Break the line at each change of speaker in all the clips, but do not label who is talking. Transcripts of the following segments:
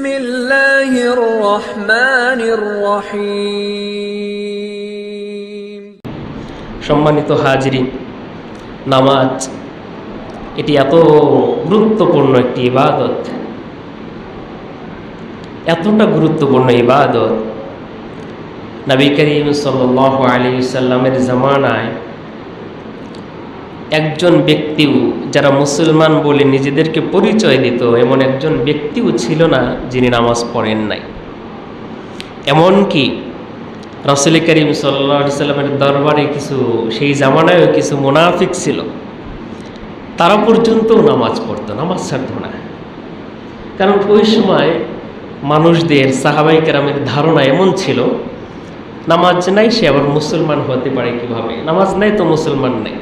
বিসমিল্লাহির রহমানির রহিম।
সম্মানিত হাজিরিন, নামাজ এটি এত গুরুত্বপূর্ণ একটি ইবাদত, এতটা গুরুত্বপূর্ণ ইবাদত, নবী করিম সাল্লাল্লাহু আলাইহি সাল্লামের জামানায় একজন ব্যক্তিও, যারা মুসলমান বলে নিজেদেরকে পরিচয় দিত, এমন একজন ব্যক্তিও ছিল না যিনি নামাজ পড়েন নাই। এমনকি রাসূল করিম সাল্লাল্লাহু আলাইহি সাল্লামের দরবারে সেই জামানায়ও কিছু মুনাফিক ছিল, তারা পর্যন্ত নামাজ পড়তো, নামাজ ছাড়তো না। কারণ ওই সময় মানুষদের, সাহাবায়ে কেরামের ধারণা এমন ছিল, নামাজ নাই সে আবার মুসলমান হতে পারে কিভাবে, নামাজ নাই তো মুসলমান নাই।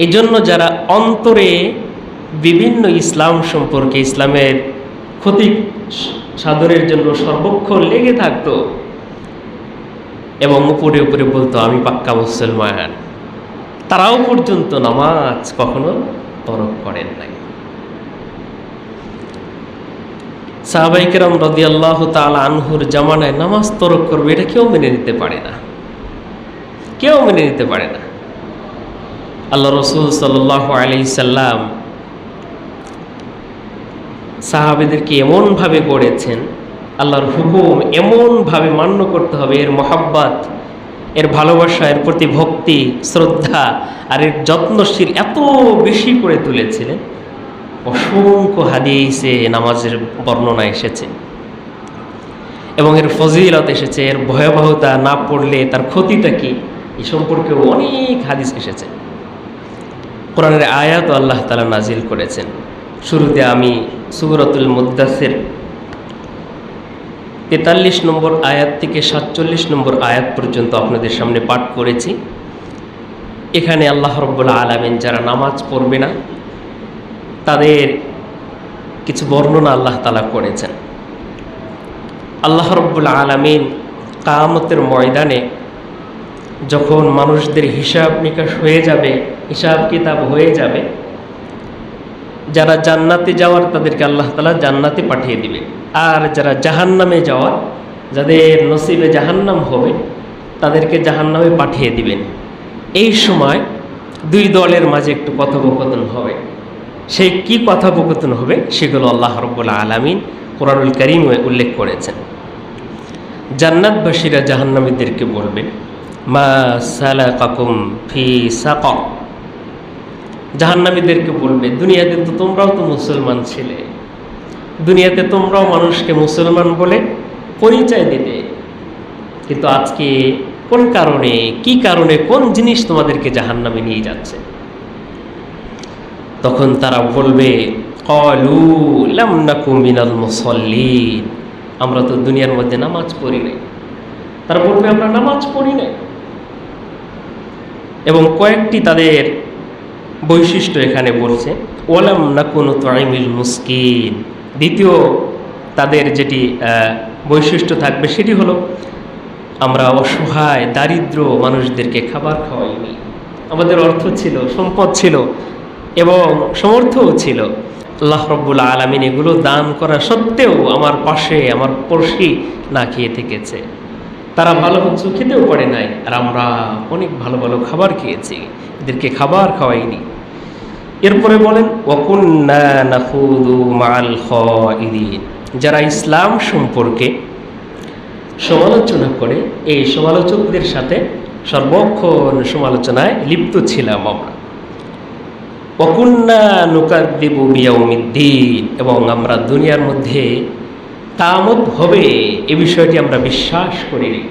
এই জন্য যারা অন্তরে বিভিন্ন ইসলাম সম্পর্কে, ইসলামের ক্ষতি সাধনের জন্য সর্বক্ষণ লেগে থাকতো এবং উপরে উপরে বলতো আমি পাক্কা মুসলমান, তারাও পর্যন্ত নামাজ কখনো তরক করেন নাই। সাহাবায়ে কেরাম রাদিয়াল্লাহু তাআলা আনহুর জামানায় নামাজ তরক করবে, এটা কেউ মেনে নিতে পারে না, কেউ মেনে নিতে পারে না। আল্লাহ রসুল সাল্লাল্লাহু আলাইহি সাল্লাম সাহাবেদেরকে এমনভাবে গড়েছেন, আল্লাহর হুকুম এমনভাবে মান্য করতে হবে, এর মহাব্বত, এর ভালোবাসা, এর প্রতি ভক্তি, শ্রদ্ধা আর এর যত্নশীল এত বেশি করে তুলেছিলেন। অসংখ্য হাদিসে নামাজের বর্ণনা এসেছে এবং এর ফজিলত এসেছে, এর ভয়াবহতা, না পড়লে তার ক্ষতিটা কি, এ সম্পর্কে অনেক হাদিস এসেছে। কোরআনের আয়াত আল্লাহ তাআলা নাজিল করেছেন। শুরুতে আমি সূরাতুল মুদ্দাসির 43 নম্বর আয়াত থেকে 47 নম্বর আয়াত পর্যন্ত আপনাদের সামনে পাঠ করেছি। এখানে আল্লাহ রাব্বুল আলামিন যারা নামাজ পড়বে না তাদের কিছু বর্ণনা আল্লাহ তাআলা করেছেন। আল্লাহ রাব্বুল আলামিন কিয়ামতের ময়দানে যখন মানুষদের হিসাব নিকাশ হয়ে যাবে, হিসাব কিতাব হয়ে যাবে, যারা জান্নাতে যাওয়ার তাদেরকে আল্লাহ তাআলা জান্নাতে পাঠিয়ে দিবে, আর যারা জাহান্নামে যাওয়ার, যাদের নসিবে জাহান্নাম হবে তাদেরকে জাহান্নামে পাঠিয়ে দিবেন। এই সময় দুই দলের মাঝে একটু কথোপকথন হবে। সেই কি কথোপকথন হবে সেগুলো আল্লাহ রাব্বুল আলামিন কোরআনুল কারীমে উল্লেখ করেছেন। জান্নাতবাসীরা জাহান্নামীদেরকে বলবেন, মা সালাকাকুম ফি সাকর। জাহান্নামীদেরকে বলবে, দুনিয়াতে তো তোমরাও তো মুসলমান ছিলে, দুনিয়াতে তোমরাও মানুষকে মুসলমান বলে পরিচয় দিতে, কিন্তু আজকে কোন কারণে, কি কারণে, কোন জিনিস তোমাদেরকে জাহান্নামে নিয়ে যাচ্ছে? তখন তারা বলবে, ক্বালু লাম নাকু মিনাল মুসাল্লিন, আমরা তো দুনিয়ার মধ্যে নামাজ পড়ি নাই। তারা বলবে আমরা নামাজ পড়ি নাই। এবং কয়েকটি তাদের বৈশিষ্ট্য এখানে বলছে, ওয়ালাম নাকু নুতঈমুল মিসকিন। দ্বিতীয় তাদের যেটি বৈশিষ্ট্য থাকবে সেটি হলো, আমরা অসহায় দারিদ্র মানুষদেরকে খাবার খাওয়াইনি। আমাদের অর্থ ছিল, সম্পদ ছিল এবং সমর্থও ছিল, আল্লাহ রাব্বুল আলামিন এগুলো দান করা সত্ত্বেও আমার পাশে আমার পড়শি না খেয়ে থেকেছে, তারা ভালো কিছু খেতেও পারে নাই, আর আমরা অনেক ভালো ভালো খাবার খেয়েছি, এদেরকে খাবার খাওয়াইনি। এরপরে বলেন, ওয়াকুন্না নাখুদু মাআল খাইদিন। যারা ইসলাম সম্পর্কে সমালোচনা করে, এই সমালোচকদের সাথে সর্বক্ষণ সমালোচনায় লিপ্ত ছিলাম আমরা। ওয়াকুন্না নুকাযযিবু বিয়াউমিদ্দিন, এবং আমরা দুনিয়ার মধ্যে কিয়ামত হবে এই বিষয়টি আমরা বিশ্বাস করিনি।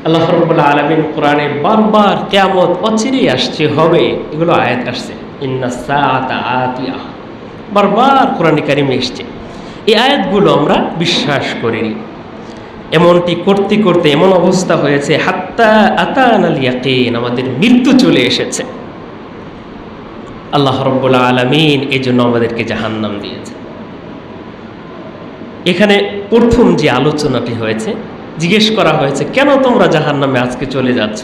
আল্লাহ রাব্বুল আলামিন কোরআনে বারবার কিয়ামত অচিরেই আসছে, হবে, এগুলো আয়াত আসছে। ইন্নাস সাআতা আতিয়া, বারবার কোরআনে কারিমে এসছে। এই আয়াতগুলো আমরা বিশ্বাস করিনি। এমনটি করতে করতে এমন অবস্থা হয়েছে, হাত্তা আতানাল ইয়াকিন, আমাদের মৃত্যু চলে এসেছে। আল্লাহ রাব্বুল আলামিন এই জন্য আমাদেরকে জাহান্নাম দিয়েছে। এখানে প্রথম যে আলোচনাটি হয়েছে, জিজ্ঞেস করা হয়েছে, কেন তোমরা জাহান্নামে আজকে চলে যাচ্ছ?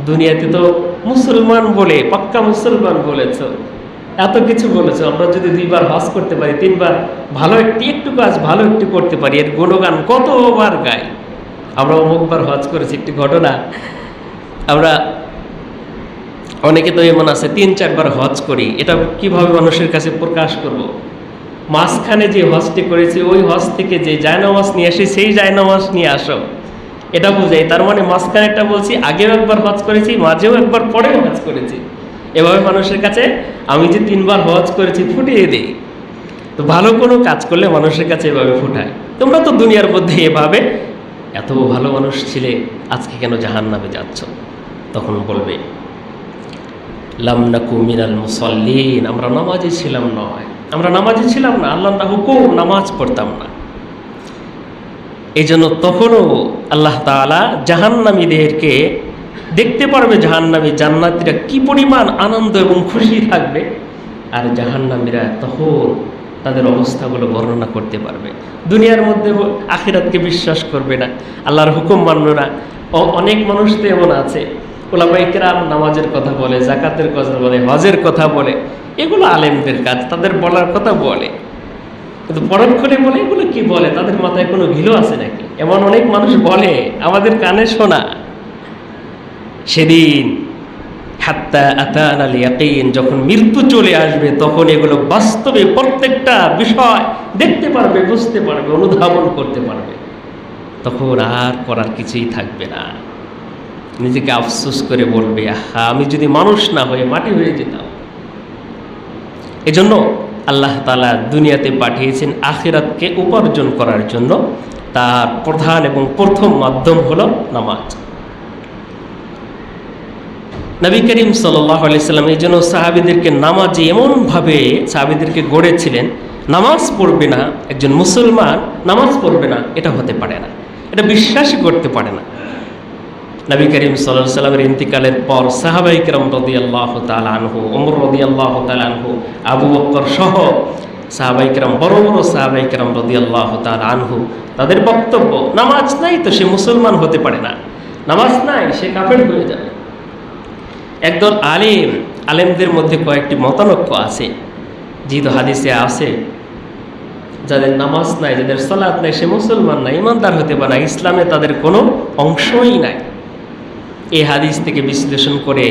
দুনিয়াতে তো মুসলমান বলে, পাক্কা মুসলমান বলেছ, এত কিছু বলেছে। আমরা যদি 2বার হজ করতে পারি, 3বার ভালো একটু কাজ ভালো একটু করতে পারি, এর গুণগান কতবার গাই। আমরা অমুকবার হজ করেছি, একটি ঘটনা, আমরা অনেকে তো এমন আছে 3-4বার হজ করি, এটা কিভাবে মানুষের কাছে প্রকাশ করব। মাঝখানে যে হজটি করেছি ওই হজ থেকে যে জায়নামাজ নিয়ে আসি সেই জায়নামাজ নিয়ে আসো, এটা বোঝাই। তার মানে মাঝখানে একটা বলছি, আগেও একবার হজ করেছি, মাঝেও একবার, পরেও হজ করেছি। এভাবে মানুষের কাছে আমি যে 3বার হজ করেছি ফুটিয়ে দিই। তো ভালো কোনো কাজ করলে মানুষের কাছে এভাবে ফুটায়। তোমরা তো দুনিয়ার মধ্যে এভাবে এত ভালো মানুষ ছিলে, আজকে কেন জাহান্নামে যাচ্ছ? তখন বলবে লাম নাকু মিনাল মুসাল্লিন, আমরা নামাজি ছিলাম নয়, আমরা নামাজি ছিলাম না, আল্লাহর হুকুম নামাজ পড়তাম না। এই জন্য তখনও আল্লাহ তাআলা জাহান্নামীদেরকে দেখতে পারবে, জাহান্নামী জান্নাতীরা কি পরিমাণ আনন্দ এবং খুশি থাকবে, আর জাহান্নামীরা তখন তাদের অবস্থাগুলো বর্ণনা করতে পারবে। দুনিয়ার মধ্যে আখিরাতকে বিশ্বাস করবে না, আল্লাহর হুকুম মানবে না। অনেক মানুষ তো এমন আছে, উলামায়ে কেরাম নামাজের কথা বলে, যাকাতের কথা বলে, হজের কথা বলে, এগুলো আলেমদের কাজ, তাদের বলার কথা বলে, কিন্তু পরক্ষণে বলে এগুলো কি বলে, তাদের মাথায় কোনো ঘিলো আছে নাকি? এমন অনেক মানুষ বলে, আমাদের কানে শোনা। সেদিন হাত্তা আতানাল ইয়াকিন, যখন মৃত্যু চলে আসবে তখন এগুলো বাস্তবে প্রত্যেকটা বিষয় দেখতে পারবে, বুঝতে পারবে, অনুধাবন করতে পারবে। তখন আর করার কিছুই থাকবে না। নিজেকে আফসোস করে বলবে, আহা, আমি যদি মানুষ না হয়ে মাটি হয়ে যেতাম। এজন্য আল্লাহ তাআলা দুনিয়াতে পাঠিয়েছেন আখিরাতকে উপার্জন করার জন্য। তার প্রধান এবং প্রথম মাধ্যম হলো নামাজ। নবী করিম সাল্লাল্লাহু আলাইহি সাল্লাম এই জন্য সাহাবীদেরকে নামাজে এমনভাবে সাহাবীদেরকে গড়েছিলেন, নামাজ পড়বে না একজন মুসলমান, নামাজ পড়বে না, এটা হতে পারে না, এটা বিশ্বাসই করতে পারে না। নবী করিম সাল্লাল্লাহু আলাইহি সাল্লামের ইন্তিকালের পর সাহাবায়ে কেরাম রাদিয়াল্লাহু তাআলা আনহু, ওমর রাদিয়াল্লাহু তাআলা আনহু, আবু বকর সহ সাহাবায়ে কেরাম, বড় বড় সাহাবায়ে কেরাম রাদিয়াল্লাহু তাআলা আনহু, তাদের বক্তব্য, নামাজ নাই তো সে মুসলমান হতে পারে না, নামাজ নাই সে কাফের হয়ে যাবে। একদল আলেমদের মধ্যে কয়েকটি মতানৈক্য আছে, যেহেতু হাদিসে আছে যাদের নামাজ নাই, যাদের সালাত নাই, সে মুসলমান না, ইমানদার হতে পারে না, ইসলামে তাদের কোনো অংশই নাই। এই হাদিস থেকে বিশ্লেষণ করে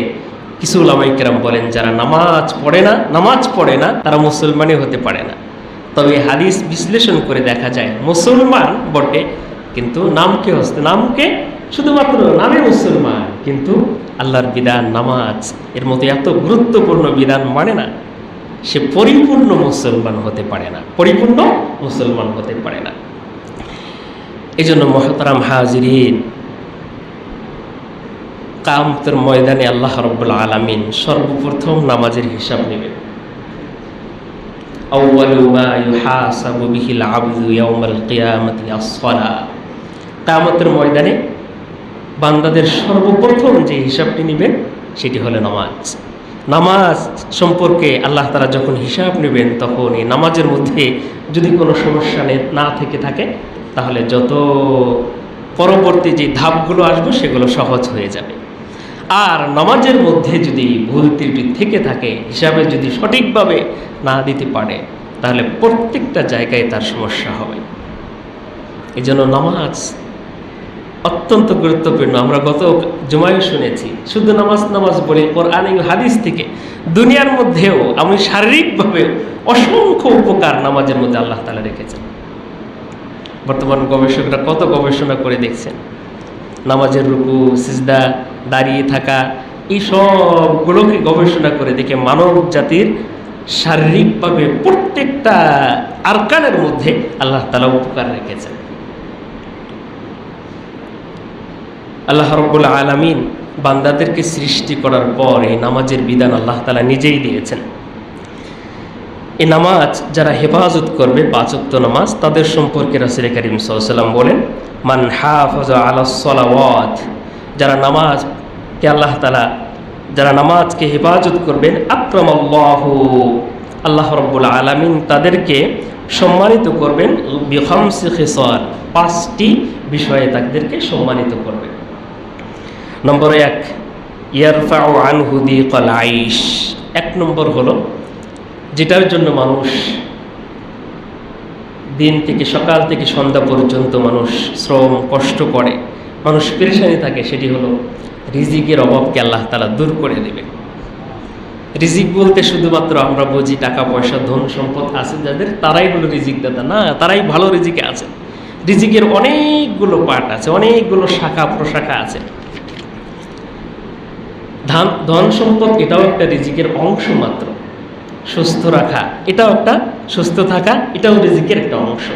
কিছু উলামায়ে কেরাম বলেন, যারা নামাজ পড়ে না তারা মুসলমানই হতে পারে না। তবে এই হাদিস বিশ্লেষণ করে দেখা যায় মুসলমান বটে, কিন্তু নামকে শুধুমাত্র নামে মুসলমান, কিন্তু আল্লাহর বিধান নামাজ এর মতো এত গুরুত্বপূর্ণ বিধান মানে না, সে পরিপূর্ণ মুসলমান হতে পারে না, পরিপূর্ণ মুসলমান হতে পারে না। এই জন্য মুহতারাম হাজিরিন, কিয়ামতের ময়দানে আল্লাহ রাব্বুল আলামিন সর্বপ্রথম নামাজের হিসাব নেবেন। আউয়ালু মা ইউহাসাবু বিহিল আবদু ইয়াউমাল কিয়ামাতি আস-সালাহ। কিয়ামতের ময়দানে বান্দাদের সর্বপ্রথম যে হিসাবটি নেবেন সেটি হলো নামাজ। নামাজ সম্পর্কে আল্লাহ তাআলা যখন হিসাব নেবেন, তখন এই নামাজের মধ্যে যদি কোনো সমস্যা না থেকে থাকে, তাহলে যত পরবর্তী যে ধাপগুলো আসবে সেগুলো সহজ হয়ে যাবে। আর নামাজের মধ্যে যদি ভুল ত্রুটি থেকে থাকে, হিসাবে যদি সঠিকভাবে না দিতে পারে, তাহলে প্রত্যেকটা জায়গায় তার সমস্যা হবে। এই জন্য নামাজ অত্যন্ত গুরুত্বপূর্ণ। আমরা গত জুমায় শুনেছি, শুধু নামাজ বলে কোরআন এবং হাদিস থেকে দুনিয়ার মধ্যেও আমি শারীরিকভাবে অসংখ্য উপকার নামাজের মধ্যে আল্লাহ তাআলা রেখেছেন। বর্তমান গবেষকরা কত গবেষণা করে দেখছেন, নামাজের রুকু, সিজদা, দাঁড়িয়ে থাকা, এই সবগুলোকে গবেষণা করে দেখে মানব জাতির শারীরিকভাবে প্রত্যেকটা আরকানের মধ্যে আল্লাহ তাআলা উপকার রেখেছেন। আল্লাহ রাব্বুল আলামিন বান্দাদেরকে সৃষ্টি করার পর এই নামাজের বিধান আল্লাহ তাআলা নিজেই দিয়েছেন। এই নামাজ যারা হেফাজত করবে, 5 ওয়াক্ত নামাজ, তাদের সম্পর্কে রাসূল কারীম সাল্লাল্লাহু আলাইহি ওয়াসাল্লাম বলেন, মান হাফাজা আলাস সালাওয়াত, যারা নামাজকে আল্লাহ তাআলা যারা নামাজকে হেফাজত করবেন, আকরামাল্লাহু, আল্লাহ রাব্বুল আলামিন তাদেরকে সম্মানিত করবেন, বিখামসি খিসাল, 5টি বিষয়ে তাদেরকে সম্মানিত করবেন। নম্বর 1, ইয়ারফাউ আনহু দিকাল আইশ। 1 নম্বর হলো যেটার জন্য মানুষ দিন থেকে সকাল থেকে সন্ধ্যা পর্যন্ত মানুষ শ্রম কষ্ট করে, মানুষ পেরেশানি থাকে, সেটি হলো রিজিকের অভাবকে আল্লাহ তাআলা দূর করে দেবে। রিজিক বলতে শুধুমাত্র আমরা বুঝি টাকা পয়সা ধন সম্পদ আছে যাদের, তারাই হলো রিজিক দাতা, না, তারাই ভালো রিজিকে আছে। রিজিকের অনেকগুলো পার্ট আছে, অনেকগুলো শাখা প্রশাখা আছে। ধন সম্পদ এটাও একটা রিজিকের অংশ মাত্র। সুস্থ রাখা এটাও একটা, সুস্থ থাকা এটাও রিজিকের একটা অংশ।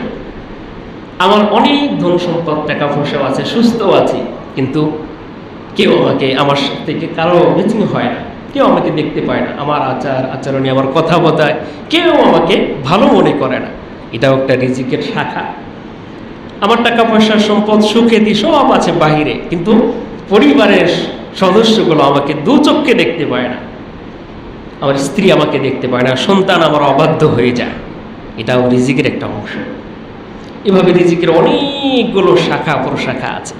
আমার অনেক ধন সম্পদ টাকা পয়সাও আছে, সুস্থও আছি, কিন্তু কেউ আমাকে, আমার থেকে কারো মিচিং হয় না, কেউ আমাকে দেখতে পায় না, আমার আচরণে, আমার কথাবার্তায় কেউ আমাকে ভালো মনে করে না, এটাও একটা রিজিকের শাখা। আমার টাকা পয়সা সম্পদ সুখ্যাতি সব আছে বাহিরে, কিন্তু পরিবারের সদস্যগুলো আমাকে দু চক্ষে দেখতে পায় না, আমার স্ত্রী আমাকে দেখতে পায় না, সন্তান আমার অবাধ্য হয়ে যায়, এটাও রিজিকের একটা অংশ। এভাবে রিজিকের অনেকগুলো শাখা প্রশাখা আছে।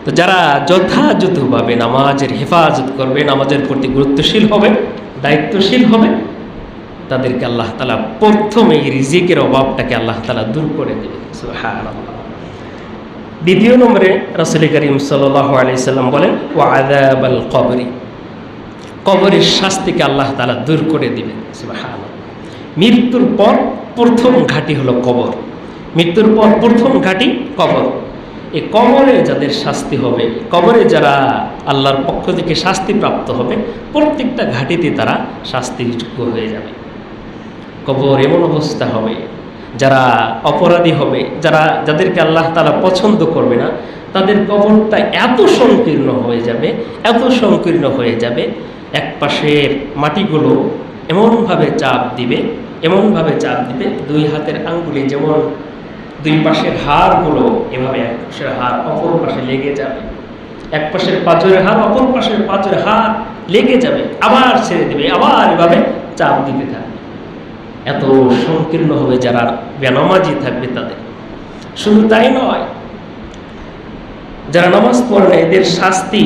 তো যারা যথাযথভাবে নামাজের হেফাজত করবে, নামাজের প্রতি গুরুত্বশীল হবে, দায়িত্বশীল হবে, তাদেরকে আল্লাহ তাআলা প্রথমে এই রিজিকের অভাবটাকে আল্লাহ তাআলা দূর করে দেবে। সুবহানাল্লাহ। দ্বিতীয় নম্বরে রাসূল করিম সাল্লাল্লাহু আলাইহি সাল্লাম বলেন, ওয়া আযাবাল কবরি, কবরের শাস্তিকে আল্লাহ তাআলা দূর করে দিবেন। সুবহানাল্লাহ। মৃত্যুর পর প্রথম ঘাঁটি হলো কবর, মৃত্যুর পর প্রথম ঘাঁটি কবর। এই কবরে যাদের শাস্তি হবে, কবরে যারা আল্লাহর পক্ষ থেকে শাস্তি প্রাপ্ত হবে, প্রত্যেকটা ঘাঁটিতে তারা শাস্তিযোগ্য হয়ে যাবে। কবর এমন অবস্থা হবে, যারা অপরাধী হবে, যাদেরকে আল্লাহ তাআলা পছন্দ করবে না, তাদের কবরটা এত সংকীর্ণ হয়ে যাবে, এত সংকীর্ণ হয়ে যাবে, এক পাশের মাটিগুলো এমনভাবে চাপ দিবে, এমনভাবে চাপ দিবে, দুই হাতের আঙ্গুলে যেমন দুই পাশের হাড়গুলো এভাবে এক পাশের হাড় অপর পাশে লেগে যাবে, এক পাশের পাঁজরের হাড় অপর পাশের পাঁজরের হাড় লেগে যাবে, আবার ছেড়ে দেবে, আবার এভাবে চাপ দিতে থাকবে। এত সংকীর্ণ হবে যারা বেনামাজি থাকবে তাদের। শুধু তাই নয়, যারা নামাজ পড়ে না এদের শাস্তি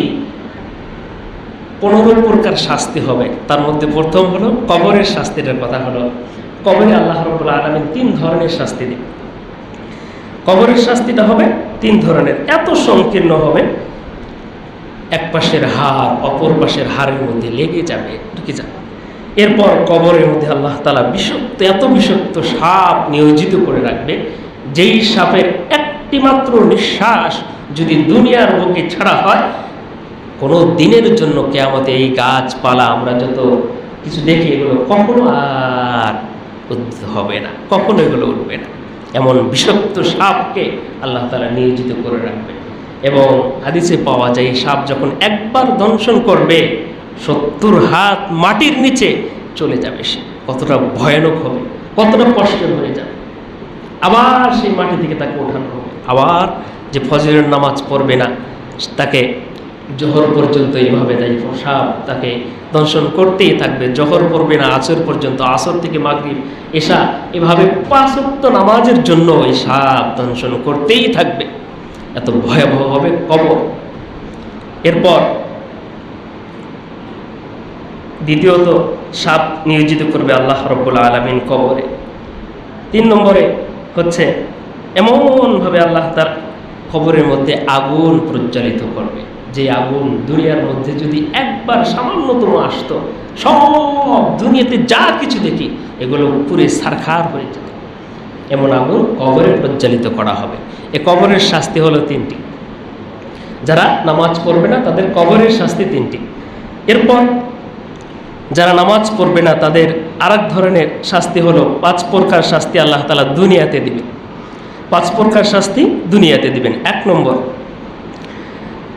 15 প্রকার শাস্তি হবে। তার মধ্যে প্রথম হলো কবরের শাস্তিটার কথা হলো, কবরে আল্লাহ রাব্বুল আলামিন 3 ধরনের শাস্তি দেন। কবরের শাস্তিটা হবে 3 ধরনের, এত সংকীর্ণ হবে, এক পাশের হাড় অপর পাশের হাড়ের মধ্যে লেগে যাবে, ঢুকে যাবে। এরপর কবরের মধ্যে আল্লাহ তাআলা বিষাক্ত, এত বিষাক্ত সাপ নিয়োজিত করে রাখবে, যেই সাপের একটি মাত্র নিঃশ্বাস যদি দুনিয়ার বুকে ছাড়া হয়, কোনো দিনের জন্য কিয়ামতে এই গাছপালা আমরা যত কিছু দেখি এগুলো কখনো আর উদ্ভিদ হবে না, কখনো এগুলো উঠবে না। এমন বিষাক্ত সাপকে আল্লাহ তাআলা নিয়োজিত করে রাখবে। এবং হাদিসে পাওয়া যায়, এই সাপ যখন একবার দংশন করবে 70 হাত মাটির নিচে চলে যাবে, সে কতটা ভয়ানক হবে, কতটা কষ্টের হয়ে যাবে। আবার সেই মাটি থেকে তাকে ওঠানো হবে, আবার যে ফজরের নামাজ পড়বে না তাকে জোহর পর্যন্ত এইভাবে দেয় সাপ তাকে দংশন করতেই থাকবে, জোহর পড়বে না আসর পর্যন্ত, আসর থেকে মাগরিব এশা, এভাবে 5 ওয়াক্ত নামাজের জন্য এই সাপ দংশন করতেই থাকবে। এত ভয়াবহ হবে কবর। এরপর দ্বিতীয়ত সাপ নিয়োজিত করবে আল্লাহ রাব্বুল আলামিন কবরে। 3 নম্বরে হচ্ছে এমনভাবে আল্লাহ তার কবরের মধ্যে আগুন প্রজ্বলিত করবে, যে আগুন দুনিয়ার মধ্যে যদি একবার সামান্যতম আসতো, সব দুনিয়াতে যা কিছু দেখি এগুলো পুরে ছারখার হয়ে যেত, এমন আগুন কবরে প্রজ্বলিত করা হবে। এ কবরের শাস্তি হলো 3টি। যারা নামাজ পড়বে না তাদের কবরের শাস্তি 3টি। এরপর যারা নামাজ পড়বে না তাদের আরেক ধরনের শাস্তি হলো 5 প্রকার শাস্তি আল্লাহ তাআলা দুনিয়াতে দিবেন। 5 প্রকার শাস্তি দুনিয়াতে দিবেন। 1 নম্বর,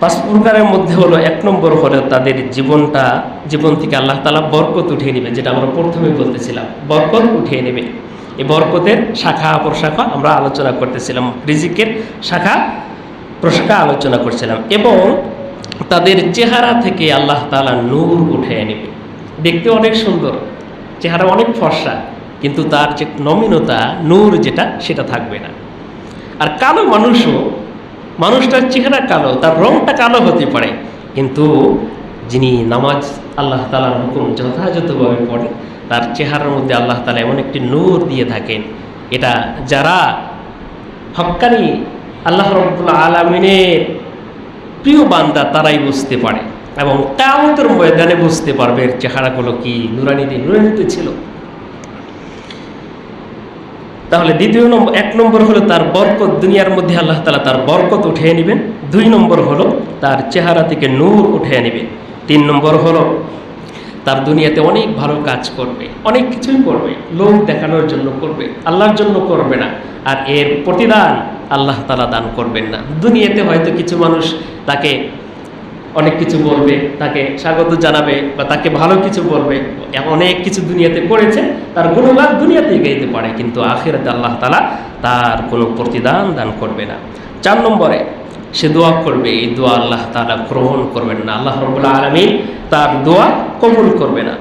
5 প্রকারের মধ্যে হলো 1 নম্বর হলো তাদের জীবন থেকে আল্লাহ তাআলা বরকত উঠিয়ে নেবে, যেটা আমরা প্রথমে বলতেছিলাম, বরকত উঠিয়ে নেবে। এই বরকতের শাখা প্রশাখা আমরা আলোচনা করতেছিলাম, রিজিকের শাখা প্রশাখা আলোচনা করছিলাম। এবং তাদের চেহারা থেকে আল্লাহ তাআলা নূর উঠিয়ে নেবে। দেখতে অনেক সুন্দর, চেহারা অনেক ফর্সা, কিন্তু তার যে নমনীয়তা, নূর যেটা, সেটা থাকবে না। আর কালো মানুষটার চেহারা কালো, তার রংটা কালো হতে পারে, কিন্তু যিনি নামাজ আল্লাহ তাআলার হুকুম যথাযথভাবে পড়ে তার চেহারার মধ্যে আল্লাহ তাআলা এমন একটি নূর দিয়ে থাকেন, এটা যারা হক্কানি আল্লাহ রাব্বুল আলামিনের প্রিয় বান্দা তারাই বুঝতে পারে এবং কিয়ামতের ময়দানে বুঝতে পারবে এর চেহারাগুলো কি নুরানিতে ছিল। তাহলে এক নম্বর হলো তার বরকত, দুনিয়ার মধ্যে আল্লাহ তাআলা তার বরকত উঠিয়ে নেবেন। 2 নম্বর হলো তার চেহারা থেকে নূর উঠিয়ে নেবেন। 3 নম্বর হলো তার দুনিয়াতে অনেক ভালো কাজ করবে, অনেক কিছুই করবে, লোক দেখানোর জন্য করবে, আল্লাহর জন্য করবে না। আর এর প্রতিদান আল্লাহ তাআলা দান করবেন না। দুনিয়াতে হয়তো কিছু মানুষ তাকে অনেক কিছু বলবে, তাকে স্বাগত জানাবে বা তাকে ভালো কিছু বলবে, অনেক কিছু দুনিয়াতে করেছে, তার গুণগান দুনিয়াতেই গাইতে পারে, কিন্তু আখিরাতে আল্লাহ তাআলা তার কোনো প্রতিদান দান করবে না। 4 নম্বরে সে দোয়া করবে, এই দোয়া আল্লাহ তাআলা গ্রহণ করবেন না, আল্লাহ রাব্বুল আলামিন তার দোয়া কবুল করবে না।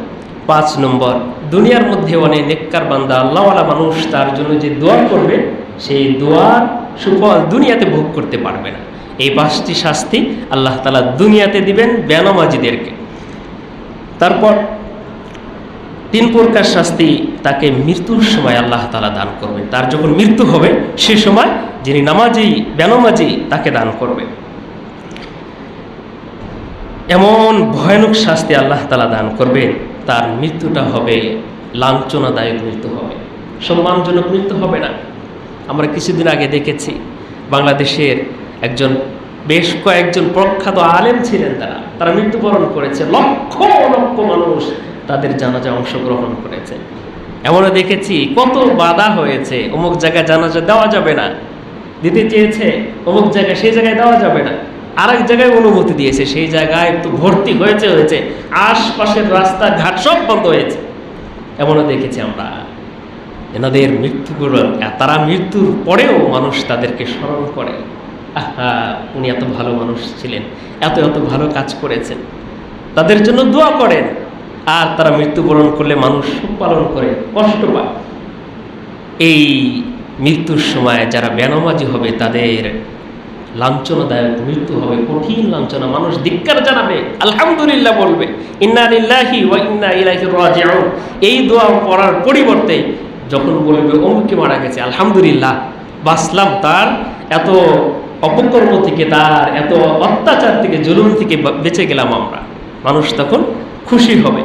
5 নম্বর, দুনিয়ার মধ্যে অনেক নেককার বান্দা আল্লাহওয়ালা মানুষ তার জন্য যে দোয়া করবে, সেই দোয়ার সুফল দুনিয়াতে ভোগ করতে পারবে না। এই 5টি শাস্তি আল্লাহ তাআলা দুনিয়াতে দিবেন বেনামাজিদেরকে। তারপর 3 প্রকার শাস্তি তাকে মৃত্যুর সময় আল্লাহ তাআলা দান করবেন। তার যখন মৃত্যু হবে সে সময় যিনি নামাজি বেনামাজি তাকে দান করবেন। এমন ভয়ানক শাস্তি আল্লাহ তাআলা দান করবেন, তার মৃত্যুটা হবে লাঞ্ছনাদায়ক মৃত্যু হবে, সম্মানজনক মৃত্যু হবে না। আমরা কিছুদিন আগে দেখেছি বাংলাদেশের বেশ কয়েকজন প্রখ্যাত আলেম ছিলেন, তারা মৃত্যুবরণ করেছে, লক্ষ লক্ষ মানুষ তাদের জানাজা অংশগ্রহণ করেছে। এমনও দেখেছি কত বাধা হয়েছে, অমুক জায়গায় জানাজা দেওয়া যাবে না, দিতে চেয়েছে অমুক জায়গায়, সেই জায়গায় দেওয়া যাবে না, আরেক জায়গায় অনুমতি দিয়েছে, সেই জায়গায় তো ভর্তি হয়েছে, আশপাশের রাস্তাঘাট সব বন্ধ হয়েছে। এমনও দেখেছি আমরা। এনাদের মৃত্যুগুলো, তারা মৃত্যুর পরেও মানুষ তাদেরকে স্মরণ করে, আহা উনি এত ভালো মানুষ ছিলেন, এত এত ভালো কাজ করেছেন, তাদের জন্য দোয়া করেন। আর তারা মৃত্যুবরণ করলে মানুষ শোক পালন করে, কষ্ট পায়। এই মৃত্যুর সময় যারা বেনামাজি হবে তাদের লাঞ্ছনাদায়ক মৃত্যু হবে, কঠিন লাঞ্ছনা। মানুষ ধিক্কার জানাবে, আলহামদুলিল্লাহ বলবে, ইন্না লিল্লাহি ওয়া ইন্না ইলাইহি রাজিউন। এই দোয়া পড়ার পরিবর্তে যখন বলবে অমুকে মারা গেছে, আলহামদুলিল্লাহ বাঁচলাম, তার এত অপকর্ম থেকে, তার এত অত্যাচার থেকে, জুলুম থেকে বেঁচে গেলাম আমরা, মানুষ তখন খুশি হবে।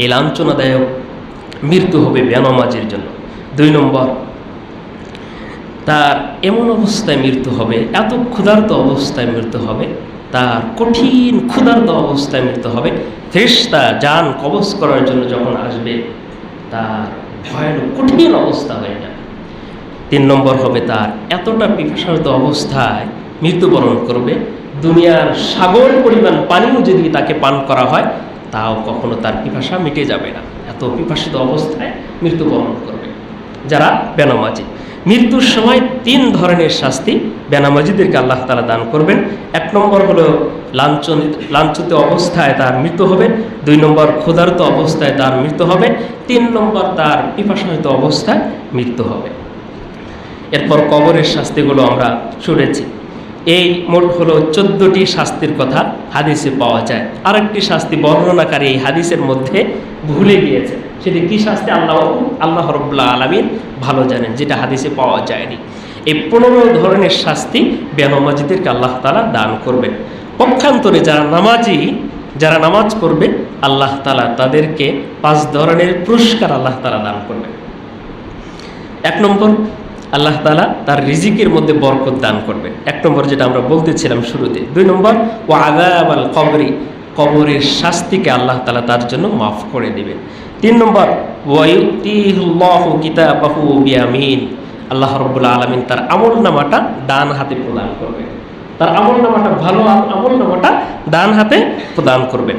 এই লাঞ্ছনাদায়ক মৃত্যু হবে বেনামাজির জন্য। 2 নম্বর, তার এমন অবস্থায় মৃত্যু হবে, এত ক্ষুধার্ত অবস্থায় মৃত্যু হবে, তার কঠিন ক্ষুধার্ত অবস্থায় মৃত্যু হবে। ফেরেশতা জান কবজ করার জন্য যখন আসবে, তার ভয়ানক কঠিন অবস্থা হয়ে যাবে। 3 নম্বর হবে তার এতটা পিপাসার্ত অবস্থায় মৃত্যুবরণ করবে, দুনিয়ার সাগর পরিমাণ পানিও যদি তাকে পান করা হয় তাও কখনো তার পিপাসা মিটে যাবে না, এত পিপাসিত অবস্থায় মৃত্যুবরণ করবে যারা বেনামাজি। মৃত্যুর সময় 3 ধরনের শাস্তি বেনামাজিদেরকে আল্লাহ তাআলা দান করবেন। 1 নম্বর হলো লাঞ্ছিত অবস্থায় তার মৃত্যু হবে। 2 নম্বর ক্ষুধার্ত অবস্থায় তার মৃত্যু হবে। 3 নম্বর তার পিপাসাহিত অবস্থায় মৃত্যু হবে। এরপর কবরের শাস্তিগুলো আমরা শুনেছি। এই মোট হলো 14টি শাস্তির কথা হাদিসে পাওয়া যায়। আরেকটি শাস্তি বর্ণনাকারী এই হাদিসের মধ্যে ভুলে গিয়েছে, সেটি কি শাস্তি আল্লাহ রাব্বুল আলামিন ভালো জানেন, যেটা হাদিসে পাওয়া যায়নি। এই 15 ধরনের শাস্তি বেনামাজিদেরকে আল্লাহ তাআলা দান করবেন। পক্ষান্তরে যারা নামাজ পড়বে আল্লাহ তাআলা তাদেরকে 5 ধরনের পুরস্কার আল্লাহ তাআলা দান করবেন। 1 নম্বর, আল্লাহ তাআলা তার রিজিকের মধ্যে বরকত দান করবেন। 1 নম্বর যেটা আমরা বলতেছিলাম শুরুতে। 2 নম্বর, ওয়া আযাবাল কবরি, কবরের শাস্তিকে আল্লাহ তাআলা তার জন্য মাফ করে দিবেন। 3 নম্বর, ওয়া ইউতিহুল্লাহু কিতাবাহু বিয়ামিন, আল্লাহ রাব্বুল আলামিন তার আমলনামাটা ডান হাতে প্রদান করবেন, তার আমলনামাটা ভালো আমলনামাটা ডান হাতে প্রদান করবেন।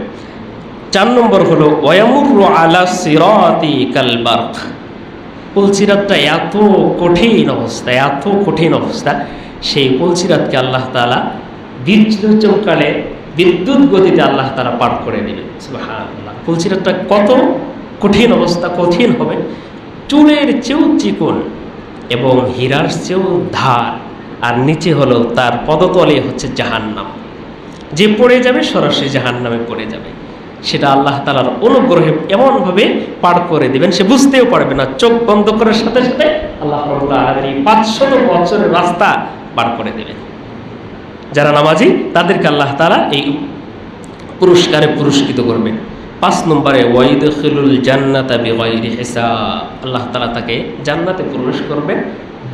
4 নম্বর হলো ওয়ায়ামুরু আলা সিরাতি কাল বারক, পুলসিরাতটা এত কঠিন অবস্থা, সেই পুলসিরাতকে আল্লাহ তাআলা বিদ্যুৎচমকালে বিদ্যুৎ গতিতে আল্লাহ তাআলা পার করে দিবেন। সুবহানাল্লাহ, পুলসিরাতটা কত কঠিন অবস্থা, কঠিন হবে, চুলের চেয়েও চিকন এবং হীরার চেয়েও ধার, আর নিচে হলো তার পদতলে হচ্ছে জাহান্নাম, যে পড়ে যাবে সরাসরি জাহান্নামে পড়ে যাবে। সেটা আল্লাহ তাআলার অনুগ্রহে এমনভাবে পার করে দিবেন সে বুঝতেও পারবে না। চোখ বন্ধ করার সাথে সাথে আল্লাহ রাব্বুল আলামিন এই 500 বছরের রাস্তা পার করে দেবেন। যারা নামাজি তাদেরকে আল্লাহ তাআলা এই পুরস্কারে পুরস্কৃত করবেন। 5 নম্বরে ওয়াইদখিলুল জান্নাতা বিগাইরি হিসাব, আল্লাহ তাআলা তাকে জান্নাতে প্রবেশ করবেন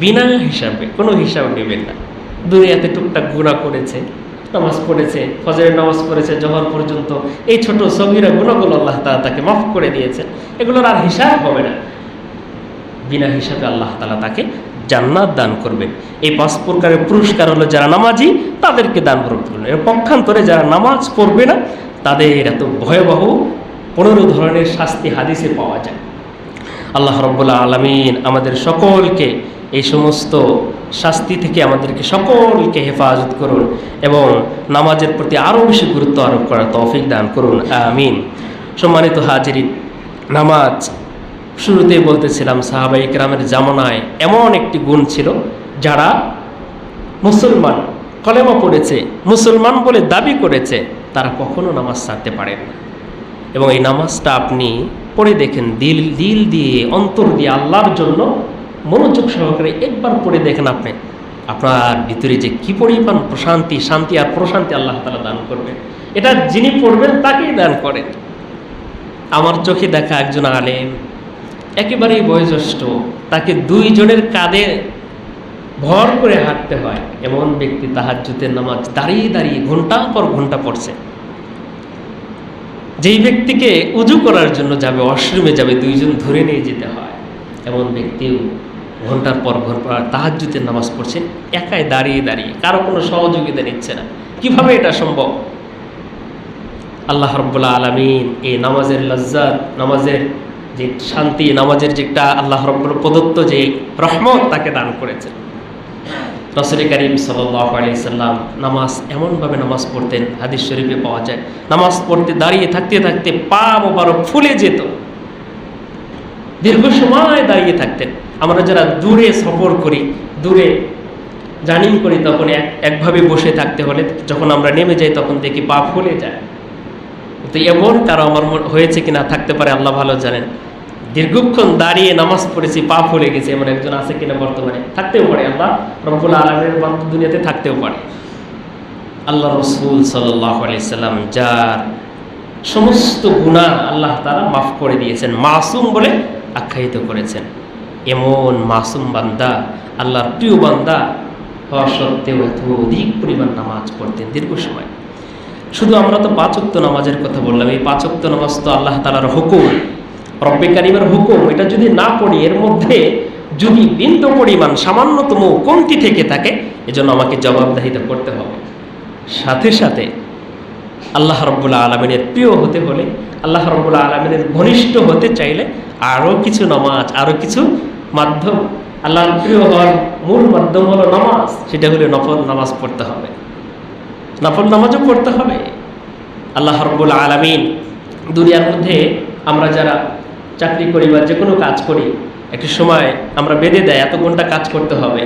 বিনা হিসাবে, কোনো হিসাব নেবেন না। দুনিয়াতে টুকটাক গুনাহ করেছে, নামাজ পড়েছে, ফজরের নামাজ পড়েছে জোহর পর্যন্ত, এই ছোট সগীরা গুনাহগুলো আল্লাহ তাআলা তাকে মাফ করে দিয়েছেন, এগুলোর আর হিসাব হবে না। বিনা হিসাবে আল্লাহ তাআলা তাকে জান্নাত দান করবেন। এই 5 প্রকারের পুরস্কার হলো যারা নামাজি তাদেরকে দান করবেন। এর পক্ষান্তরে যারা নামাজ পড়বে না তাদের এত ভয়াবহ 15 ধরনের শাস্তি হাদিসে পাওয়া যায়। আল্লাহ রাব্বুল আলামিন আমাদের সকলকে এই সমস্ত শাস্তি থেকে আমাদেরকে সকলকে হেফাজত করুন এবং নামাজের প্রতি আরও বেশি গুরুত্ব আরোপ করার তৌফিক দান করুন, আমিন। সম্মানিত হাজিরিন, নামাজ শুরুতেই বলতেছিলাম সাহাবায়ে কেরামের জামানায় এমন একটি গুণ ছিল, যারা মুসলমান কলেমা পড়েছে, মুসলমান বলে দাবি করেছে, তারা কখনো নামাজ ছাড়তে পারেন না। এবং এই নামাজটা আপনি পড়ে দেখেন, দিল দিয়ে অন্তর দিয়ে আল্লাহর জন্য মনোযোগ সহকারে একবার পড়ে দেখেন, আপনার ভিতরে যে কি পরিমাণ শান্তি আর প্রশান্তি আল্লাহ তাআলা দান করবেন। এটা যিনি পড়বেন তাকেই দান করেন। আমার চোখে দেখা একজন আলেম, একেবারেই বয়োজ্যেষ্ঠ, তাকে 2 জনের কাঁধে ভর করে হাঁটতে হয়, এমন ব্যক্তি তাহাজ্জুদের নামাজ দাঁড়িয়ে দাঁড়িয়ে ঘন্টার পর ঘন্টা পড়ছে। যেই ব্যক্তিকে উজু করার জন্য যাবে, ওয়াশরুমে যাবে, 2 জন ধরে নিয়ে যেতে হয়, এমন ব্যক্তিও ঘন্টার পর ঘন্টা তাহাজ্জুদের নামাজ পড়ছেন একাই দাঁড়িয়ে দাঁড়িয়ে, কারো কোনো সহযোগিতা নিচ্ছে না। কিভাবে এটা সম্ভব? আল্লাহ রাব্বুল আলামিন এই নামাজের লজ্জাত, নামাজের যে শান্তি, নামাজের যে একটা আল্লাহ রাব্বুল প্রদত্ত যে রহমত তাকে দান করেছেন। রাসূল করিম সাল্লাল্লাহু আলাইহি সাল্লাম নামাজ এমনভাবে নামাজ পড়তেন, হাদিস শরীফে পাওয়া যায়, নামাজ পড়তে দাঁড়িয়ে থাকতে থাকতে পা মোবারক ফুলে যেত, দীর্ঘ সময় দাঁড়িয়ে থাকতেন। আমরা যারা দূরে সফর করি, দূরে জার্নি করি, তখন একভাবে বসে থাকতে হলে যখন আমরা নেমে যাই তখন দেখি পা ফুলে যায়। তো এমন কারো আমার হয়েছে কিনা, থাকতে পারে, আল্লাহ ভালো জানেন। দীর্ঘক্ষণ দাঁড়িয়ে নামাজ পড়েছি, পা ফুলে গেছে, এমন একজন আছে কিনা বর্তমানে? থাকতেও পারে, আল্লাহ রাব্বুল আলামিনের বান্দা দুনিয়াতে থাকতেও পারে। আল্লাহ রাসূল সাল্লাল্লাহু আলাইহি সাল্লাম যার সমস্ত গুনাহ আল্লাহ তাআলা মাফ করে দিয়েছেন, মাসুম বলে আখ্যায়িত করেছেন, এমন মাসুম বান্দা, আল্লাহর প্রিয় বান্দা হওয়া সত্ত্বেও এত অধিক পরিমাণ নামাজ পড়তেন দীর্ঘ সময়। শুধু আমরা তো 5 ওয়াক্ত নামাজের কথা বললাম, এই 5 ওয়াক্ত নামাজ তো আল্লাহ তাআলার হুকুম, রব্বে কারীমের হুকুম। এটা যদি না পড়ি, এর মধ্যে যদি বিন্দু পরিমাণ সামান্যতম কমতি থেকে থাকে, এজন্য আমাকে জবাবদিহিতা করতে হবে। সাথে সাথে আল্লাহ রাব্বুল আলামিনের প্রিয় হতে হলে, আল্লাহ রাব্বুল আলামিনের ঘনিষ্ঠ হতে চাইলে আরও কিছু নামাজ, আরও কিছু মাধ্যম, আল্লাহর প্রিয় হওয়ার মূল মাধ্যম হলো নামাজ। সেটা হলো নফল নামাজ পড়তে হবে, নফল নামাজও পড়তে হবে। আল্লাহ রাব্বুল আলামিন দুনিয়ার মধ্যে আমরা যারা চাকরি করি বা যে কোনো কাজ করি, একটি সময় আমরা বেঁধে দেয় এত ঘন্টা কাজ করতে হবে।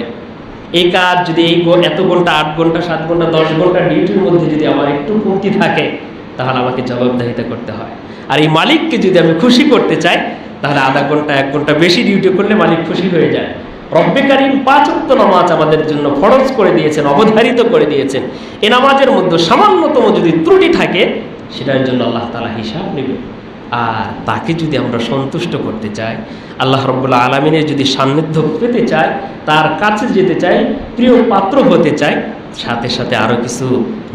এই কাজ যদি এত ঘন্টা, 8 ঘন্টা, 7 ঘন্টা, 10 ঘন্টা ডিউটির মধ্যে যদি আমার একটু কমতি থাকে, তাহলে আমাকে জবাবদিহিতা করতে হয়। আর এই মালিককে যদি আমি খুশি করতে চাই, তাহলে আধা ঘন্টা, 1 ঘন্টা বেশি ডিউটি করলে মালিক খুশি হয়ে যায়। রব্বে কারীম 5 ওয়াক্ত নামাজ আমাদের জন্য ফরজ করে দিয়েছেন, অবধারিত করে দিয়েছেন। এই নামাজের মধ্যে সামান্যতম যদি ত্রুটি থাকে, সেটার জন্য আল্লাহ তাআলা হিসাব নেবেন। আর তাকে যদি আমরা সন্তুষ্ট করতে চাই, আল্লাহ রাব্বুল আলামিনের যদি সান্নিধ্য পেতে চাই, তার কাছে যেতে চাই, প্রিয় পাত্র হতে চাই, সাথে সাথে আরও কিছু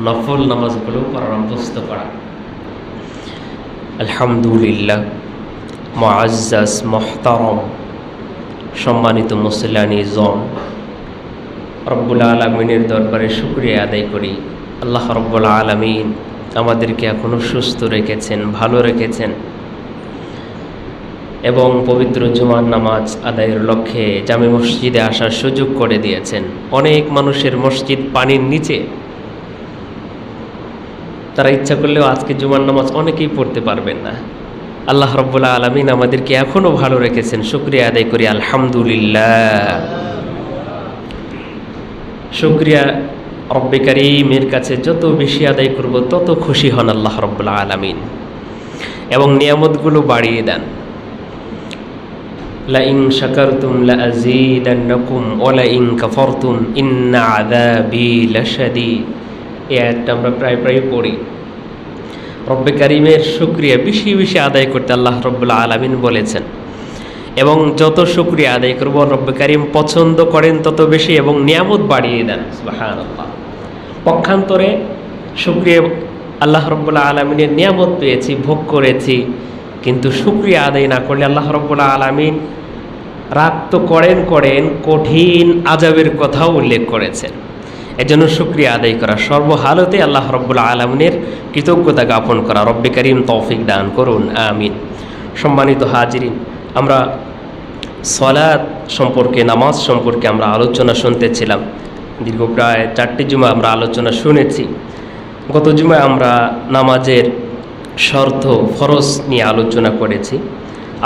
নফল নামাজগুলো করার অভ্যস্ত করা। আলহামদুলিল্লাহ, মুআজ্জাজ মুহতারাম সম্মানিত মুসল্লানি জন, রব্বুল আলামিনের দরবারে শুকরিয়া আদায় করি। আল্লাহ রব্বুল আলামিন আমাদেরকে এখনও সুস্থ রেখেছেন, ভালো রেখেছেন এবং পবিত্র জুমার নামাজ আদায়ের লক্ষ্যে জামে মসজিদে আসার সুযোগ করে দিয়েছেন। অনেক মানুষের মসজিদ পানির নিচে, তারা ইচ্ছা করলেও আজকে জুমার নামাজ অনেকেই পড়তে পারবেন না। আল্লাহ রাব্বুল আলামিন আমাদেরকে এখনও ভালো রেখেছেন, শুকরিয়া আদায় করি আলহামদুলিল্লাহ। শুকরিয়া রব্বে কারীমের কাছে যত বেশি আদায় করব তত খুশি হন আল্লাহ রাব্বুল আলামিন। এবং নিয়ামতগুলো বাড়িয়ে দেন। লাইন শাকারতুম লাযীদান্নাকুম ওয়া লাইন কাফারতুম ইন্না আযাবি লাশাদীদ। এই আয়াতটা আমরা প্রায় পড়ি। রব্বে কারিমের শুকরিয়া বেশি বেশি আদায় করতে আল্লাহ রব্বুল আলামিন বলেছেন, এবং যত শুকরিয়া আদায় করব রব্বে কারিম পছন্দ করেন তত বেশি, এবং নিয়ামত বাড়িয়ে দেন। সুবহানাল্লাহ। পক্ষান্তরে শুকরিয়া আল্লাহ রব্বুল আলামিনের নিয়ামত পেয়েছি, ভোগ করেছি, কিন্তু শুকরিয়া আদায় না করলে আল্লাহ রব্বুল আলামিন রাগ তো করেন কঠিন আযাবের কথাও উল্লেখ করেছেন। এজন্য শুকরিয়া আদায় করা, সর্বহালতে আল্লাহ রব্বুল আলামিনের কৃতজ্ঞতা জ্ঞাপন করা। রব্বে কারিম তৌফিক দান করুন, আমিন। সম্মানিত হাজিরিন, আমরা সালাত সম্পর্কে, নামাজ সম্পর্কে আমরা আলোচনা শুনতেছিলাম। দীর্ঘ প্রায় 4টি জুমা আমরা আলোচনা শুনেছি। গত জুমায় আমরা নামাজের শর্ত, ফরজ নিয়ে আলোচনা করেছি।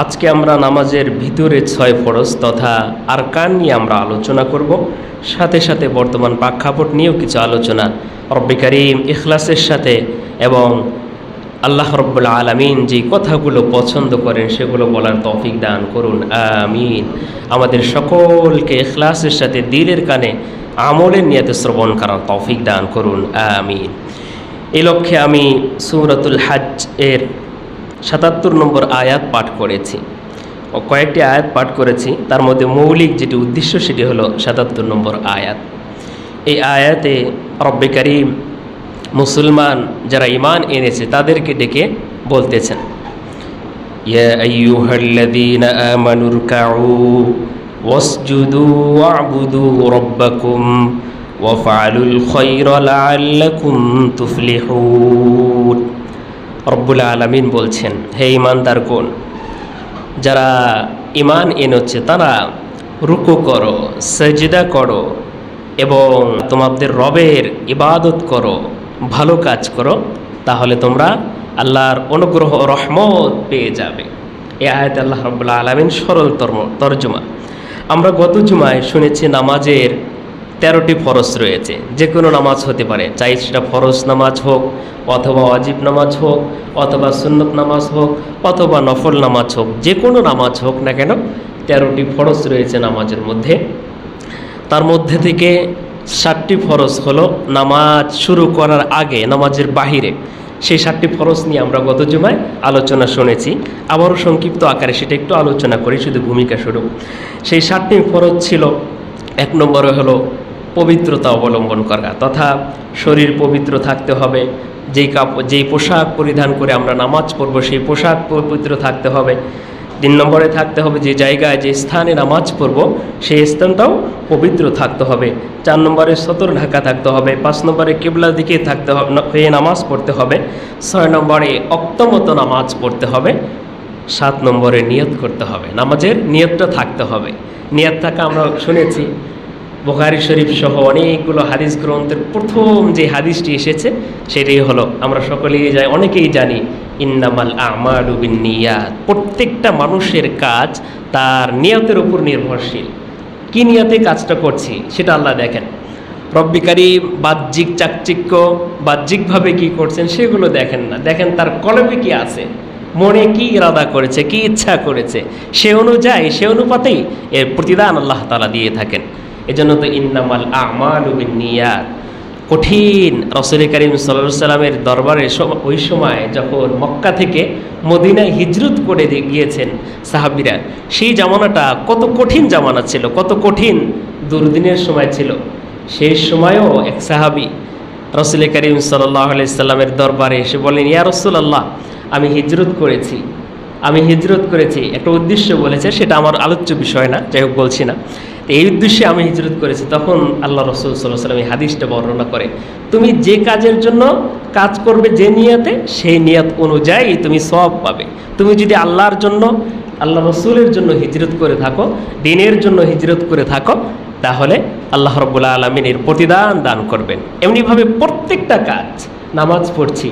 আজকে আমরা নামাজের ভিতরে 6 ফরজ তথা আরকান নিয়ে আমরা আলোচনা করব। সাথে সাথে বর্তমান প্রেক্ষাপট নিয়েও কিছু আলোচনা। রব্বে কারিম ইখলাসের সাথে এবং আল্লাহ রব্বুল আলামিন যে কথাগুলো পছন্দ করেন সেগুলো বলার তৌফিক দান করুন, আমিন। আমাদের সকলকে ইখলাসের সাথে দিলের কানে আমলের নিয়তে শ্রবণ করার তৌফিক দান করুন, আমিন। এই লক্ষ্যে আমি সূরাতুল হজ এর 77 নম্বর আয়াত পাঠ করেছি ও কয়েকটি আয়াত পাঠ করেছি। তার মধ্যে মৌলিক যেটি উদ্দেশ্য সেটি হলো 77 নম্বর আয়াত। এই আয়াতে রব্বে কারিম মুসলমান যারা ঈমান এনেছে তাদেরকে ডেকে বলতেছেন, ইয়া আইয়ুহাল্লাযীনা আমানু রুকউ ওয়াসজুদু ওয়া'বুদু রাব্বাকুম ওয়াফআলুল খায়রা লাআল্লাকুম তুফলিহুন। রব্বুল আলামিন বলছেন, হে ঈমানদারগণ, যারা ঈমান এনেছে তারা রুকু করো, সাজদা করো এবং তোমাদের রবের ইবাদত করো, ভালো কাজ করো, তাহলে তোমরা আল্লাহর অনুগ্রহ রহমত পেয়ে যাবে। এই আয়াতে আল্লাহ রাব্বুল আলামিন সরল তর্জমা। আমরা গত জুমায় শুনেছি নামাজের 13টি ফরজ রয়েছে। যে কোনো নামাজ হতে পারে, চাই সেটা ফরজ নামাজ হোক অথবা ওয়াজিব নামাজ হোক অথবা সুন্নত নামাজ হোক অথবা নফল নামাজ হোক, যে কোনো নামাজ হোক না কেন 13টি ফরজ রয়েছে নামাজের মধ্যে। তার মধ্যে থেকে 7টি ফরজ হলো নামাজ শুরু করার আগে, নামাজের বাহিরে। সেই 7টি ফরজ নিয়ে আমরা গত জুমায় আলোচনা শুনেছি। আবারও সংক্ষিপ্ত আকারে সেটা একটু আলোচনা করি, শুধু ভূমিকা স্বরূপ। সেই 7টি ফরজ ছিল, 1 নম্বরে হলো পবিত্রতা অবলম্বন করা, তথা শরীর পবিত্র থাকতে হবে। যেই পোশাক পরিধান করে আমরা নামাজ পড়ব সেই পোশাক পবিত্র থাকতে হবে। 3 নম্বরে থাকতে হবে যে জায়গায়, যে স্থানে নামাজ পড়ব সেই স্থানটাও পবিত্র থাকতে হবে। 4 নম্বরে সতর ঢাকা থাকতে হবে। 5 নম্বরে কিবলার দিকে থাকতে হবে, হয়ে নামাজ পড়তে হবে। 6 নম্বরে অক্তমতো নামাজ পড়তে হবে। 7 নম্বরে নিয়ত করতে হবে, নামাজের নিয়তটা থাকতে হবে। নিয়ত থাকা আমরা শুনেছি বুখারী শরীফ সহ অনেকগুলো হাদিস গ্রন্থের প্রথম যে হাদিসটি এসেছে সেটাই হলো, আমরা সকলেই অনেকেই জানি, ইন্নামাল আমালু বিন্নিয়াত। প্রত্যেকটা মানুষের কাজ তার নিয়তের উপর নির্ভরশীল। কি নিয়তে কাজটা করছি সেটা আল্লাহ দেখেন। রব্বে কারিম বাহ্যিক চাকচিক্য, বাহ্যিকভাবে কি করছেন সেগুলো দেখেন না, দেখেন তার কলবে কি আছে, মনে কি ইরাদা করেছে, কি ইচ্ছা করেছে, সে অনুযায়ী সে অনুপাতেই এর প্রতিদান আল্লাহ তাআলা দিয়ে থাকেন। এজন্য তো ইন্নামাল আমালু বিন্নিয়াত। কঠিন রাসূল করিম সাল্লাল্লাহু আলাইহি সাল্লামের দরবারে ওই সময় যখন মক্কা থেকে মদিনায় হিজরত করে গিয়েছেন সাহাবীরা, সেই জামানাটা কত কঠিন জামানা ছিল, কত কঠিন দুর্দিনের সময় ছিল। সেই সময়ও এক সাহাবী রাসূল করিম সাল্লাল্লাহু আলাইহি সাল্লামের দরবারে এসে বলেন, ইয়া রাসূলুল্লাহ, আমি হিজরত করেছি, একটা উদ্দেশ্য বলেছে, সেটা আমার আলোচ্য বিষয় না, যাই হোক বলছি না। এই উদ্দেশ্যে আমি হিজরত করেছি। তখন আল্লাহ রাসূল সাল্লাল্লাহু আলাইহি ওয়াসাল্লাম এই হাদিসটা বর্ণনা করে, তুমি যে কাজের জন্য কাজ করবে, যে নিয়তে, সেই নিয়ত অনুযায়ী তুমি সওয়াব পাবে। তুমি যদি আল্লাহর জন্য, আল্লাহ রাসূলের জন্য হিজরত করে থাকো, দ্বীনের জন্য হিজরত করে থাকো, তাহলে আল্লাহ রাব্বুল আলামিন এর প্রতিদান দান করবেন। এমনিভাবে প্রত্যেকটা কাজ, নামাজ পড়ছি,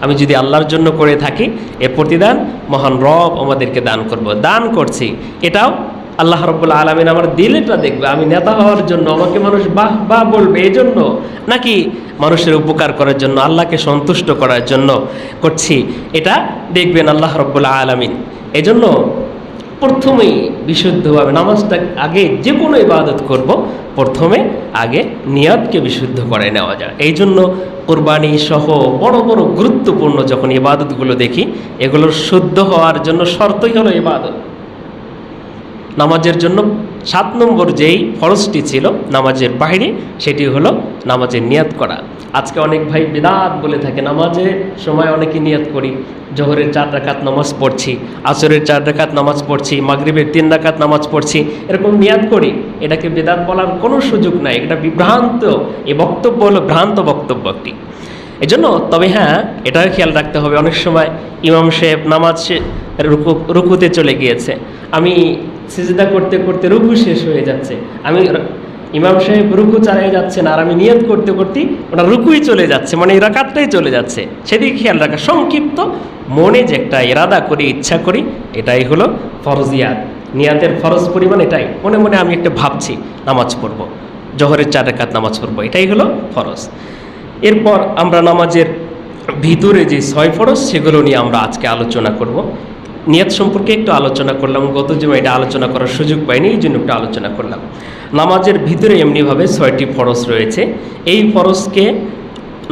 আমি যদি আল্লাহর জন্য করে থাকি এর প্রতিদান মহান রব আমাদেরকে দান করব। দান করছি, এটাও আল্লাহ রাব্বুল আলামিন আমার দিলটা দেখবে, আমি নেতা হওয়ার জন্য, আমাকে মানুষ বাহ বাহ বলবে এই জন্য, নাকি মানুষের উপকার করার জন্য, আল্লাহকে সন্তুষ্ট করার জন্য করছি, এটা দেখবেন আল্লাহ রাব্বুল আলামিন। এই জন্য প্রথমেই বিশুদ্ধভাবে নামাজটা, আগে যে কোনো ইবাদত করব প্রথমে আগে নিয়তকে বিশুদ্ধ করে নেওয়া যায়। এই জন্য কুরবানি সহ বড় বড় গুরুত্বপূর্ণ যখন ইবাদতগুলো দেখি, এগুলোর শুদ্ধ হওয়ার জন্য শর্তই হলো ইবাদত। নামাজের জন্য 7 নম্বর যেই ফরজটি ছিল নামাজের বাইরে, সেটি হলো নামাজের নিয়ত করা। আজকে অনেক ভাই বিদআত বলে থাকে, নামাজের সময় অনেকে নিয়ত করি, জোহরের 4 রাকাত নামাজ পড়ছি, আসরের 4 রাকাত নামাজ পড়ছি, মাগরিবের 3 রাকাত নামাজ পড়ছি, এরকম নিয়ত করি। এটাকে বিদআত বলার কোনো সুযোগ নাই, এটা বিভ্রান্ত, এই বক্তব্য হলো ভ্রান্ত বক্তব্য একটি। এজন্য তবে হ্যাঁ, এটাও খেয়াল রাখতে হবে, অনেক সময় ইমাম সাহেব নামাজ রুকুতে চলে গিয়েছে, আমি সিজদা করতে করতে রুকু শেষ হয়ে যাচ্ছে, আমি ইমাম সাহেব রুকু চালিয়ে যাচ্ছেন আর আমি নিয়ত করতে করতে ওটা রুকুই চলে যাচ্ছে, মানে এই রাকাতটাই চলে যাচ্ছে, সেদিকে খেয়াল রাখা। সংক্ষিপ্ত মনে যে একটা ইরাদা করি, ইচ্ছা করি, এটাই হলো ফরজিয়াত। নিয়াতের ফরজ পরিমাণ এটাই, মনে মনে আমি একটা ভাবছি নামাজ পড়ব, জোহরের 4 রাকাত নামাজ পড়ব, এটাই হলো ফরজ। এরপর আমরা নামাজের ভিতরে যে 6 ফরজ, সেগুলো নিয়ে আমরা আজকে আলোচনা করব। নিয়ত সম্পর্কে একটু আলোচনা করলাম, গত জুমায় এটা আলোচনা করার সুযোগ পাইনি, এই জন্য একটু আলোচনা করলাম। নামাজের ভিতরে এমনিভাবে 6টি ফরজ রয়েছে। এই ফরজকে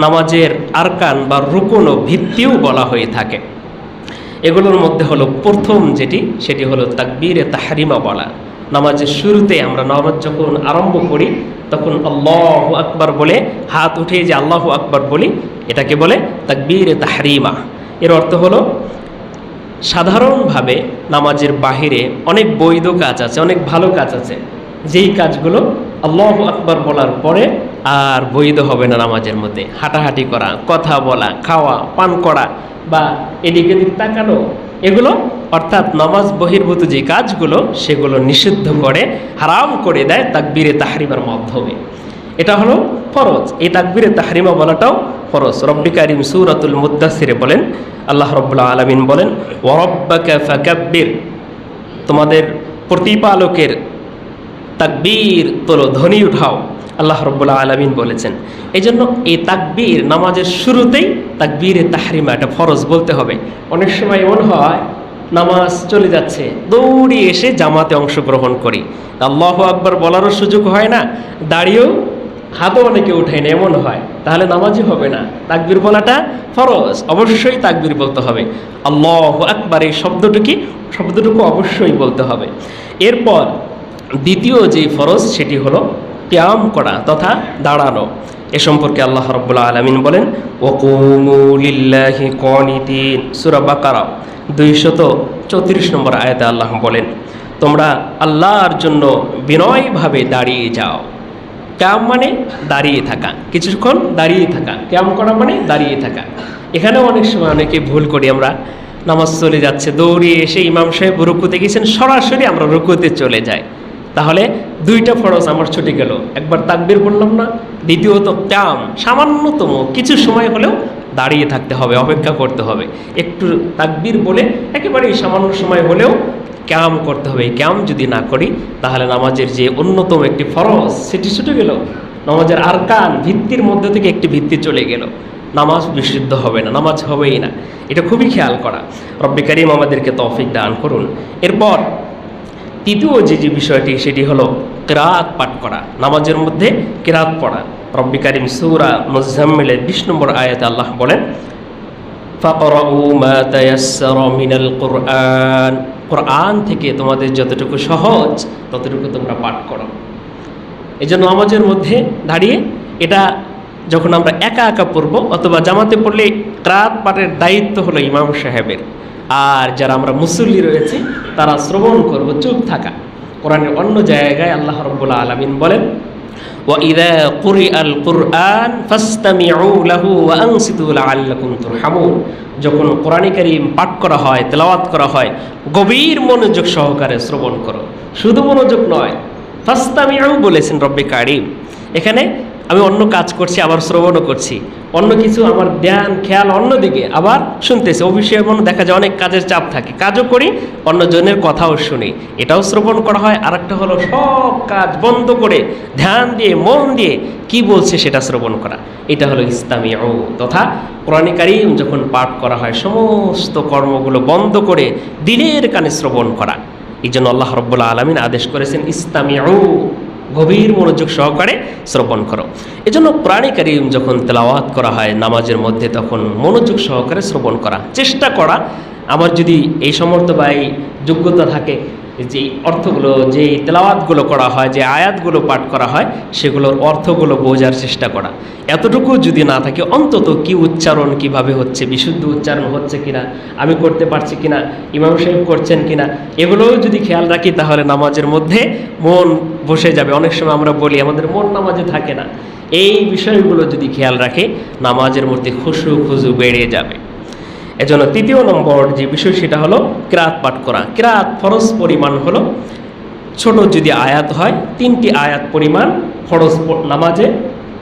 নামাজের আরকান বা রুকন ও ভিত্তিও বলা হয়ে থাকে। এগুলোর মধ্যে হলো প্রথম যেটি, সেটি হলো তাকবীরে তাহরিমা বলা। নামাজের শুরুতে আমরা নামাজ যখন আরম্ভ করি তখন আল্লাহু আকবার বলে হাত উঠিয়ে যে আল্লাহু আকবার বলি, এটাকে বলে তাকবীরে তাহরিমা। এর অর্থ হলো সাধারণভাবে নামাজের বাহিরে অনেক বৈধ কাজ আছে, অনেক ভালো কাজ আছে, যেই কাজগুলো আল্লাহু আকবার বলার পরে আর বৈধ হবে না নামাজের মধ্যে। হাঁটাহাঁটি করা, কথা বলা, খাওয়া, পান করা বা এদিকে দিক তাকানো, এগুলো অর্থাৎ নামাজ বহির্ভূত যে কাজগুলো, সেগুলো নিষিদ্ধ করে, হারাম করে দেয় তাকবীরে তাহরিমার মাধ্যমে। এটা হলো ফরজ। এই তাকবীরে তাহরিমা বলাটাও ফরজ। রব্বি কারীম সূরাতুল মুদ্দাসসিরে বলেন, আল্লাহ রাব্বুল আলামিন বলেন, ওয়া রাব্বাকা ফাকাব্বির, তোমাদের প্রতিপালকের তাকবীর তোলো, ধ্বনি উঠাও, আল্লাহ রাব্বুল আলামিন বলেছেন। এই জন্য এই তাকবীর নামাজের শুরুতেই তাকবীরে তাহরিমা, এটা ফরজ বলতে হবে। অনেক সময় এমন হয় নামাজ চলে যাচ্ছে, দৌড়িয়ে এসে জামাতে অংশগ্রহণ করি, আল্লাহু আকবার বলারও সুযোগ হয় না, দাঁড়িয়েও হাতও অনেকে উঠায় না, এমন হয়, তাহলে নামাজই হবে না। তাকবীর বলাটা ফরজ, অবশ্যই তাকবীর বলতে হবে। আল্লাহু আকবার এই শব্দটুকু অবশ্যই বলতে হবে। এরপর দ্বিতীয় যে ফরজ, সেটি হলো কিয়াম করা তথা দাঁড়ানো। এ সম্পর্কে আল্লাহ রাব্বুল আলামিন বলেন, ওয়াকুমু লিল্লাহি কানিতিন, সূরা বাকারা 234 নম্বর আয়াতে আল্লাহ বলেন, তোমরা আল্লাহর জন্য বিনয়ভাবে দাঁড়িয়ে যাও। কিয়াম মানে দাঁড়িয়ে থাকা, কিছুক্ষণ দাঁড়িয়ে থাকা। কিয়াম করা মানে দাঁড়িয়ে থাকা। এখানেও অনেক সময় অনেকে ভুল করি, আমরা নামাজ চলে যাচ্ছে, দৌড়িয়ে এসে ইমাম সাহেব রুকুতে গেছেন, সরাসরি আমরা রুকুতে চলে যাই, তাহলে 2টা ফরজ আমার ছুটে গেল। একবার তাকবীর বললাম না, দ্বিতীয়ত কিয়াম, সামান্যতম কিছু সময় হলেও দাঁড়িয়ে থাকতে হবে, অপেক্ষা করতে হবে। একটু তাকবীর বলে একেবারেই সামান্য সময় হলেও কিয়াম করতে হবে। কিয়াম যদি না করি তাহলে নামাজের যে অন্যতম একটি ফরজ, সেটি ছুটে গেল। নামাজের আরকান, ভিত্তির মধ্যে থেকে একটি ভিত্তি চলে গেল, নামাজ বিশুদ্ধ হবে না, নামাজ হবেই না। এটা খুবই খেয়াল করা। রব্বি কারীম আমাদেরকে তৌফিক দান করুন। এরপর তৃতীয় যে বিষয়টি, সেটি হলো কিরাত পাঠ করা, নামাজের মধ্যে কিরাত পড়া। রব্বি কারীম সূরা মুজাম্মিলের 20 নম্বর আয়াতে আল্লাহ বলেন, ফাকরাউ মা তায়াসসারা মিনাল কুরআন, কোরআন থেকে তোমাদের যতটুকু সহজ ততটুকু তোমরা পাঠ করো। এই জন্য নামাজের মধ্যে দাঁড়িয়ে এটা যখন আমরা একা একা পড়ব অথবা জামাতে পড়লে কিরাত পাঠের দায়িত্ব হলো ইমাম সাহেবের, আর যারা আমরা মুসল্লি রয়েছি তারা শ্রবণ করব, চুপ থাকা। কোরআনের অন্য জায়গায় আল্লাহ রাব্বুল আলামিন বলেন, وَإِذَا قُرِئَ الْقُرْآنُ فَاسْتَمِعُوا لَهُ وَأَنصِتُوا لَعَلَّكُمْ تُرْحَمُونَ। যখন কোরআনে কারীম পাঠ করা হয়, তেলাওয়াত করা হয়, গভীর মনোযোগ সহকারে শ্রবণ করো, শুধু মনোযোগ নয়, ফাস্তামিউ বলেছেন রব্বে কারিম। এখানে আমি অন্য কাজ করছি, আবার শ্রবণও করছি, অন্য কিছু আমার ধ্যান খেয়াল অন্যদিকে আবার শুনতেছি। অফিসে এমন দেখা যায় অনেক কাজের চাপ থাকে, কাজও করি, অন্যজনের কথাও শুনি, এটাও শ্রবণ করা হয়। আর একটা হলো সব কাজ বন্ধ করে ধ্যান দিয়ে মন দিয়ে কি বলছে সেটা শ্রবণ করা, এটা হলো ইস্তামিউ। তথা কোরআনে কারীম যখন পাঠ করা হয় সমস্ত কর্মগুলো বন্ধ করে দিলের কানে শ্রবণ করা। এই জন্য আল্লাহ রাব্বুল আলামিন আদেশ করেছেন ইস্তামিউ, গভীর মনোযোগ সহকারে শ্রবণ করো। এজন্য কোরআনে কারীম যখন তেলাওয়াত করা হয় নামাজের মধ্যে, তখন মনোযোগ সহকারে শ্রবণ করা, চেষ্টা করা। আমার যদি এই সামর্থ্য বা এই যোগ্যতা থাকে, যে অর্থগুলো, যে তেলাওয়াতগুলো করা হয়, যে আয়াতগুলো পাঠ করা হয়, সেগুলোর অর্থগুলো বোঝার চেষ্টা করা। এতটুকু যদি না থাকে, অন্তত কি উচ্চারণ কিভাবে হচ্ছে, বিশুদ্ধ উচ্চারণ হচ্ছে কিনা, আমি করতে পারছি কিনা, ইমাম সাহেব করছেন কিনা, এগুলোও যদি খেয়াল রাখি, তাহলে নামাজের মধ্যে মন বসে যাবে। অনেক সময় আমরা বলি আমাদের মন নামাজে থাকে না, এই বিষয়গুলো যদি খেয়াল রাখে, নামাজের মধ্যে খুশু খুজু বেড়ে যাবে। এজন্য তৃতীয় নম্বর যে বিষয় সেটা হলো কিরাত পাঠ করা। কিরাত ফরজ পরিমাণ হলো, ছোট যদি আয়াত হয় 3টি আয়াত পরিমাণ ফরজ নামাজে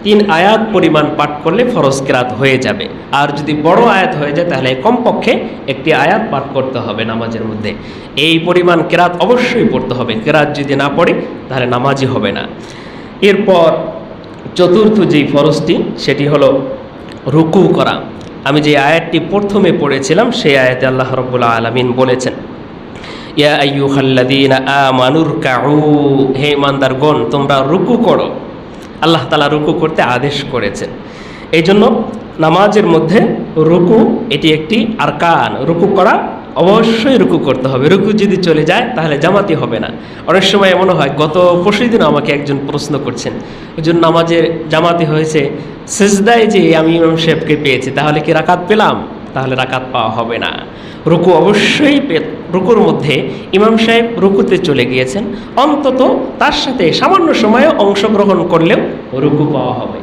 3 আয়াত পরিমাণ পাঠ করলে ফরজ কিরাত হয়ে যাবে। আর যদি বড় আয়াত হয়ে যায় তাহলে কমপক্ষে 1টি আয়াত পাঠ করতে হবে নামাজের মধ্যে। এই পরিমাণ কিরাত অবশ্যই পড়তে হবে, কিরাত যদি না পড়ে তাহলে নামাজই হবে না। এরপর চতুর্থ যেই ফরজটি সেটি হলো রুকু করা। আমি যে আয়াতটি প্রথমে পড়েছিলাম সেই আয়াতে আল্লাহ রাব্বুল আলামিন বলেছেন, ইয়া আইয়ুহাল্লাযীনা আমানুর কাউ, হে ইমানদারগণ তোমরা রুকু করো। আল্লাহ তাআলা রুকু করতে আদেশ করেছেন। এই জন্য নামাজের মধ্যে রুকু এটি একটি আরকান। রুকু করা অবশ্যই রুকু করতে হবে, রুকু যদি চলে যায় তাহলে জামাতি হবে না। অনেক সময় এমনও হয়, গত পরশুদিন আমাকে একজন প্রশ্ন করছেন, হুজুর নামাজে জামাতি হয়েছে, সিজদায় যে আমি ইমাম সাহেবকে পেয়েছি, তাহলে কি রাকাত পেলাম? তাহলে রাকাত পাওয়া হবে না। রুকু অবশ্যই, রুকুর মধ্যে ইমাম সাহেব রুকুতে চলে গিয়েছেন, অন্তত তার সাথে সামান্য সময়ে অংশগ্রহণ করলেও রুকু পাওয়া হবে।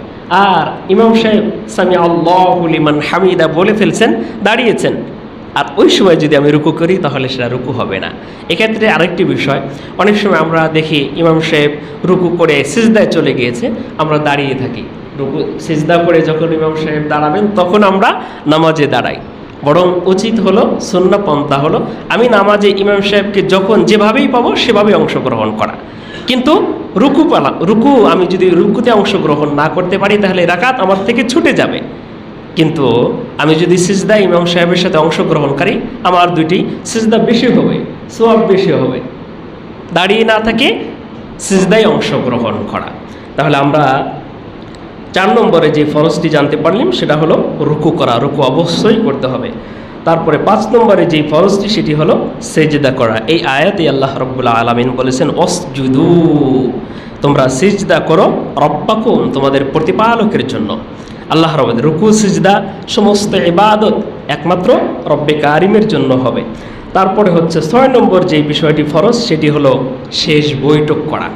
আর ইমাম সাহেব সামি আল্লাহু লিমান হামিদা বলে ফেলছেন, দাঁড়িয়েছেন, আর ওই সময় যদি আমি রুকু করি তাহলে সেটা রুকু হবে না। এক্ষেত্রে আরেকটি বিষয়, অনেক সময় আমরা দেখি ইমাম সাহেব রুকু করে সিজদায় চলে গিয়েছে, আমরা দাঁড়িয়ে থাকি। রুকু সিজদা করে যখন ইমাম সাহেব দাঁড়াবেন তখন আমরা নামাজে দাঁড়াই। বরং উচিত হলো, সুন্নাহ পন্থা হলো, আমি নামাজে ইমাম সাহেবকে যখন যেভাবেই পাবো সেভাবেই অংশগ্রহণ করা। কিন্তু রুকু আমি যদি রুকুতে অংশগ্রহণ না করতে পারি তাহলে রাকাত আমার থেকে ছুটে যাবে। কিন্তু আমি যদি সিজদা ইমাম সাহেবের সাথে অংশগ্রহণকারী, আমার 2টি সিজদা বেশি হবে, সওয়াব বেশি হবে। দাঁড়িয়ে না থাকে সিজদায় অংশগ্রহণ করা। তাহলে আমরা 4 নম্বরে যে ফরজটি জানতে পারলাম সেটা হলো রুকু করা, রুকু অবশ্যই করতে হবে। তারপরে 5 নম্বরে যেই ফরজটি সেটি হলো সেজদা করা। এই আয়াতে আল্লাহ রাব্বুল আলামিন বলেছেন, অসজুদু, তোমরা সিজদা করো রব্বাকুম, তোমাদের প্রতিপালকের জন্য। আল্লাহ রাব্বুল রুকু সিজদা সমস্ত ইবাদত একমাত্র রব্বে কারিমের জন্য হবে। তারপরে হচ্ছে 6 নম্বর যে বিষয়টি ফরজ সেটি হলো শেষ বৈঠক করা।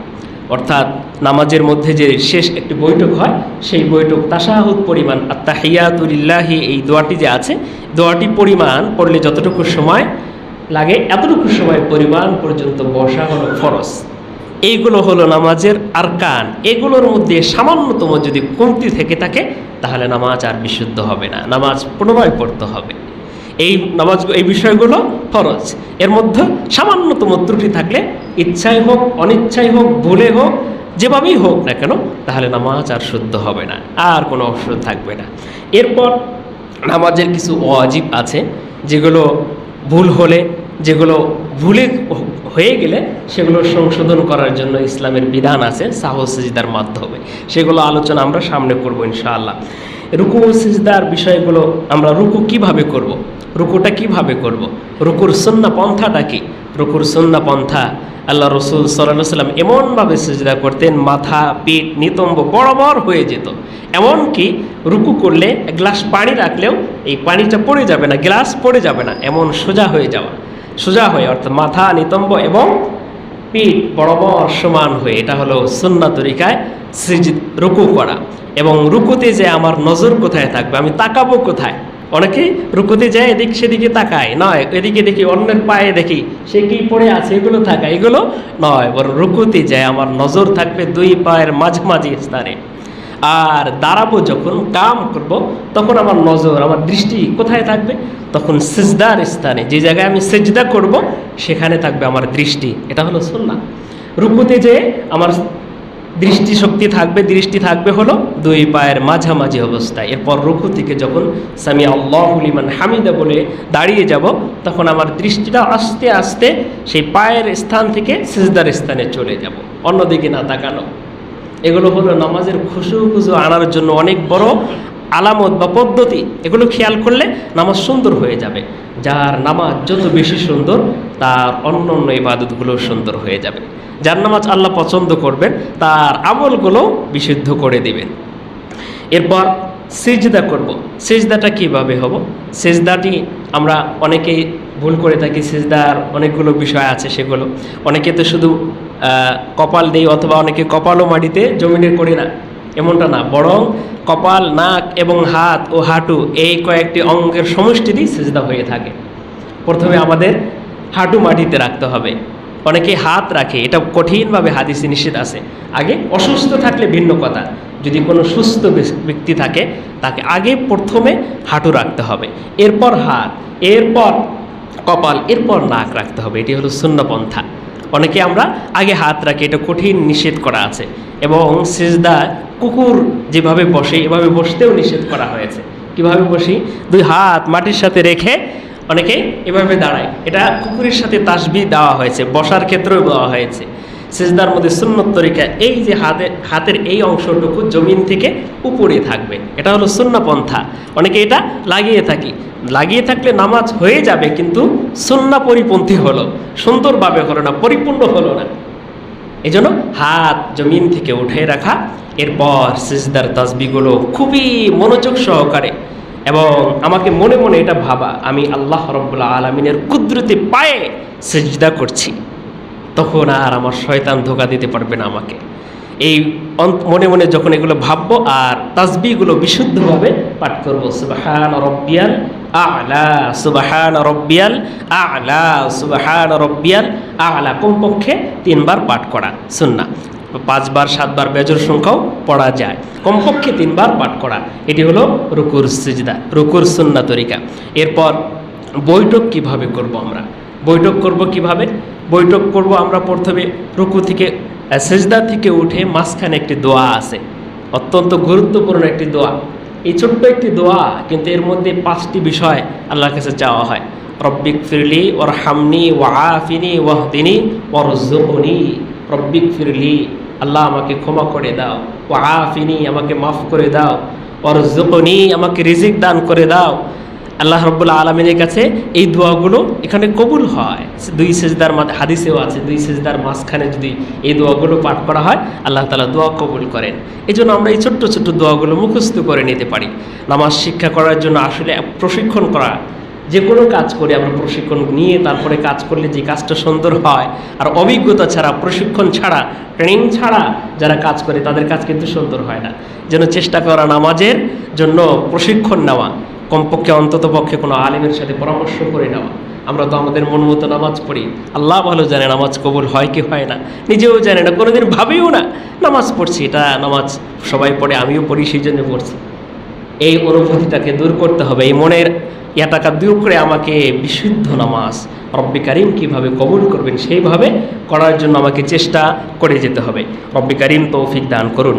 অর্থাৎ নামাজের মধ্যে যে শেষ একটি বৈঠক হয়, সেই বৈঠক তাশাহুদ পরিমাণ আত্তাহিয়াতু লিল্লাহি, এই দোয়াটি যে আছে, দোয়াটি পরিমাণ পড়লে যতটুকু সময় লাগে এতটুকু সময় পরিমাণ পর্যন্ত বসা হলো ফরজ। এইগুলো হলো নামাজের আরকান। এগুলোর মধ্যে সামান্যতম যদি কমতি থেকে থাকে তাহলে নামাজ আর বিশুদ্ধ হবে না, নামাজ পুনরায় পড়তে হবে। এই বিষয়গুলো ফরজ। এর মধ্যে সামান্যতম ত্রুটি থাকলে, ইচ্ছাই হোক অনিচ্ছাই হোক ভুলে হোক যেভাবেই হোক না কেন, তাহলে নামাজ আর শুদ্ধ হবে না, আর কোনো অসুবিধা থাকবে না। এরপর নামাজের কিছু ওয়াজিব আছে, যেগুলো ভুল হলে, যেগুলো ভুলে হয়ে গেলে সেগুলো সংশোধন করার জন্য ইসলামের বিধান আছে সাহু সিজদার মাধ্যমে। সেগুলো আলোচনা আমরা সামনে করব ইনশাআল্লাহ। রুকু সিজদার বিষয়গুলো, আমরা রুকু কিভাবে করব, রুকুটা কিভাবে করব, রুকুর সুন্নাহ পন্থাটা কি? রুকুর সুন্নাহ পন্থা, আল্লাহ রসুল সাল্লাল্লাহু আলাইহি ওয়াসাল্লাম এমনভাবে সিজদা করতেন, মাথা পিঠ নিতম্ব বরাবর হয়ে যেত। এমনকি রুকু করলে এক গ্লাস পানি রাখলেও এই পানিটা পড়ে যাবে না, গ্লাস পড়ে যাবে না, এমন সোজা হয়ে যাওয়া, সোজা হয়ে, অর্থাৎ মাথা নিতম্ব এবং পিঠ বরাবর সমান হয়ে, এটা হলো সুন্নাহ তরিকায় রুকু করা। এবং রুকুতে যে আমার নজর কোথায় থাকবে, আমি তাকাবো কোথায়, অনেকে রুকুতে যায় এদিক সেদিকে তাকায়, নয় এদিকে দেখি অন্যের পায়ে দেখি সে কি পড়ে আছে এগুলো তাকায়, এগুলো নয়, বরং রুকুতে যায় আমার নজর থাকবে দুই পায়ের মাঝামাঝি স্থানে। আর দাঁড়াবো যখন কাম করব তখন আমার নজর আমার দৃষ্টি কোথায় থাকবে? তখন সিজদার স্থানে, যে জায়গায় আমি সিজদা করব সেখানে থাকবে আমার দৃষ্টি। এটা হলো সুন্নাহ। রুকুতে যে আমার দৃষ্টি থাকবে হলো দুই পায়ের মাঝামাঝি অবস্থায়। এরপর রুকু থেকে যখন সামি আল্লাহু লিমান হামিদা বলে দাঁড়িয়ে যাব তখন আমার দৃষ্টিটা আস্তে আস্তে সেই পায়ের স্থান থেকে সিজদার স্থানে চলে যাব, অন্যদিকে না তাকানো। এগুলো হলো নামাজের খুশু আনার জন্য অনেক বড় আলামত বা পদ্ধতি। এগুলো খেয়াল করলে নামাজ সুন্দর হয়ে যাবে। যার নামাজ যত বেশি সুন্দর তার অন্য অন্য ইবাদতগুলো সুন্দর হয়ে যাবে। যার নামাজ আল্লাহ পছন্দ করবেন তার আমলগুলো বিশুদ্ধ করে দিবেন। এরপর সিজদা করব। সিজদাটা কিভাবে হব? সিজদাটি আমরা অনেকেই ভুল করে থাকি। সিজদার অনেকগুলো বিষয় আছে, সেগুলো অনেকে তো শুধু কপাল দেই, অথবা অনেকে কপালও মাটিতে জমিনে করি না, এমনটা না, বরং কপাল, নাক এবং হাত ও হাঁটু এই কয়েকটি অঙ্গের সমষ্টিতেই সিজদা হয়ে থাকে। প্রথমে আমাদের হাঁটু মাটিতে রাখতে হবে। অনেকে হাত রাখে, এটা কঠিনভাবে হাদিসে নিষেধ আছে। আগে অসুস্থ থাকলে ভিন্ন কথা, যদি কোনো সুস্থ ব্যক্তি থাকে তাকে আগে প্রথমে হাঁটু রাখতে হবে, এরপর হাত, এরপর কপাল, এরপর নাক রাখতে হবে। এটি হলো সুন্নাহ পন্থা। অনেকে আমরা আগে হাত রাখি, এটা কঠিন নিষেধ করা আছে। এবং সিজদা কুকুর যেভাবে বসে এভাবে বসতেও নিষেধ করা হয়েছে। কিভাবে বসি? দুই হাত মাটির সাথে রেখে অনেকে এভাবে দাঁড়ায়, এটা কুকুরের সাথে তাসবিহ দেওয়া হয়েছে, বসার ক্ষেত্রেও দেওয়া হয়েছে। সিজদার মধ্যে সুন্নত তরিকা এই যে হাতের এই অংশটুকু জমিন থেকে উপরে থাকবে, এটা হলো সুন্নাহ পন্থা। অনেকে এটা লাগিয়ে থাকলে নামাজ হয়ে যাবে, কিন্তু সুন্নাহ পরিপন্থী হলো, সুন্দরভাবে হলো না, পরিপূর্ণ হলো না। এই জন্য হাত জমিন থেকে উঠে রাখা। এরপর সিজদার তাসবিহগুলো খুবই মনোযোগ সহকারে এবং আমাকে মনে মনে এটা ভাবা আমি আল্লাহ রাব্বুল আলামিনের কুদরতি পায়ে সিজদা করছি, তখন আর আমার শয়তান ধোঁকা দিতে পারবে না আমাকে। এই মনে মনে যখন এগুলো ভাববো আর তাসবিহগুলো বিশুদ্ধভাবে পাঠ করবো, সুবহান রাব্বিয়াল আ'লা, সুবহান রাব্বিয়াল আ'লা, সুবহান রাব্বিয়াল আ'লা, কমপক্ষে 3 বার পাঠ করা সুন্নাহ। 5 বার 7 বার বেজোর সংখ্যাও পড়া যায়, কমপক্ষে 3 বার পাঠ করা। এটি হলো রুকুর সিজদা, রুকুর সুন্নাহ তরিকা। এরপর বৈঠক কিভাবে করব? আমরা বৈঠক করব কিভাবে? বৈঠক করব আমরা প্রথমে রুকু থেকে সিজদা থেকে উঠে মাঝখানে একটি দোয়া আছে, অত্যন্ত গুরুত্বপূর্ণ একটি দোয়া। এই ছোট্ট একটি দোয়া, কিন্তু এর মধ্যে 5টি বিষয় আল্লাহর কাছে চাওয়া হয়। রব্বিক ফিরলি ওয়ারহামনি ওয়াআফিনি ওয়াহদিনি ওয়ারযুকনি। রব্বিক ফিরলি, আল্লাহ আমাকে ক্ষমা করে দাও, ওয়াআফিনি, আমাকে মাফ করে দাও, ওয়ারযুকনি, আমাকে রিজিক দান করে দাও। আল্লাহ রাব্বুল আলামিনের কাছে এই দোয়াগুলো এখানে কবুল হয়। 2 সিজদার হাদিসেও আছে, 2 সিজদার মাঝখানে যদি এই দোয়াগুলো পাঠ করা হয় আল্লাহ তাআলা দোয়া কবুল করেন। এই জন্য আমরা এই ছোট্ট ছোট্ট দোয়াগুলো মুখস্থ করে নিতে পারি। নামাজ শিক্ষা করার জন্য আসলে প্রশিক্ষণ করা, যে কোনো কাজ করে আমরা প্রশিক্ষণ নিয়ে তারপরে কাজ করলে যে কাজটা সুন্দর হয়। আর অভিজ্ঞতা ছাড়া, প্রশিক্ষণ ছাড়া, ট্রেনিং ছাড়া যারা কাজ করে তাদের কাজ কিন্তু সুন্দর হয় না। যেন চেষ্টা করা নামাজের জন্য প্রশিক্ষণ নেওয়া, কমপক্ষে অন্তত পক্ষে কোনো আলিমের সাথে পরামর্শ করে নেওয়া। আমরা তো আমাদের মন মতো নামাজ পড়ি, আল্লাহ ভালো জানে নামাজ কবুল হয় কি হয় না, নিজেও জানে না, কোনোদিন ভাবেও না নামাজ পড়ছি। এটা নামাজ সবাই পড়ে, আমিও পড়ি, সেই জন্য পড়ছি। এই অনুভূতিটাকে দূর করতে হবে, এই মনের ইয়াটাকে দূর করে আমাকে বিশুদ্ধ নামাজ রব্বি কারিম কীভাবে কবুল করবেন সেইভাবে করার জন্য আমাকে চেষ্টা করে যেতে হবে। রব্বি কারিম তৌফিক দান করুন।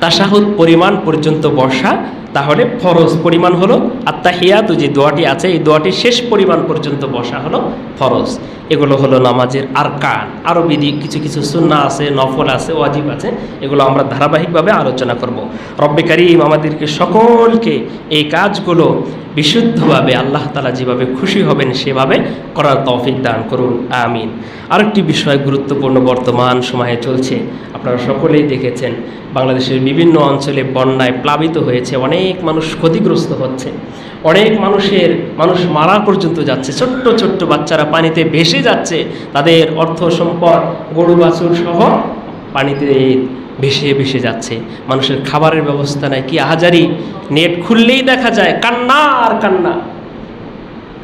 তাশাহুদ পরিমাণ পর্যন্ত বসা, তাহলে ফরজ পরিমাণ হলো আত্তাহিয়াতু, যে দোয়াটি আছে এই দোয়াটি শেষ পরিমাণ পর্যন্ত বসা হলো ফরজ। এগুলো হলো নামাজের আরকান। আরও বিধি কিছু কিছু সুন্নাহ আছে, নফল আছে, ওয়াজিব আছে, এগুলো আমরা ধারাবাহিকভাবে আলোচনা করব। রব্বি কারিম আমাদেরকে সকলকে এই কাজগুলো বিশুদ্ধভাবে আল্লাহ তাআলা যেভাবে খুশি হবেন সেভাবে করার তৌফিক দান করুন, আমিন। আরেকটি বিষয় গুরুত্বপূর্ণ বর্তমান সময়ে চলছে, আপনারা সকলেই দেখেছেন বাংলাদেশের বিভিন্ন অঞ্চলে বন্যায় প্লাবিত হয়েছে, অনেক মানুষ ক্ষতিগ্রস্ত হচ্ছে, অনেক মানুষ মারা পর্যন্ত যাচ্ছে, ছোট্ট ছোট্ট বাচ্চারা পানিতে ভেসে যাচ্ছে, তাদের অর্থ সম্পদ গরু বাছুর সহ পানিতে ভেসে ভেসে যাচ্ছে, মানুষের খাবারের ব্যবস্থা নাই, কি আহাজারি! নেট খুললেই দেখা যায় কান্না আর কান্না।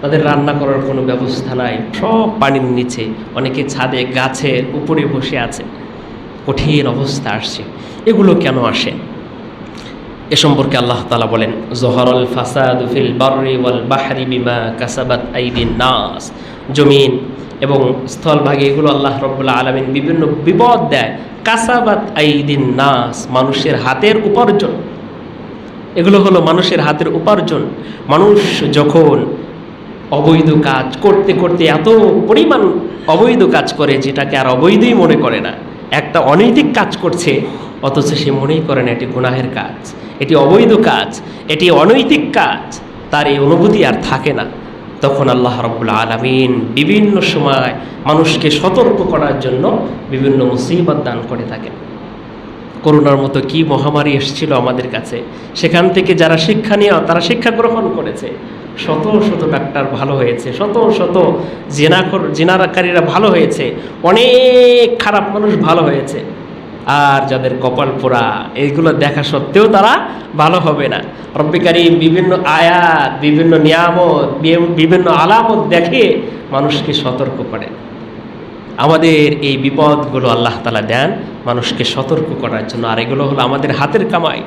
তাদের রান্না করার কোনো ব্যবস্থা নাই, সব পানির নিচে, অনেকে ছাদে গাছের উপরে বসে আছে। কঠিন অবস্থা আসছে। এগুলো কেন আসে? এ সম্পর্কে আল্লাহ তাআলা বলেন, জহরুল ফাসাদু ফিল বাররি ওয়াল বাহরি বিমা কাসাবাত আইদিন নাস। জমিন এবং স্থলভাগে এগুলো আল্লাহ রাব্বুল আলামিন বিভিন্ন বিপদ দেয়। কাসাবাত আইদিন নাস, মানুষের হাতের উপার্জন। এগুলো হলো মানুষের হাতের উপার্জন। মানুষ যখন অবৈধ কাজ করতে করতে এত পরিমাণ অবৈধ কাজ করে, যেটাকে আর অবৈধই মনে করে না, একটা অনৈতিক কাজ করছে, অথচ সে মনেই করে না এটি গুনাহের কাজ, এটি অবৈধ কাজ, এটি অনৈতিক কাজ, তার এই অনুভূতি আর থাকে না। তখন আল্লাহ রাব্বুল আলামিন বিভিন্ন সময় মানুষকে সতর্ক করার জন্য বিভিন্ন মুসিবত দান করে থাকেন। করোনার মতো কি মহামারী এসেছিল আমাদের কাছে, সেখান থেকে যারা শিক্ষা নিয়ে তারা শিক্ষা গ্রহণ করেছে, শত শত ডাক্তার ভালো হয়েছে, শত শত জিনাকারীরা ভালো হয়েছে, অনেক খারাপ মানুষ ভালো হয়েছে। আর যাদের কপাল পোড়া, এইগুলো দেখা সত্ত্বেও তারা ভালো হবে না। রব্বে কারীম বিভিন্ন আয়াত, বিভিন্ন নিয়ামত, বিভিন্ন আলামত দেখে মানুষকে সতর্ক করেন। আমাদের এই বিপদগুলো আল্লাহ তাআলা দেন মানুষকে সতর্ক করার জন্য। আর এগুলো হলো আমাদের হাতের কামাই।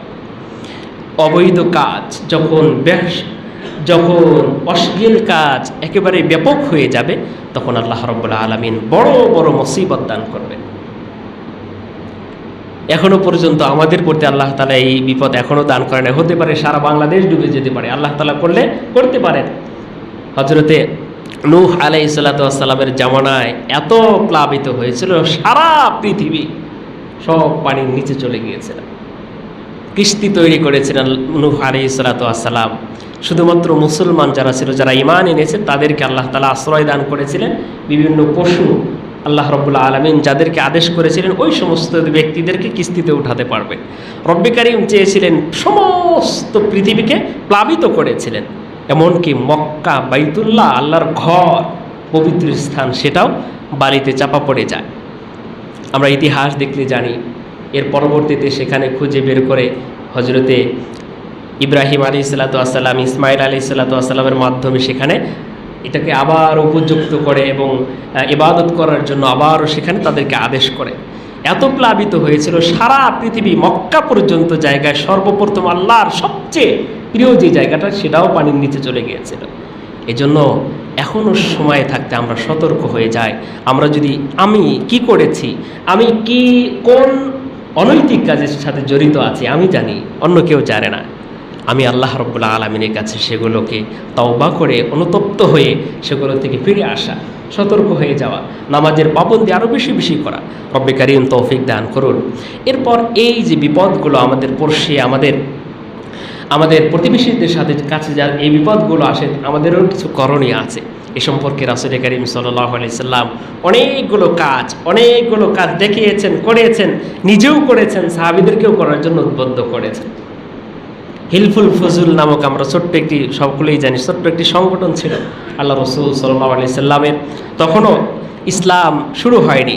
অবৈধ কাজ যখন অশ্লীল কাজ একেবারে ব্যাপক হয়ে যাবে, তখন আল্লাহ রাব্বুল আলামিন বড় বড় মুসিবত দান করবেন। এখনো পর্যন্ত আমাদের প্রতি আল্লাহ তাআলা এই বিপদ এখনো দান করে না। হতে পারে সারা বাংলাদেশ ডুবে যেতে পারে, আল্লাহ তাআলা করলে করতে পারেন। হযরতে নূহ আলাইহিস সালাতু ওয়াস সালামের জামানায় এত প্লাবিত হয়েছিল, সারা পৃথিবী সব পানির নিচে চলে গিয়েছিল। কিস্তি তৈরি করেছিলেন নূহ আলাইহিস সালাতু ওয়াস সালাম। শুধুমাত্র মুসলমান যারা ছিল, যারা ঈমান এনেছে, তাদেরকে আল্লাহ তাআলা আশ্রয় দান করেছিলেন। বিভিন্ন পশু আল্লাহ রাব্বুল আলামিন যাদেরকে আদেশ করেছিলেন, ওই সমস্ত ব্যক্তিদেরকে কিস্তিতে উঠাতে পারবে। রব্বে কারীম চেয়েছিলেন সমস্ত পৃথিবীকে প্লাবিত করেছিলেন, এমনকি মক্কা বাইতুল্লাহ আল্লাহর ঘর, পবিত্র স্থান, সেটাও বালিতে চাপা পড়ে যায়। আমরা ইতিহাস দেখলে জানি। এর পরবর্তীতে সেখানে খুঁজে বের করে হযরতে ইব্রাহিম আলাইহিস সালাতু ওয়াস সালাম, ইসমাঈল আলাইহিস সালাতু ওয়াস সালামের মাধ্যমে সেখানে এটাকে আবার উপযুক্ত করে এবং ইবাদত করার জন্য আবারও সেখানে তাদেরকে আদেশ করে। এত প্লাবিত হয়েছিল সারা পৃথিবী, মক্কা পর্যন্ত জায়গায় সর্বপ্রথম আল্লাহর সবচেয়ে প্রিয় যে জায়গাটা, সেটাও পানির নিচে চলে গিয়েছিল। এজন্য এখনও সময় থাকতে আমরা সতর্ক হয়ে যাই। আমরা যদি আমি কি করেছি, আমি কি কোন অনৈতিক কাজের সাথে জড়িত আছি আমি জানি, অন্য কেউ জানে না। আমি আল্লাহ রাব্বুল আলামিনের কাছে সেগুলোকে তওবা করে অনুতপ্ত হয়ে সেগুলো থেকে ফিরে আসা, সতর্ক হয়ে যাওয়া, নামাজের পাবন্দি আরও বেশি বেশি করা। রব্বে কারীম তৌফিক দান করুন। এরপর এই যে বিপদগুলো আমাদের পড়ছে, আমাদের প্রতিবেশীদের সাথে কাছে যা এই বিপদগুলো আসে, আমাদেরও কিছু করণীয় আছে। এ সম্পর্কে রাসূল কারীম সাল্লাল্লাহু আলাইহি সাল্লাম অনেকগুলো কাজ দেখিয়েছেন, করেছেন, নিজেও করেছেন, সাহাবীদেরকেও করার জন্য উদ্বুদ্ধ করেছেন। হিলফুল ফুজুল নামক, আমরা ছোট্ট একটি, সকলেই জানি, ছোট্ট একটি সংগঠন ছিল আল্লাহ রাসূল সাল্লাল্লাহু আলাইহি সাল্লামের। তখনও ইসলাম শুরু হয়নি।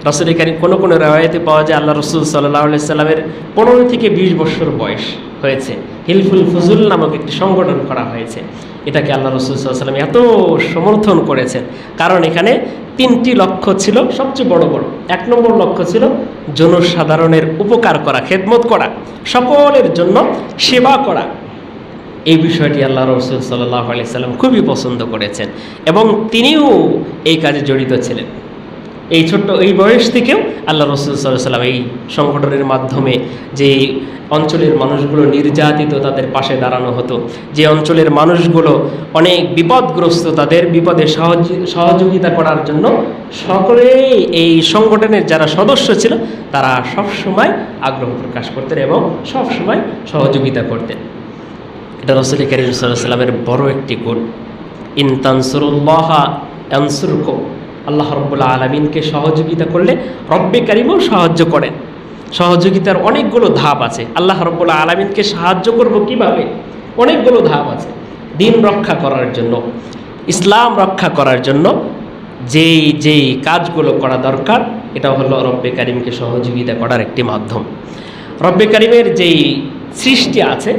রাসূল কারীম কোনো রিওয়ায়াতে পাওয়া যায় আল্লাহ রাসূল সাল্লাল্লাহু আলাইহি সাল্লামের 15 থেকে 20 বছর বয়স হয়েছে। হিলফুল ফুজুল নামক একটি সংগঠন করা হয়েছে। এটাকে আল্লাহ রাসূল সাল্লাল্লাহু আলাইহি সাল্লাম এত সমর্থন করেছেন, কারণ এখানে 3টি লক্ষ্য ছিল সবচেয়ে বড় বড়। 1 নম্বর লক্ষ্য ছিল জনসাধারণের উপকার করা, খেদমত করা, সকলের জন্য সেবা করা। এই বিষয়টি আল্লাহ রাসূল সাল্লাল্লাহু আলাইহি সাল্লাম খুবই পছন্দ করেছেন এবং তিনিও এই কাজে জড়িত ছিলেন। এই বয়স থেকেও আল্লাহ রাসূল সাল্লাল্লাহু আলাইহি সাল্লাম এই সংগঠনের মাধ্যমে যে অঞ্চলের মানুষগুলো নির্যাতিত, তাদের পাশে দাঁড়ানো হতো। যে অঞ্চলের মানুষগুলো অনেক বিপদগ্রস্ত, তাদের বিপদে সহযোগিতা করার জন্য সকলেই এই সংগঠনের যারা সদস্য ছিল, তারা সবসময় আগ্রহ প্রকাশ করতেন এবং সবসময় সহযোগিতা করতেন। এটা রাসূল কারীম সাল্লাল্লাহু আলাইহি সাল্লামের বড় একটি গুণ। ইন তানসুরুল্লাহা ইয়ানসুরকুম, আল্লাহ রাব্বুল আলামিনকে সহযোগিতা করলে রব্বে কারীমও সাহায্য করেন। সহযোগিতার অনেকগুলো ধাপ আছে। আল্লাহ রাব্বুল আলামিনকে সাহায্য করব কিভাবে? অনেকগুলো ধাপ আছে। দিন রক্ষা করার জন্য, ইসলাম রক্ষা করার জন্য যেই কাজগুলো করা দরকার, এটা হলো রব্বে কারিমকে সহযোগিতা করার একটি মাধ্যম। রব্বে কারিমের যেই সৃষ্টি আছে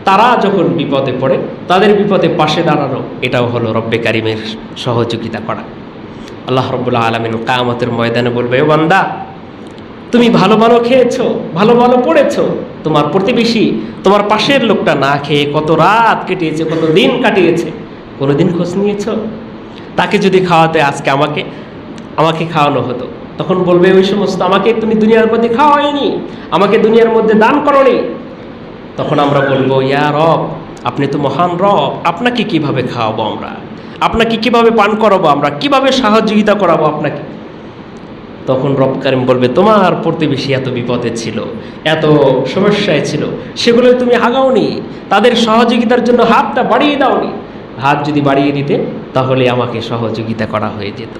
তারা যখন বিপদে পড়ে তাদের বিপদে পাশে দাঁড়ানো, এটাও হলো রব্বে কারিমের সহযোগিতা করা। আল্লাহ রাব্বুল আলামিন কিয়ামতের ময়দানে বলবে, ও বান্দা, তুমি ভালো ভালো খেয়েছো, ভালো ভালো পড়েছো, তোমার প্রতিবেশী, তোমার পাশের লোকটা না খেয়ে কত রাত কেটেছে, কত দিন কাটিয়েছে, কোনোদিন খোঁজ নিয়েছো? তাকে যদি খাওয়াতে আজকে আমাকে খাওয়ানো হতো, তখন বলবে ওই সমস্ত, আমাকে তুমি দুনিয়ার মধ্যে খাওয়াইনি, আমাকে দুনিয়ার মধ্যে দান করোনি। তখন আমরা বলবো, ইয়া রব, আপনি তো মহান রব, আপনাকে কিভাবে খাওয়াবো আমরা, আপনাকে কিভাবে পান করাবো আমরা, কিভাবে সহযোগিতা করাবো আপনাকে? তখন রব কারিম বলবে, তোমার প্রতিবেশী এত বিপদে ছিল, এত সমস্যায় ছিল, সেগুলো তুমি আগাওনি, তাদের সহযোগিতার জন্য হাতটা বাড়িয়ে দাওনি। হাত যদি বাড়িয়ে দিতে তাহলে আমাকে সহযোগিতা করা হয়ে যেত।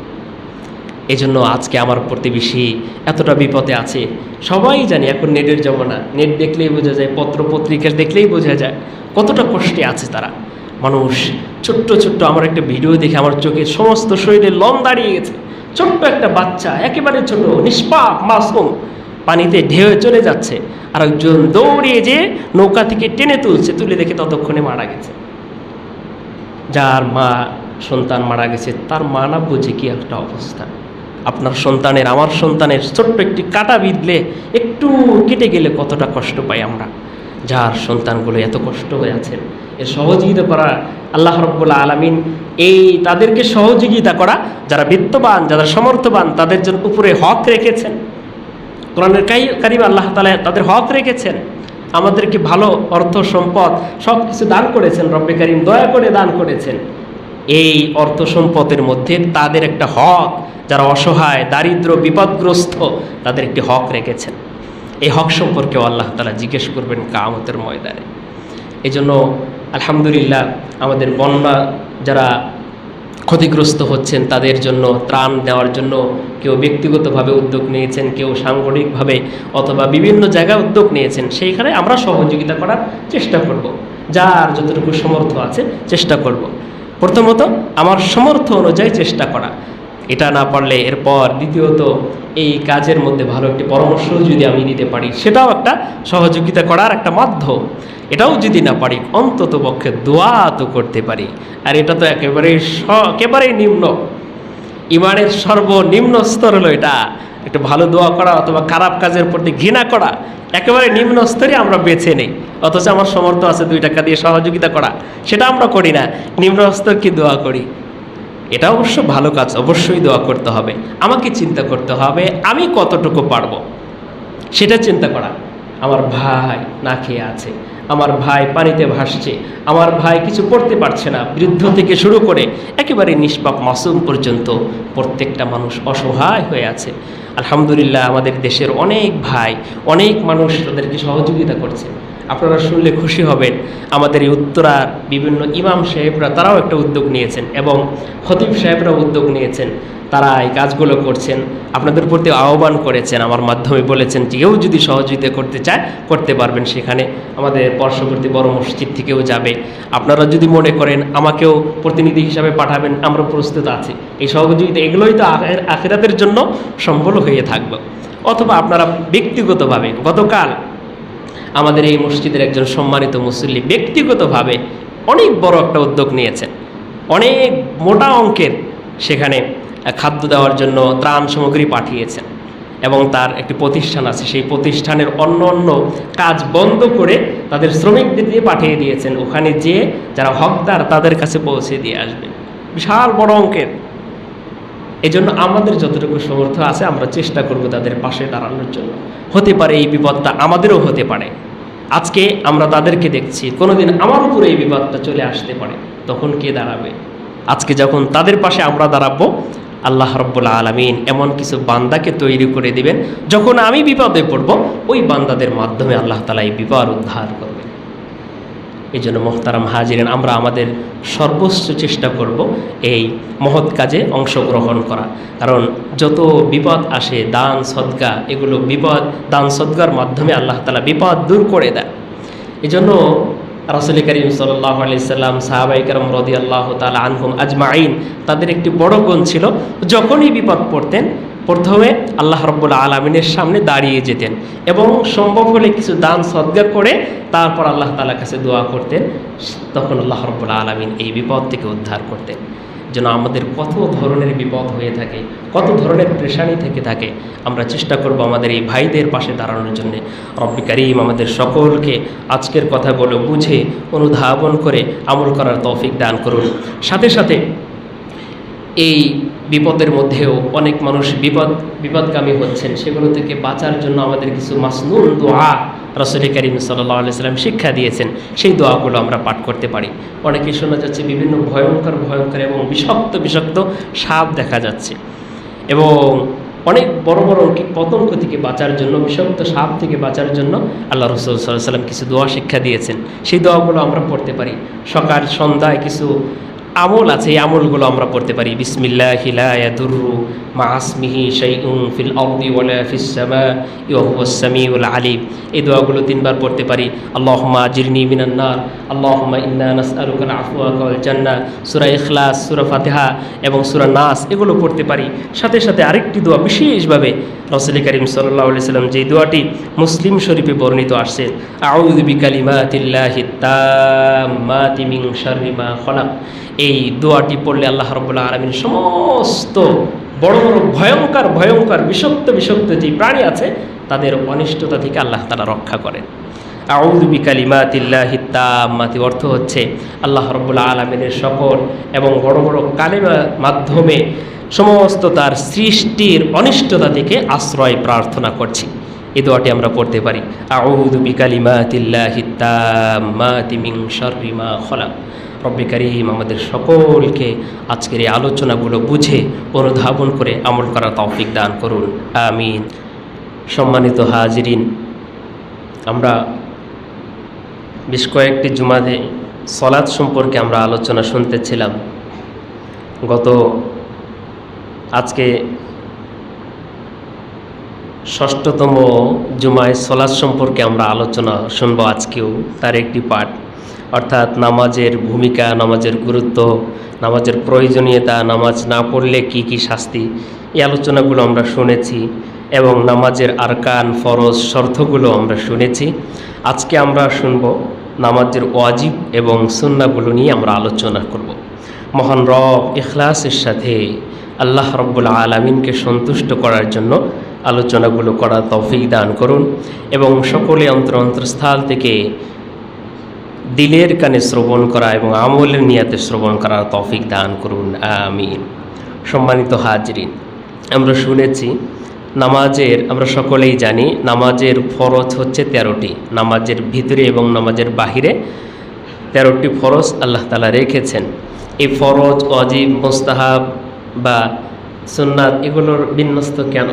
এজন্য আজকে আমার প্রতিবেশী এতটা বিপদে আছে, সবাই জানি। এখন নেটের জমানা, নেট দেখলেই বোঝা যায়, পত্র পত্রিকা দেখলেই বোঝা যায় কতটা কষ্টে আছে তারা। মানুষ ছোট্ট ছোট্ট, আমার একটা ভিডিও দেখে আমার চোখে সমস্ত শরীরে লোম দাঁড়িয়ে গেছে। ছোট্ট একটা বাচ্চা, একেবারে ছোট, নিষ্পাপ, মাসুম, পানিতে ঢেউ চলে যাচ্ছে, আর একজন দৌড়িয়ে যে নৌকা থেকে টেনে তুলে দেখে ততক্ষণে মারা গেছে। যার মা সন্তান মারা গেছে, তার মা না বুঝে কি একটা অবস্থা। আপনার সন্তানের, আমার সন্তানের ছোট্ট একটি কাটা বিঁধলে, একটু কেটে গেলে কতটা কষ্ট পাই আমরা। যার সন্তানগুলো এত কষ্ট হয়ে আছেন, এর সহযোগিতা করা আল্লাহ রাব্বুল আলামিন, এই তাদেরকে সহযোগিতা করা, যারা বিত্তবান, যারা সমর্থবান, তাদের জন্য উপরে হক রেখেছেন। কোরআনের কারিমে আল্লাহ তাআলা তাদের হক রেখেছেন। আমাদেরকে ভালো অর্থ সম্পদ সব কিছু দান করেছেন, রব্বে কারিম দয়া করে দান করেছেন। এই অর্থ সম্পদের মধ্যে তাদের একটা হক, যারা অসহায়, দারিদ্র, বিপদগ্রস্ত, তাদের একটি হক রেখেছেন। এই হক সম্পর্কেও আল্লাহ তাআলা জিজ্ঞেস করবেন কিয়ামতের ময়দানে। এই জন্য আলহামদুলিল্লাহ, আমাদের বন্যা যারা ক্ষতিগ্রস্ত হচ্ছেন তাদের জন্য ত্রাণ দেওয়ার জন্য কেউ ব্যক্তিগতভাবে উদ্যোগ নিয়েছেন, কেউ সাংগঠনিকভাবে অথবা বিভিন্ন জায়গায় উদ্যোগ নিয়েছেন। সেইখানে আমরা সহযোগিতা করার চেষ্টা করব, যার যতটুকু সমর্থ আছে চেষ্টা করব। প্রথমত আমার সমর্থ অনুযায়ী চেষ্টা করা, এটা না পারলে এরপর দ্বিতীয়ত এই কাজের মধ্যে ভালো একটি পরামর্শ যদি আমি দিতে পারি, সেটাও একটা সহযোগিতা করার একটা মাধ্যম। এটাও যদি না পারি, অন্তত পক্ষে দোয়া তো করতে পারি। আর এটা তো একেবারেই নিম্ন, ইমানের সর্বনিম্ন স্তর হলো এটা। একটু ভালো দোয়া করা অথবা খারাপ কাজের প্রতি ঘৃণা করা একেবারে নিম্ন স্তরে আমরা বেছে নেই। অথচ আমার সামর্থ্য আছে 2 টাকা দিয়ে সহযোগিতা করা, সেটা আমরা করি না, নিম্ন স্তর কি দোয়া করি। এটা অবশ্য ভালো কাজ, অবশ্যই দোয়া করতে হবে। আমাকে চিন্তা করতে হবে আমি কতটুকু পারবো, সেটা চিন্তা করা। আমার ভাই না খেয়ে আছে, আমার ভাই পানিতে ভাসছে, আমার ভাই কিছু পড়তে পারছে না, বৃদ্ধ থেকে শুরু করে একেবারে নিষ্পাপ মাসুম পর্যন্ত প্রত্যেকটা মানুষ অসহায় হয়ে আছে। আলহামদুলিল্লাহ, আমাদের দেশের অনেক ভাই, অনেক মানুষ তাদেরকে সহযোগিতা করছে। আপনারা শুনলে খুশি হবেন, আমাদের এই উত্তরার বিভিন্ন ইমাম সাহেবরা তারাও একটা উদ্যোগ নিয়েছেন এবং খতিব সাহেবরাও উদ্যোগ নিয়েছেন। তারা এই কাজগুলো করছেন, আপনাদের প্রতি আহ্বান করেছেন, আমার মাধ্যমে বলেছেন যে কেউ যদি সহযোগিতা করতে চায় করতে পারবেন। সেখানে আমাদের পার্শ্ববর্তী বড় মসজিদ থেকেও যাবে। আপনারা যদি মনে করেন আমাকেও প্রতিনিধি হিসাবে পাঠাবেন, আমরা প্রস্তুত আছি। এই সহযোগিতা এগুলোই তো আখিরাতের জন্য সম্বল হয়ে থাকবে। অথবা আপনারা ব্যক্তিগতভাবে, গতকাল আমাদের এই মসজিদের একজন সম্মানিত মুসল্লি ব্যক্তিগতভাবে অনেক বড় একটা উদ্যোগ নিয়েছেন, অনেক মোটা অঙ্কের সেখানে খাদ্য দেওয়ার জন্য ত্রাণ সামগ্রী পাঠিয়েছেন এবং তার একটি প্রতিষ্ঠান আছে, সেই প্রতিষ্ঠানের অন্য কাজ বন্ধ করে তাদের শ্রমিকদের দিয়ে পাঠিয়ে দিয়েছেন। ওখানে যেয়ে যারা হকদার তাদের কাছে পৌঁছে দিয়ে আসবে, বিশাল বড় অঙ্কের। এই জন্য আমাদের যতটুকু সামর্থ্য আছে আমরা চেষ্টা করব তাদের পাশে দাঁড়ানোর জন্য। হতে পারে এই বিপদটা আমাদেরও হতে পারে, আজকে আমরা তাদেরকে দেখছি, কোনোদিন আমার উপরে এই বিপদটা চলে আসতে পারে, তখন কে দাঁড়াবে? আজকে যখন তাদের পাশে আমরা দাঁড়াবো, আল্লাহ রাব্বুল আলামিন এমন কিছু বান্দাকে তৈরি করে দিবেন, যখন আমি বিপদে পড়ব ওই বান্দাদের মাধ্যমে আল্লাহ তাআলা এই বিপদ উদ্ধার করবেন। এই জন্য মোহতারাম হাজিরিন, আমরা আমাদের সর্বোচ্চ চেষ্টা করব এই মহৎ কাজে অংশগ্রহণ করা। কারণ যত বিপদ আসে, দান সদকা, এগুলো বিপদ দান সদকার মাধ্যমে আল্লাহ তাআলা বিপদ দূর করে দেয়। এই জন্য রাসূল করিম সাল্লাল্লাহু আলাইহি সাল্লাম, সাহাবায়ে কেরাম রাদিয়াল্লাহু তাআলা আনহুম আজমাইন, তাদের একটি বড় গুণ ছিল, যখনই বিপদ পড়তেন প্রথমে আল্লাহ রাব্বুল আলামিনের সামনে দাঁড়িয়ে যেতেন এবং সম্ভব হলে কিছু দান সদকা করে তারপর আল্লাহ তাআলার কাছে দোয়া করতেন। তখন আল্লাহ রাব্বুল আলামিন এই বিপদ থেকে উদ্ধার করতেন। যেন আমাদের কত ধরনের বিপদ হয়ে থাকে, কত ধরনের পেরেশানি থেকে থাকে, আমরা চেষ্টা করব আমাদের এই ভাইদের পাশে দাঁড়ানোর জন্য। রব্বি কারীম আমাদের সকলকে আজকের কথাগুলো বুঝে অনুধাবন করে আমল করার তৌফিক দান করুন। সাথে সাথে এই বিপদের মধ্যেও অনেক মানুষ বিপদগামী হচ্ছেন, সেগুলো থেকে বাঁচার জন্য আমাদের কিছু মাসনুন দোয়া রাসূল করিম সাল্লাল্লাহু আলাইহি সাল্লাম শিক্ষা দিয়েছেন, সেই দোয়াগুলো আমরা পাঠ করতে পারি। অনেকেই শোনা যাচ্ছে বিভিন্ন ভয়ঙ্কর এবং বিষাক্ত সাপ দেখা যাচ্ছে, এবং অনেক বড় বড় পতঙ্গ থেকে বাঁচার জন্য, বিষাক্ত সাপ থেকে বাঁচার জন্য আল্লাহ রাসূল সাল্লাল্লাহু আলাইহি সাল্লাম কিছু দোয়া শিক্ষা দিয়েছেন, সেই দোয়াগুলো আমরা পড়তে পারি। সকাল সন্ধ্যায় কিছু আমল আছে, এই আমলগুলো আমরা পড়তে পারি। বিসমিল্লাহি লা ইয়াদুররু মা ইসমিহি শাইউন ফিল আরদি ওয়ালা ফিস সামাই ওয়া হুয়াস সামিউল আলিম, এই দোয়াগুলো 3 বার পড়তে পারি। আল্লাহুম্মা আজিরনি মিনান নার, আল্লাহুম্মা ইন্না নাসআলুকাল আফওয়া ওয়াল জান্নাহ, সূরা ইখলাস, সূরা ফাতিহা এবং সূরা নাস, এগুলো পড়তে পারি। সাথে সাথে আরেকটি দোয়া বিশেষভাবে রাসূল করিম সাল্লাল্লাহু আলাইহি সাল্লাম যে দোয়াটি মুসলিম শরীফে বর্ণিত আসছে, আউযু বিকালিমাতিল্লাহিত তাম্মাতি মিন শাররি মা খালাক, এই দোয়াটি পড়লে আল্লাহ রাব্বুল আলামিন সমস্ত বড় বড় ভয়ঙ্কর বিষাক্ত যে প্রাণী আছে তাদের অনিষ্টতা থেকে আল্লাহ তাআলা রক্ষা করেন। আউযু বিকালিমাতিল্লাহিত তাম্মাতি অর্থ হচ্ছে আল্লাহ রাব্বুল আলামিনের সকল এবং বড় বড় কালিমার মাধ্যমে সমস্ত তার সৃষ্টির অনিষ্টতা থেকে আশ্রয় প্রার্থনা করছি। এই দোয়াটি আমরা পড়তে পারি। আউযু বিকালিমাতিল্লাহিত তাম্মাতি মিন শাররি মা খালাক। রব্বি কারীম আমাদের সকলকে আজকের এই আলোচনাগুলো বুঝে অনুধাবন করে আমল করার তৌফিক দান করুন, আমিন। সম্মানিত হাজিরিন, আমরা বেশ কয়েকটি জুমাতে সলাত সম্পর্কে আমরা আলোচনা শুনতেছিলাম। আজকে 6তম জুমায় সলাত সম্পর্কে আমরা আলোচনা শুনবো আজকেও, তার একটি পাঠ, অর্থাৎ নামাজের ভূমিকা, নামাজের গুরুত্ব, নামাজের প্রয়োজনীয়তা, নামাজ না পড়লে কি কি শাস্তি, এই আলোচনাগুলো আমরা শুনেছি এবং নামাজের আরকান, ফরজ, শর্তগুলো আমরা শুনেছি। আজকে আমরা শুনব নামাজের ওয়াজিব এবং সুন্নাহগুলো নিয়ে আমরা আলোচনা করব। মহান রব ইখলাসের সাথে আল্লাহ রাব্বুল আলামিনকে সন্তুষ্ট করার জন্য আলোচনাগুলো করার তৌফিক দান করুন এবং সকলে অন্তরস্থল থেকে দিলের কানে শ্রবণ করা এবং আমলের নিয়াতে শ্রবণ করার তৌফিক দান করুন, আমিন। সম্মানিত হাজিরিন, আমরা শুনেছি নামাজের, আমরা সকলেই জানি নামাজের ফরজ হচ্ছে 13টি, নামাজের ভিতরে এবং নামাজের বাহিরে 13টি ফরজ আল্লাহ তাআলা রেখেছেন। এই ফরজ, ওয়াজিব, মুস্তাহাব বা সুন্নাত এগুলোর বিন্যস্ত কেন?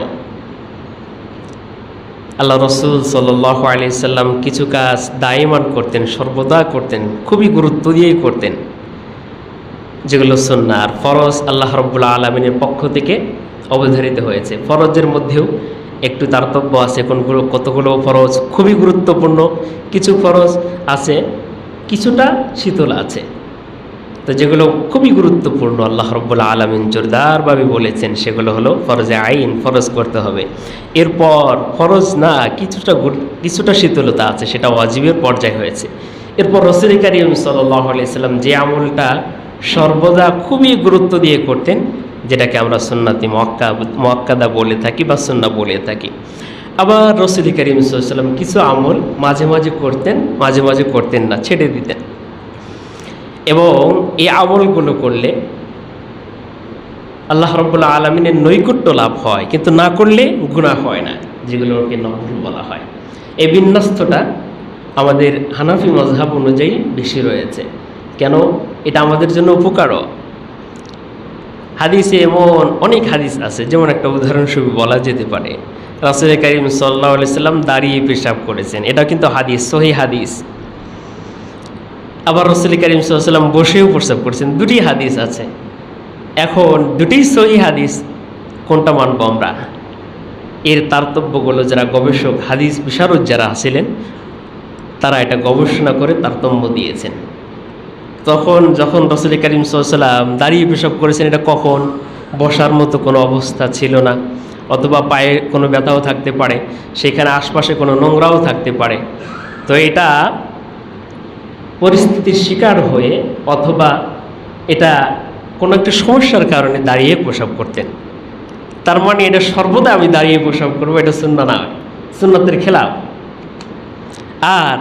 আল্লাহ রসুল সাল্লাল্লাহু আলাইহি সাল্লাম কিছু কাজ দায়মান করতেন, সর্বদা করতেন, খুবই গুরুত্ব দিয়েই করতেন, যেগুলো সুন্নাহ। আর ফরজ আল্লাহ রাব্বুল আলামিনের পক্ষ থেকে অবধারিত হয়েছে। ফরজের মধ্যেও একটু তারতম্য আছে, কতগুলো ফরজ খুবই গুরুত্বপূর্ণ, কিছু ফরজ আছে কিছুটা শীতল আছে। তো যেগুলো খুবই গুরুত্বপূর্ণ আল্লাহ রাব্বুল আলামিন জোরদারভাবে বলেছেন সেগুলো হলো ফরজে আইন, ফরজ করতে হবে। এরপর ফরজ না, কিছুটা শীতলতা আছে, সেটা ওয়াজিবের পর্যায়ে হয়েছে। এরপর রাসূল কারীম সাল্লাল্লাহু আলাইহি সাল্লাম যে আমলটা সর্বদা খুবই গুরুত্ব দিয়ে করতেন, যেটাকে আমরা সুন্নাতি মুআক্কাদা বলে থাকি বা সুন্নাহ বলে থাকি। আবার রাসূল কারীম সাল্লাল্লাহু আলাইহি সাল্লাম কিছু আমল মাঝে মাঝে করতেন, মাঝে মাঝে করতেন না, ছেড়ে দিতেন। এবং এই আমলগুলো করলে আল্লাহ রাব্বুল আলামিনের নৈকট্য লাভ হয়, কিন্তু না করলে গুনাহ হয় না, যেগুলোকে নফল বলা হয়। এই বিন্যস্তটা আমাদের হানাফি মাযহাব অনুযায়ী বেশি রয়েছে। কেন? এটা আমাদের জন্য উপকারও। হাদিসে এমন অনেক হাদিস আছে, যেমন একটা উদাহরণস্বরূপ বলা যেতে পারে রাসূল কারীম সাল্লাল্লাহু আলাইহি সাল্লাম দাঁড়িয়ে পেশাব করেছেন, এটা কিন্তু হাদিস, সহিহ হাদিস। আবার রাসূল কারীম সাল্লাল্লাহু আলাইহি সাল্লাম বসেও প্রস্রাব করেছেন, দুটি হাদিস আছে। এখন দুটিই সহিহ হাদিস, কোনটা মানব আমরা? এর তারতম্যগুলো যারা গবেষক, হাদিস বিশারদ যারা ছিলেন, তারা এটা গবেষণা করে তারতম্য দিয়েছেন। যখন রাসূল করিম সাল্লাল্লাহু আলাইহি ওয়াসাল্লাম দাঁড়িয়ে পেশাব করেছেন, এটা কখন? বসার মতো কোনো অবস্থা ছিল না, অথবা পায়ে কোনো ব্যথাও থাকতে পারে, সেখানে আশপাশে কোনো নোংরাও থাকতে পারে। তো এটা পরিস্থিতির শিকার হয়ে অথবা এটা কোনো একটা সমস্যার কারণে দাঁড়িয়ে প্রসাব করতেন। তার মানে এটা সর্বদা আমি দাঁড়িয়ে প্রসাব করবো, এটা সুন্নাহ না, সুন্নাতের খেলাফ। আর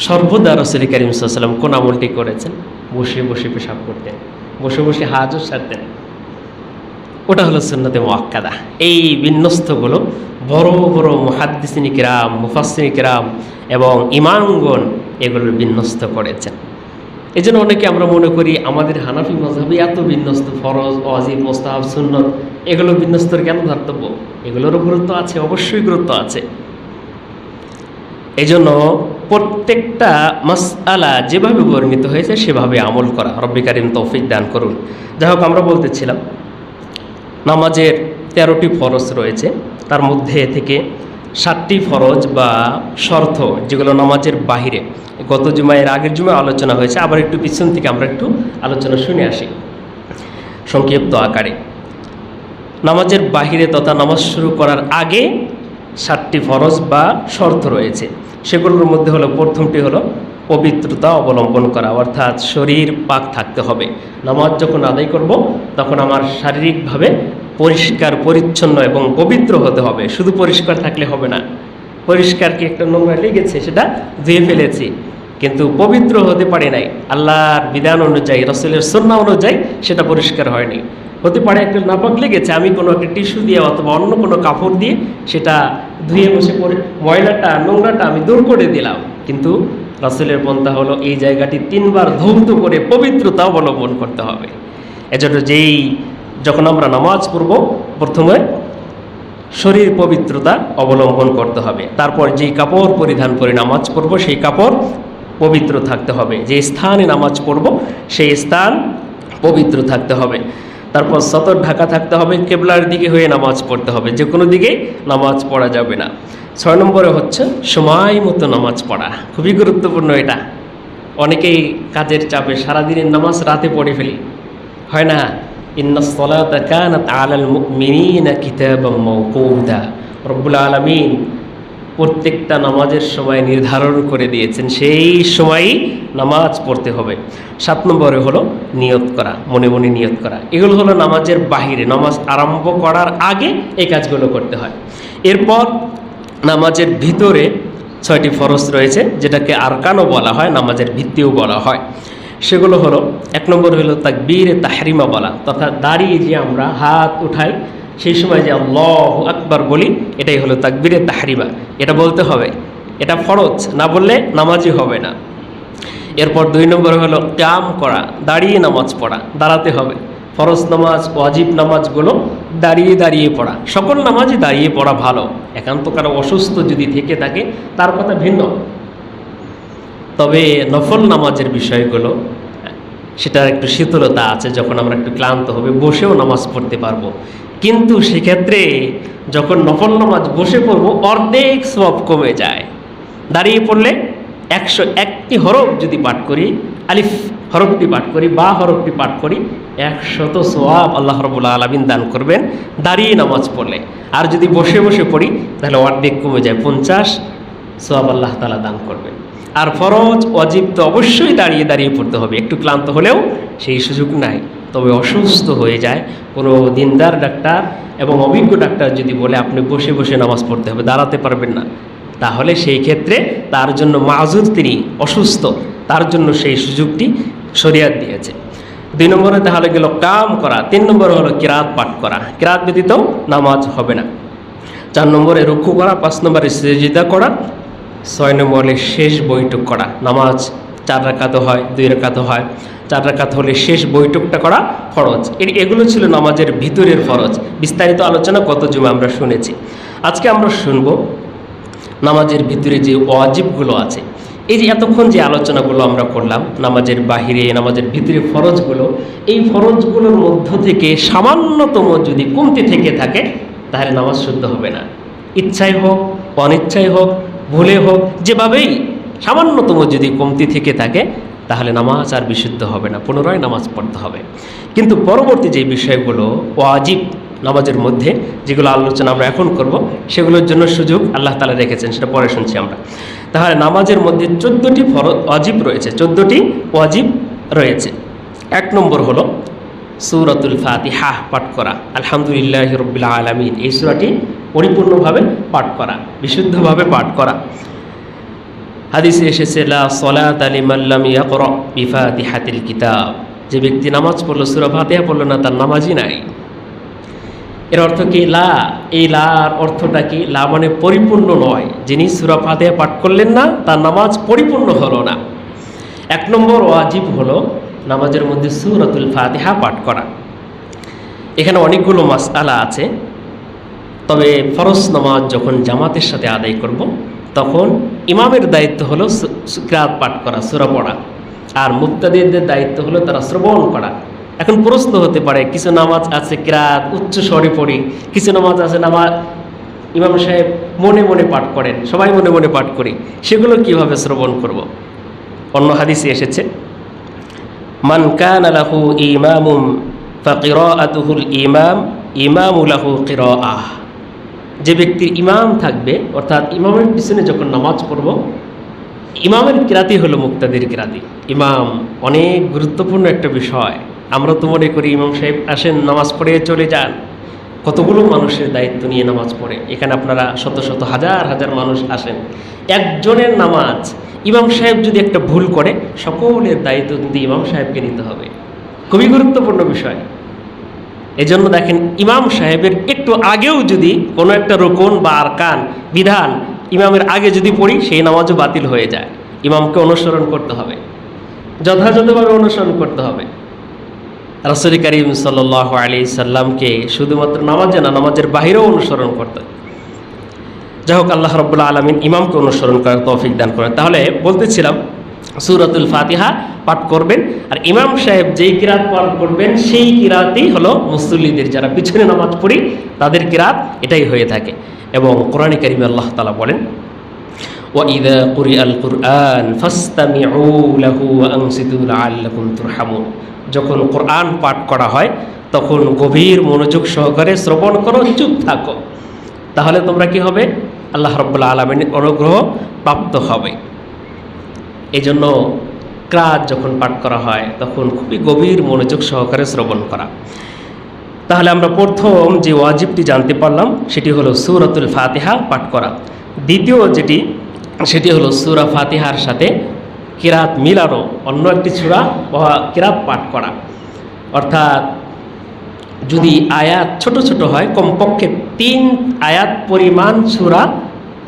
সর্বদা রাসূল করিম সাল্লাল্লাহু আলাইহি ওয়াসাল্লাম কোন আমলটি করেছেন? বসে বসে পেশাব করতেন, বসে বসে হাজত সারতেন। ওটা হলো সুন্নতে মুআক্কাদা। এই বিন্যস্তগুলো বড় বড় মুহাদ্দিসিন কিরাম, মুফাসসিরিন কিরাম এবং ইমামগণ এগুলোর বিন্যস্ত করেছেন। এই জন্য অনেকে আমরা মনে করি আমাদের হানাফি মাযহাবে এত বিন্যস্ত, ফরজ, ওয়াজিব, মুস্তাহাব, সুন্নত, এগুলো বিন্যস্তর কেন ধর্তব্য? এগুলোরও গুরুত্ব আছে, অবশ্যই গুরুত্ব আছে। এই জন্য প্রত্যেকটা মাসআলা যেভাবে বর্ণিত হয়েছে সেভাবে আমল করা, রব্বি কারীম তৌফিক দান করুন। যাই হোক, আমরা বলতেছিলাম নামাজের 13টি ফরজ রয়েছে, তার মধ্যে থেকে 7টি ফরজ বা শর্ত যেগুলো নামাজের বাহিরে। গত জুমায়ের আগের জুমায় আলোচনা হয়েছে, আবার একটু পিছন থেকে আমরা একটু আলোচনা শুনে আসি সংক্ষিপ্ত আকারে। নামাজের বাহিরে তথা নামাজ শুরু করার আগে 7টি ফরজ বা শর্ত রয়েছে। সেগুলোর মধ্যে হলো, প্রথমটি হলো পবিত্রতা অবলম্বন করা, অর্থাৎ শরীর পাক থাকতে হবে। নামাজ যখন আদায় করব তখন আমার শারীরিকভাবে পরিষ্কার পরিচ্ছন্ন এবং পবিত্র হতে হবে। শুধু পরিষ্কার থাকলে হবে না, পরিষ্কার কি একটা নোংরা লেগেছে সেটা ধুয়ে ফেলেছি, কিন্তু পবিত্র হতে পারি নাই, আল্লাহর বিধান অনুযায়ী, রাসূলের সুন্নাহ অনুযায়ী সেটা পরিষ্কার হয়নি। হতে পারে একটা নাপাক লেগেছে, আমি কোনো একটা টিস্যু দিয়ে অথবা অন্য কোনো কাপড় দিয়ে সেটা ধুয়ে বসে পরে ময়লাটা নোংরাটা আমি দূর করে দিলাম, কিন্তু রাসূলের পন্থা হলো এই জায়গাটি 3 বার ধৌত করে পবিত্রতা অবলম্বন করতে হবে। এজন্য যখন আমরা নামাজ পড়ব প্রথমে শরীর পবিত্রতা অবলম্বন করতে হবে। তারপর যেই কাপড় পরিধান করে নামাজ পড়ব সেই কাপড় পবিত্র থাকতে হবে, যে স্থানে নামাজ পড়ব সেই স্থান পবিত্র থাকতে হবে। তারপর সতর ঢাকা থাকতে হবে, কিবলার দিকে হয়ে নামাজ পড়তে হবে, যে কোনো দিকে নামাজ পড়া যাবে না। 6 নম্বরে হচ্ছে সময় মতো নামাজ পড়া, খুবই গুরুত্বপূর্ণ এটা। অনেকেই কাজের চাপে সারাদিনের নামাজ রাতে পড়ে ফেলি, হয় না? ইন্নাস সালাতা কানাত আলাল মুমিনিনা কিতাবাম মাওকুতা। রব্বুল আলামিন প্রত্যেকটা নামাজের সময় নির্ধারণ করে দিয়েছেন, সেই সময়ই নামাজ পড়তে হবে। 7 নম্বরে হলো নিয়ত করা, মনে মনে নিয়ত করা। এগুলো হলো নামাজের বাহিরে, নামাজ আরম্ভ করার আগে এই কাজগুলো করতে হয়। এরপর নামাজের ভিতরে 6টি ফরজ রয়েছে, যেটাকে আরকানও বলা হয়, নামাজের ভিত্তিও বলা হয়। সেগুলো হলো, 1 নম্বর হলো তাকবীরে তাহরিমা বলা, তথা দাঁড়িয়ে যে আমরা হাত উঠাই সেই সময় যে আল্লাহু আকবার বলি, এটাই হলো তাকবীরে তাহরিমা। এটা বলতে হবে, এটা ফরজ, না বললে নামাজই হবে না। এরপর 2 নম্বর হলো কিয়াম করা, দাঁড়িয়ে নামাজ পড়া, দাঁড়াতে হবে। ফরজ নামাজ, ওয়াজিব নামাজগুলো দাঁড়িয়ে দাঁড়িয়ে পড়া, সকল নামাজই দাঁড়িয়ে পড়া ভালো। একান্ত কারো অসুস্থ যদি থেকে থাকে তার কথা ভিন্ন, তবে নফল নামাজের বিষয়গুলো সেটার একটু শীতলতা আছে, যখন আমরা একটু ক্লান্ত হবে বসেও নামাজ পড়তে পারবো। কিন্তু সেক্ষেত্রে যখন নফল নামাজ বসে পড়বো অর্ধেক সওয়াব কমে যায়। দাঁড়িয়ে পড়লে 101টি হরফ যদি পাঠ করি, আলিফ হরফটি পাঠ করি, বা হরফটি পাঠ করি, 100 সওয়াব আল্লাহ রাব্বুল আলামিন দান করবেন দাঁড়িয়ে নামাজ পড়লে। আর যদি বসে বসে পড়ি তাহলে অর্ধেক কমে যায়, 50 সওয়াব আল্লাহ তাআলা দান করবেন। আর ফরজ ওয়াজিব তো অবশ্যই দাঁড়িয়ে দাঁড়িয়ে পড়তে হবে, একটু ক্লান্ত হলেও সেই সুযোগ নাই। তবে অসুস্থ হয়ে যায় কোনো দিনদার ডাক্তার এবং অভিজ্ঞ ডাক্তার যদি বলে আপনি বসে বসে নামাজ পড়তে হবে, দাঁড়াতে পারবেন না, তাহলে সেই ক্ষেত্রে তার জন্য মাযুর, তিনি অসুস্থ, তার জন্য সেই সুযোগটি শরীয়ত দিয়েছে। 2 নম্বরে তাহলে গেল কাম করা। 3 নম্বরে হলো কিরাত পাঠ করা, কিরাত ব্যতীত নামাজ হবে না। 4 নম্বরে রুকু করা, 5 নম্বরে সিজদা করা, 6 নম্বরে শেষ বৈঠক করা। নামাজ 4 রাকাত হয়, 2 রাকাত হয়, 4 রাকাত হলে শেষ বৈঠকটা করা ফরজ। এগুলো ছিল নামাজের ভিতরের ফরজ। বিস্তারিত আলোচনা গত জুমা আমরা শুনেছি। আজকে আমরা শুনব নামাজের ভিতরে যে ওয়াজিবগুলো আছে। এই যে এতক্ষণ যে আলোচনাগুলো আমরা করলাম নামাজের বাহিরে, নামাজের ভিতরে ফরজগুলো, এই ফরজগুলোর মধ্য থেকে সামান্যতম যদি কমতি থেকে থাকে তাহলে নামাজ শুদ্ধ হবে না। ইচ্ছাই হোক, অনিচ্ছাই হোক, ভুলে হোক, যেভাবেই সামান্যতম যদি কমতি থেকে থাকে তাহলে নামাজ আর বিশুদ্ধ হবে না, পুনরায় নামাজ পড়তে হবে। কিন্তু পরবর্তী যে বিষয়গুলো ওয়াজিব নামাজের মধ্যে, যেগুলো আলোচনা আমরা এখন করব, সেগুলোর জন্য সুযোগ আল্লাহ তাআলা রেখেছেন, সেটা পরে শুনছি আমরা। তাহলে নামাজের মধ্যে 14টি ফরজ ওয়াজিব রয়েছে, 14টি ওয়াজিব রয়েছে। 1 নম্বর হলো সূরাতুল ফাতিহা পাঠ করা। আলহামদুলিল্লাহি রাব্বিল আলামিন, এই সূরাটি পরিপূর্ণভাবে পাঠ করা, বিশুদ্ধভাবে পাঠ করা। হাদিসে এসেছে লা সালাতা লিমান লাম ইয়াকরা বিফাতিহাতিল কিতাব, যে ব্যক্তি নামাজ পড়লো সূরা ফাতিহা পড়লো না, তার নামাজই নাই। এর অর্থ কি? লা, এই লার অর্থটা কি? লা মানে পরিপূর্ণ নয়, যিনি সূরা ফাতিহা পাঠ করলেন না তার নামাজ পরিপূর্ণ হলো না। 1 নম্বর ওয়াজিব হলো নামাজের মধ্যে সূরাতুল ফাতিহা পাঠ করা। এখানে অনেকগুলো মাসআলা আছে, তবে ফরজ নামাজ যখন জামাতের সাথে আদায় করব তখন ইমামের দায়িত্ব হলো কিরাত পাঠ করা, সূরা পড়া, আর মুক্তাদিদের দায়িত্ব হলো তারা শ্রবণ করা। এখন প্রশ্ন হতে পারে, কিছু নামাজ আছে কিরাত উচ্চ স্বরে পড়ি, কিছু নামাজ আছে নামাজ ইমাম সাহেব মনে মনে পাঠ করেন, সবাই মনে মনে পাঠ করি, সেগুলো কিভাবে শ্রবণ করব? অন্য হাদিসে এসেছে মান কানা লাহু ইমামুম ফাকিরাআতুহুল ইমাম ইমামু লাহু কিরাআহ, যে ব্যক্তির ইমাম থাকবে, অর্থাৎ ইমামের পিছনে যখন নামাজ পড়ব, ইমামের কিরাতি হলো মুক্তাদির কিরাতি। ইমাম অনেক গুরুত্বপূর্ণ একটা বিষয়। আমরা তো মনে করি ইমাম সাহেব আসেন নামাজ পড়ে চলে যান, কতগুলো মানুষের দায়িত্ব নিয়ে নামাজ পড়ে। এখানে আপনারা শত শত হাজার হাজার মানুষ আসেন, একজনের নামাজ ইমাম সাহেব যদি একটা ভুল করে, সকলের দায়িত্ব কিন্তু ইমাম সাহেবকে নিতে হবে। খুবই গুরুত্বপূর্ণ বিষয়। এজন্য দেখেন, ইমাম সাহেবের একটু আগেও যদি কোনো একটা রুকুন বা আরকান বিধান ইমামের আগে যদি পড়ি, সেই নামাজও বাতিল হয়ে যায়। ইমামকে অনুসরণ করতে হবে, যথাযথভাবে অনুসরণ করতে হবে। রাসূল করিম সাল্লাল্লাহু আলাইহি সাল্লামকে শুধুমাত্র নামাজে না, নামাজের বাহিরেও অনুসরণ করতে হবে। যাই হোক, আল্লাহ রাব্বুল আলামিন ইমামকে অনুসরণ করার তৌফিক দান করেন। তাহলে বলতেছিলাম, সূরাতুল ফাতিহা পাঠ করবেন, আর ইমাম সাহেব যেই কিরাত পাঠ করবেন সেই কিরাতই হলো মুসল্লিদের, যারা পিছনে নামাজ পড়ি তাদের কিরাত এটাই হয়ে থাকে। এবং কোরআনে কারিমে আল্লাহ তাআলা বলেন ওয়াইযা কুরিআল কুরআন ফাসতামিউ লাহু ওয়া আনসিতু লাআল্লাকুম তুরহামুন, যখন কোরআন পাঠ করা হয় তখন গভীর মনোযোগ সহকারে শ্রবণ করো, চুপ থাকো, তাহলে তোমরা কি হবে? আল্লাহ রাব্বুল আলামিনের অনুগ্রহ প্রাপ্ত হবে। এই জন্য কিরাত যখন পাঠ করা হয় তখন খুবই গভীর মনোযোগ সহকারে শ্রবণ করা। তাহলে আমরা প্রথম যে ওয়াজিবটি জানতে পারলাম সেটি হলো সূরাতুল ফাতিহা পাঠ করা। দ্বিতীয় সেটি হলো সূরা ফাতিহার সাথে কিরাত মিলানো, অন্য একটি সূরা বা কিরাত পাঠ করা। অর্থাৎ যদি আয়াত ছোট ছোট হয়, কমপক্ষে 3 আয়াত পরিমাণ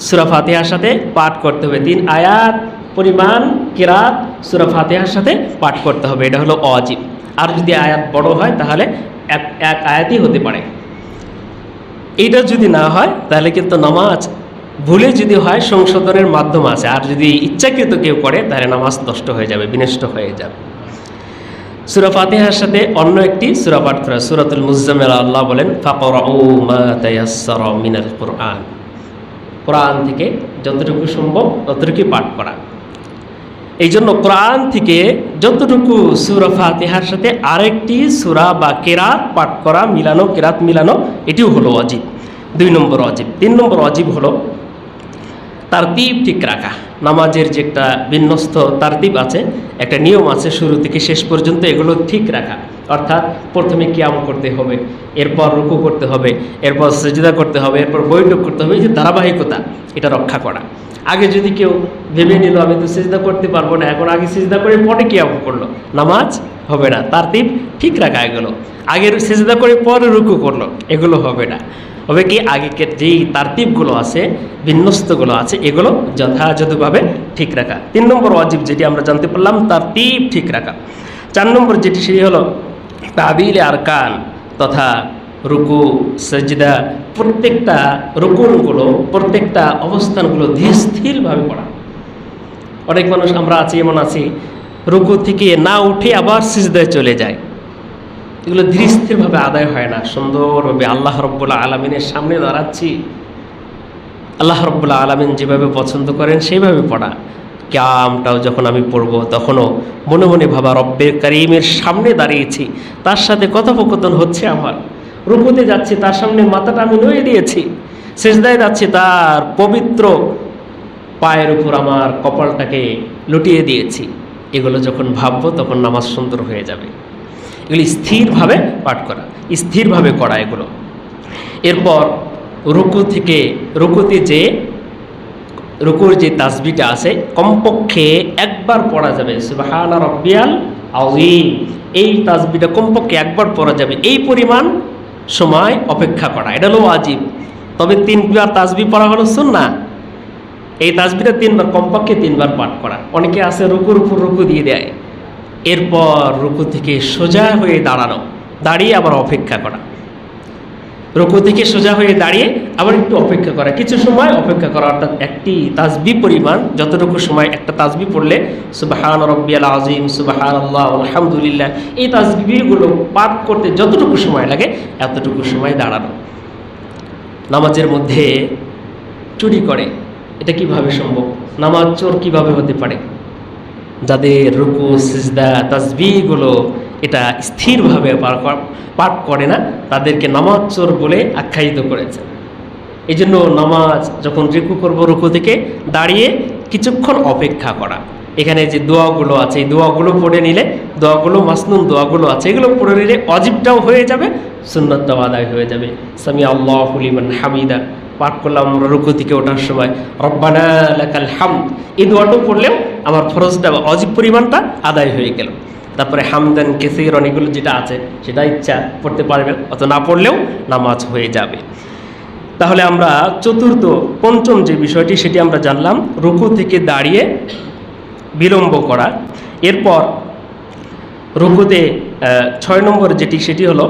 সূরা ফাতিহার সাথে পাঠ করতে হবে। 3 আয়াত পরিমাণ কিরাত সূরা ফাতিহার সাথে পাঠ করতে হবে, এটা হলো ওয়াজিব। আর যদি আয়াত বড় হয় তাহলে এক আয়াতই হতে পারে। এইটা যদি না হয় তাহলে কিন্তু নামাজ ভুলে যদি হয় সংশোধনের মাধ্যম আছে, আর যদি ইচ্ছাকৃত কেউ করে তাহলে নামাজ নষ্ট হয়ে যাবে, বিনষ্ট হয়ে যাবে। সূরা ফাতিহার সাথে অন্য একটি সূরা পাঠ করা, সূরাতুল মুজাম্মিল। আল্লাহ বলেন ফাকরাউ মা তায়াসসারা মিনাল কুরআন, কোরআন থেকে যতটুকু সম্ভব ততটুকু পাঠ করা। এই জন্য কোরআন থেকে যতটুকু সূরা ফাতিহার সাথে আরেকটি সূরা বা কিরাত পাঠ করা, মিলানো, কিরাত মিলানো, এটিও হলো ওয়াজিব। 2 নম্বর ওয়াজিব। 3 নম্বর ওয়াজিব হলো তারতিব ঠিক রাখা। নামাজের যে একটা বিন্যস্ত তারতিব আছে, একটা নিয়ম আছে শুরু থেকে শেষ পর্যন্ত, এগুলো ঠিক রাখা। অর্থাৎ প্রথমে কিয়াম করতে হবে, এরপর রুকু করতে হবে, এরপর সিজদা করতে হবে, এরপর বৈঠক করতে হবে। এই যে ধারাবাহিকতা, এটা রক্ষা করা। আগে যদি কেউ ভেবে নিল আমি তো সিজদা করতে পারবো না, এখন আগে সিজদা করে পরে কিয়াম করলো, নামাজ হবে না। তারতিব ঠিক রাখা, এগুলো আগের সিজদা করে পরে রুকু করলো, এগুলো হবে না। হবে কি, আগেকার যেই তারতিবগুলো আছে, বিন্যস্তগুলো আছে, এগুলো যথাযথভাবে ঠিক রাখা। 3 নম্বর ওয়াজিব যেটি আমরা জানতে পারলাম, তারতিব ঠিক রাখা। 4 নম্বর যেটি সেটি হলো তাবিলে আরকান তথা রুকু, সাজদা, প্রত্যেকটা রুকুনগুলো, প্রত্যেকটা অবস্থানগুলো ধীর স্থিরভাবে পড়া। অনেক মানুষ আমরা আছি, এমন আছি রুকু থেকে না উঠে আবার সিজদায় চলে যায়, এগুলো ধীর স্থিরভাবে আদায় হয় না। সুন্দরভাবে আল্লাহ রাব্বুল আলামিনের সামনে দাঁড়াচ্ছি, আল্লাহ রাব্বুল আলামিন যেভাবে পছন্দ করেন সেইভাবে পড়া। কিয়ামটাও যখন আমি পড়ব তখনও মনে মনে ভাবা রব্বে কারিমের সামনে দাঁড়িয়েছি, তার সাথে কথোপকথন হচ্ছে আমার, রুকুতে যাচ্ছি তার সামনে মাথাটা আমি নুয়ে দিয়েছি, সিজদায় যাচ্ছি তার পবিত্র পায়ের উপর আমার কপালটাকে লুটিয়ে দিয়েছি। এগুলো যখন ভাববো তখন নামাজ সুন্দর হয়ে যাবে। এগুলি স্থিরভাবে পাঠ করা, স্থিরভাবে করা এগুলো। এরপর রুকুতে যে রুকুর যে তাসবিহটা আছে কমপক্ষে একবার পড়া যাবে, সুবহানা রাব্বিয়াল আযীম, এই তাসবিহটা কমপক্ষে একবার পড়া যাবে, এই পরিমাণ সময় অপেক্ষা করা, এটা হলো ওয়াজিব। তবে 3বার তাসবিহ পড়া হলো সুন্নাহ। এই তাসবিহটা 3বার, কমপক্ষে 3বার পাঠ করা। অনেকে আছে রুকুর উপর রুকু দিয়ে দেয়, এরপর রুকু থেকে সোজা হয়ে দাঁড়ানো, দাঁড়িয়ে আবার অপেক্ষা করা, রুকু থেকে সোজা হয়ে দাঁড়িয়ে আবার একটু অপেক্ষা করা, কিছু সময় অপেক্ষা করা। অর্থাৎ একটি তাসবিহ পরিমাণ, যতটুকু সময় একটা তাসবিহ পড়লে সুবহান রাব্বিয়াল আযীম, সুবহানাল্লাহ, আলহামদুলিল্লাহ, এই তাসবিহগুলো পাঠ করতে যতটুকু সময় লাগে এতটুকু সময় দাঁড়ানো। নামাজের মধ্যে চুরি করে, এটা কিভাবে সম্ভব? নামাজ চোর কিভাবে হতে পারে? যাদের রুকু সিজদা তাসবিহগুলো এটা স্থিরভাবে পাঠ করে না, তাদেরকে নামাজ চোর বলে আখ্যায়িত করেছে। এই জন্য নামাজ যখন রুকু করবো, রুকু থেকে দাঁড়িয়ে কিছুক্ষণ অপেক্ষা করা। এখানে যে দোয়াগুলো আছে এই দোয়াগুলো পড়ে নিলে, দোয়াগুলো মাসনুন দোয়াগুলো আছে এগুলো পড়ে নিলে ওয়াজিবটাও হয়ে যাবে, সুন্নাতটাও আদায় হয়ে যাবে। সামি আল্লাহু লিমান হামিদা পাঠ করলাম আমরা রুকু থেকে ওঠার সময়, রব্বানা লাকাল হামদ, এই দোয়াটাও পড়লেও আমার ফরজটা বা ওয়াজিব পরিমাণটা আদায় হয়ে গেল। তারপরে হামদান কাসীরান এগুলো যেটা আছে সেটা ইচ্ছা পড়তে পারবেন, অত না পড়লেও নামাজ হয়ে যাবে। তাহলে আমরা পঞ্চম যে বিষয়টি সেটি আমরা জানলাম, রুকু থেকে দাঁড়িয়ে বিলম্ব করা। এরপর রুকুতে 6 নম্বর যেটি সেটি হলো